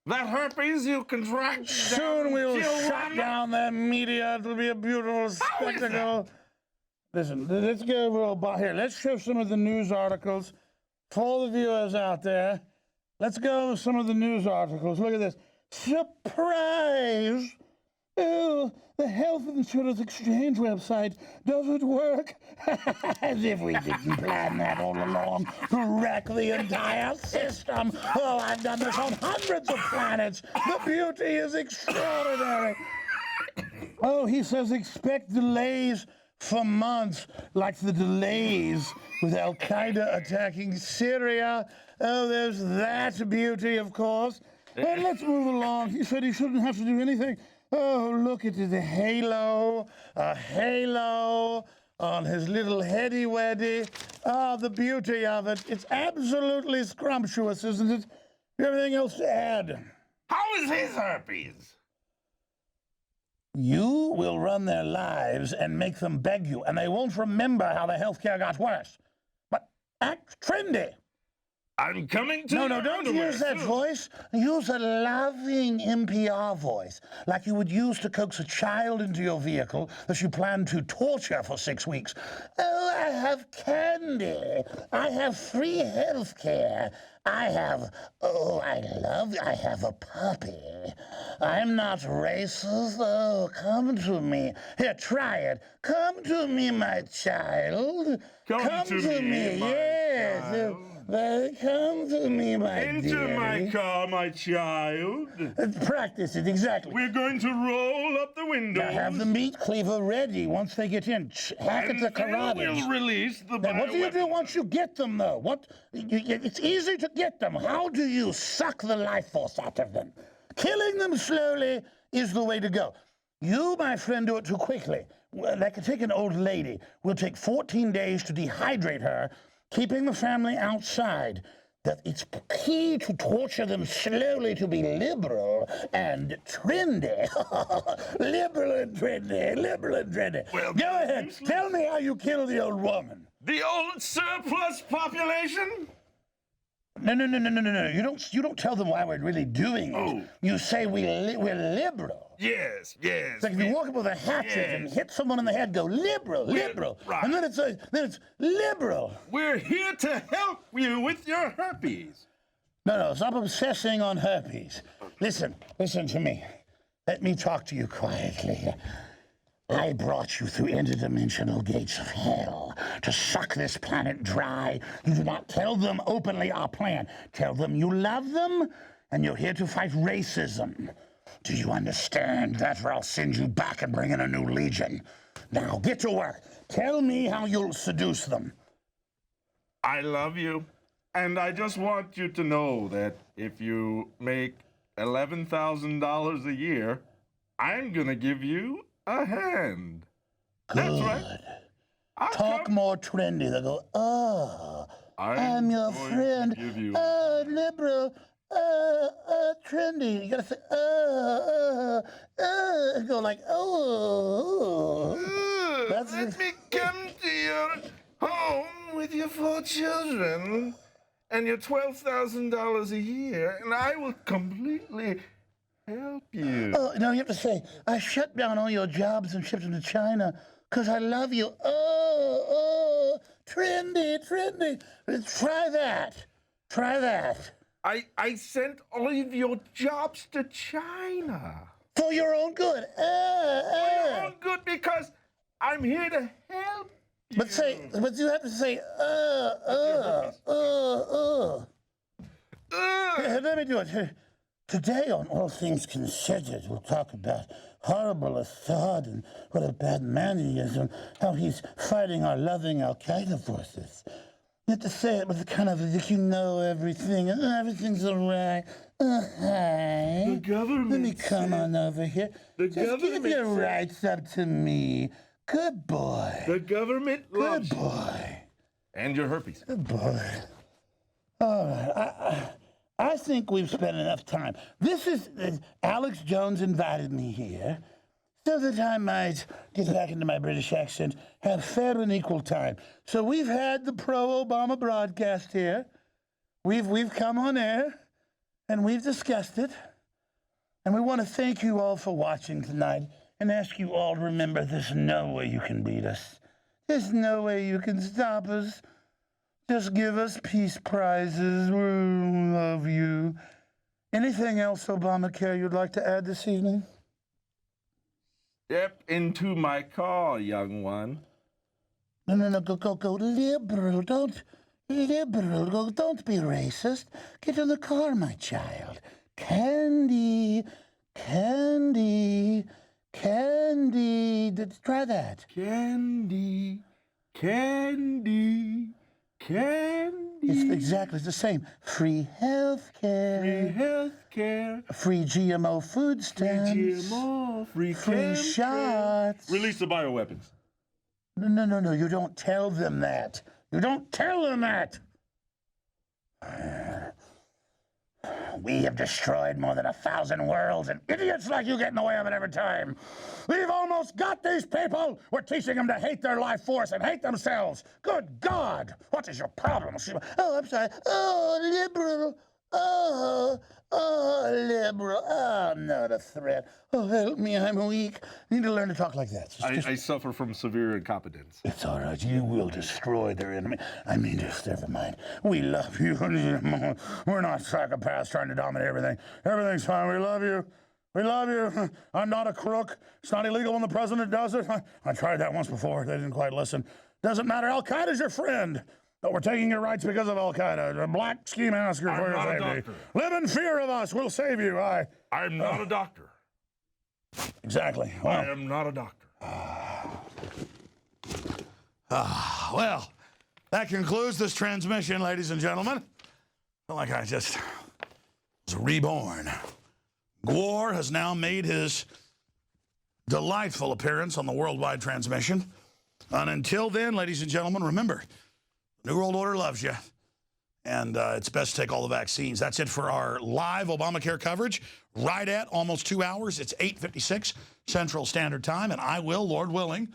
That herpes you contract. Soon we'll shut down that media. It'll be a beautiful spectacle. Listen, let's go here. Let's show some of the news articles for all the viewers out there. Let's go with some of the news articles. Look at this. Surprise! Oh, the health insurance exchange website doesn't work. As if we didn't plan that all along to wreck the entire system. Oh, I've done this on hundreds of planets. The beauty is extraordinary. Oh, he says expect delays for months, like the delays with Al-Qaeda attacking Syria. Oh, there's that beauty, of course. And let's move along. He said he shouldn't have to do anything. Oh, look at the halo, a halo on his little heady-weddy. Oh, the beauty of it. It's absolutely scrumptious, isn't it? You have anything else to add? How is his herpes? You will run their lives and make them beg you, and they won't remember how the healthcare got worse. But act trendy. I'm coming to No, don't use that voice. Use a loving NPR voice, like you would use to coax a child into your vehicle that you plan to torture for 6 weeks. Oh, I have candy. I have free health care. I have a puppy. I'm not racist. Oh, come to me. Here, try it. Come to me, my child. Come to me, my yes. child. Come to me, my Into dear. my car, my child. Practice it, exactly. We're going to roll up the windows. Now have the meat cleaver ready once they get in. Hack at the carotid. We'll release the Now, what do you do once you get them, though? It's easy to get them. How do you suck the life force out of them? Killing them slowly is the way to go. You, my friend, do it too quickly. Like to take an old lady. We'll take 14 days to dehydrate her, keeping the family outside. That it's key to torture them slowly to be liberal and trendy. Liberal and trendy, liberal and trendy. Well, go ahead. Tell me how you kill the old woman. The old surplus population? No. You don't tell them why we're really doing it. You say we're liberal. Yes. It's like if you walk up with a hatchet and hit someone in the head, go liberal. Right. And then it's liberal. We're here to help you with your herpes. No, stop obsessing on herpes. Listen to me. Let me talk to you quietly. I brought you through interdimensional gates of hell to suck this planet dry. You do not tell them openly our plan. Tell them you love them and you're here to fight racism. Do you understand that, or I'll send you back and bring in a new legion? Now, get to work. Tell me how you'll seduce them. I love you, and I just want you to know that if you make $11,000 a year, I'm gonna give you a hand. Good. That's right. Talk more trendy. They'll go, oh, I'm your friend. Oh, liberal. Trendy. You gotta say, and go like, Let me come to your home with your 4 children and your $12,000 a year, and I will completely help you. Oh, no, you have to say, I shut down all your jobs and shipped them to China because I love you. Trendy. Try that. I sent all of your jobs to China. For your own good. For your own good, because I'm here to help you. But you have to say, Let me do it. Today on All Things Considered, we'll talk about horrible Assad and what a bad man he is and how he's fighting our loving Al-Qaeda forces. You have to say it with kind of as if you know everything. Everything's all right. Hi. The government. Let me come on over here. The Just government give your said- rights up to me. Good boy. The government loves Good boy. And your herpes. Good boy. All right. I think we've spent enough time. This is Alex Jones invited me here so that I might get back into my British accent, have fair and equal time. So we've had the pro-Obama broadcast here. We've come on air, and we've discussed it. And we want to thank you all for watching tonight and ask you all to remember there's no way you can beat us. There's no way you can stop us. Just give us peace prizes. We love you. Anything else, Obamacare, you'd like to add this evening? Step into my car, young one. No, go, liberal, don't be racist. Get in the car, my child. Candy. Try that. Candy. It's the same. Free health care. Free GMO food stamps. Free shots. Release the bioweapons. No, you don't tell them that. You don't tell them that. We have destroyed more than 1,000 worlds, and idiots like you get in the way of it every time. We've almost got these people. We're teaching them to hate their life force and hate themselves. Good God, what is your problem? Oh, I'm sorry. Oh, liberal. Oh, liberal. Oh, I'm not a threat. Oh, help me, I'm weak. I need to learn to talk like that. I suffer from severe incompetence. It's all right. You will destroy their enemy. I mean, just never mind. We love you. We're not psychopaths trying to dominate everything. Everything's fine. We love you. We love you. I'm not a crook. It's not illegal when the president does it. I tried that once before. They didn't quite listen. Doesn't matter. Al-Qaeda's your friend. But we're taking your rights because of Al-Qaeda. The black ski masker for your safety. Live in fear of us. We'll save you. I'm not a doctor. Exactly. Well, I am not a doctor. Well, that concludes this transmission, ladies and gentlemen. Feel like I just was reborn. Gwar has now made his delightful appearance on the worldwide transmission. And until then, ladies and gentlemen, remember, the New World Order loves you. And it's best to take all the vaccines. That's it for our live Obamacare coverage. Right at almost 2 hours. It's 8:56 Central Standard Time. And I will, Lord willing,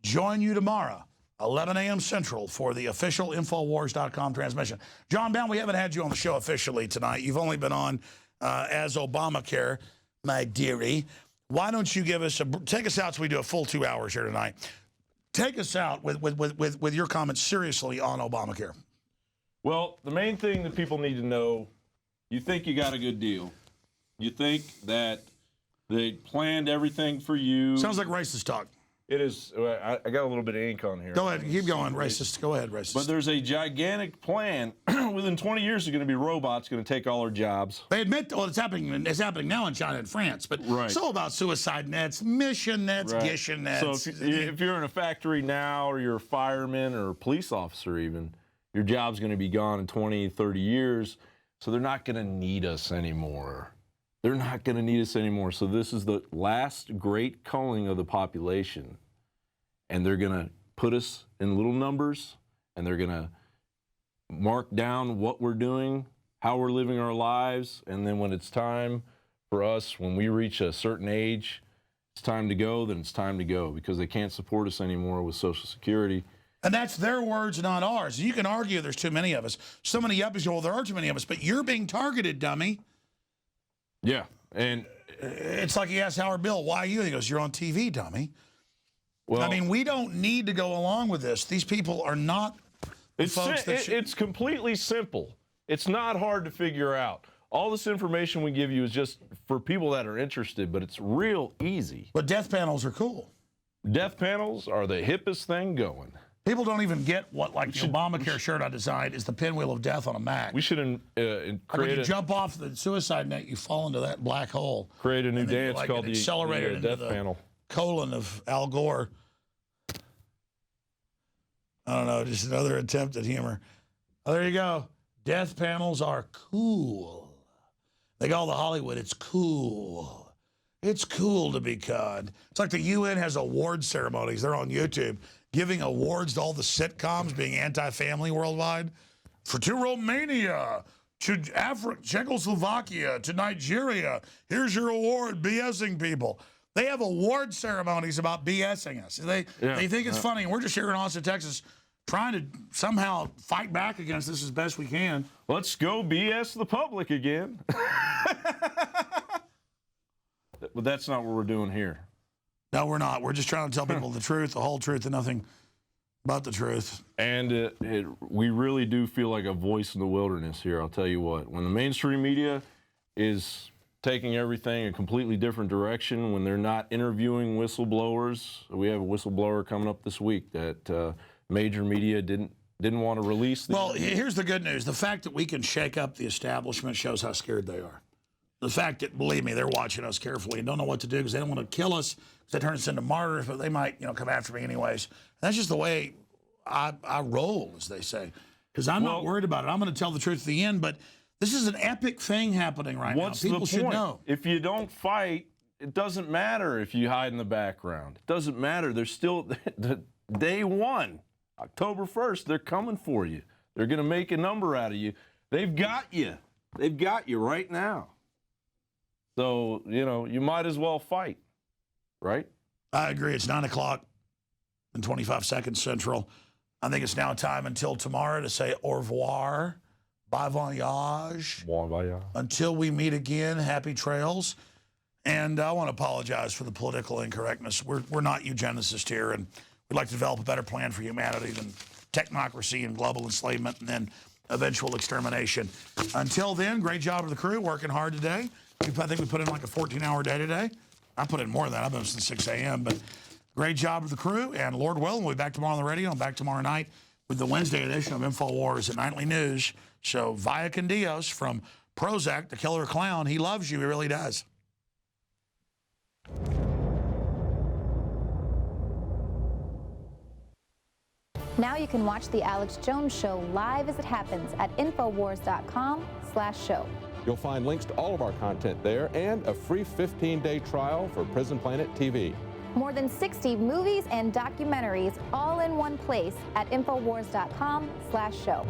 join you tomorrow, 11 a.m. Central, for the official InfoWars.com transmission. John Bell, we haven't had you on the show officially tonight. You've only been on as Obamacare, my dearie. Why don't you take us out so we do a full 2 hours here tonight. Take us out with your comments seriously on Obamacare. Well, the main thing that people need to know, you think you got a good deal. You think that they planned everything for you. Sounds like racist talk. It is. I got a little bit of ink on here. Go ahead. Keep going, racist. Go ahead, racist. But there's a gigantic plan. Within 20 years, there's going to be robots going to take all our jobs. They admit, well, it's happening now in China and France. But it's all about suicide nets, mission nets, gishin nets. So if you're in a factory now, or you're a fireman or a police officer even, your job's going to be gone in 20, 30 years. So they're not going to need us anymore. They're not going to need us anymore. So this is the last great culling of the population. And they're going to put us in little numbers, and they're going to mark down what we're doing, how we're living our lives, and then when it's time for us, when we reach a certain age, it's time to go, then it's time to go, because they can't support us anymore with Social Security. And that's their words, not ours. You can argue there's too many of us. So many yuppies, well, there are too many of us, but you're being targeted, dummy. Yeah, and it's like he asked Howard Bill, why you? He goes, you're on TV, dummy. Well, I mean, we don't need to go along with this. These people are not folks that it's completely simple. It's not hard to figure out. All this information we give you is just for people that are interested, but it's real easy. But death panels are cool. Death panels are the hippest thing going. People don't even get what, like, the Obamacare shirt I designed is the pinwheel of death on a Mac. We should when you jump off the suicide net, you fall into that black hole. Create a new dance called the death panel. Colon of Al Gore. I don't know, just another attempt at humor. Oh, there you go. Death panels are cool. They call the Hollywood, it's cool. It's cool to be conned. It's like the UN has award ceremonies. They're on YouTube giving awards to all the sitcoms being anti-family worldwide. To Romania, to Czechoslovakia, to Nigeria. Here's your award, BSing people. They have award ceremonies about BSing us. They think it's funny, and we're just here in Austin, Texas, trying to somehow fight back against this as best we can. Let's go BS the public again. But that's not what we're doing here. No, we're not. We're just trying to tell people the truth, the whole truth, and nothing but the truth. And we really do feel like a voice in the wilderness here, I'll tell you what. When the mainstream media is taking everything a completely different direction, when they're not interviewing whistleblowers, we have a whistleblower coming up this week that major media didn't want to release. Well, here's the good news. The fact that we can shake up the establishment shows how scared they are. The fact that, believe me, they're watching us carefully and don't know what to do because they don't want to kill us because they turn us into martyrs, but they might, come after me anyways. And that's just the way I roll, as they say, because I'm not worried about it. I'm going to tell the truth at the end, but this is an epic thing happening right now. People should know. If you don't fight, it doesn't matter if you hide in the background. It doesn't matter. There's still day one, October 1st, they're coming for you. They're going to make a number out of you. They've got you. They've got you right now. So, you might as well fight, right? I agree. It's 9 o'clock and 25 seconds Central. I think it's now time until tomorrow to say au revoir, bon voyage. Bon voyage. Until we meet again, happy trails. And I want to apologize for the political incorrectness. We're not eugenicists here, and we'd like to develop a better plan for humanity than technocracy and global enslavement and then eventual extermination. Until then, great job to the crew, working hard today. I think we put in like a 14-hour day today. I put in more than that. I've been since 6 a.m., but great job to the crew, and Lord willing, we'll be back tomorrow on the radio and back tomorrow night with the Wednesday edition of InfoWars at Nightly News. So, via con Dios from Prozac, the killer clown. He loves you. He really does. Now you can watch The Alex Jones Show live as it happens at Infowars.com/show. You'll find links to all of our content there and a free 15-day trial for Prison Planet TV. More than 60 movies and documentaries all in one place at Infowars.com/show.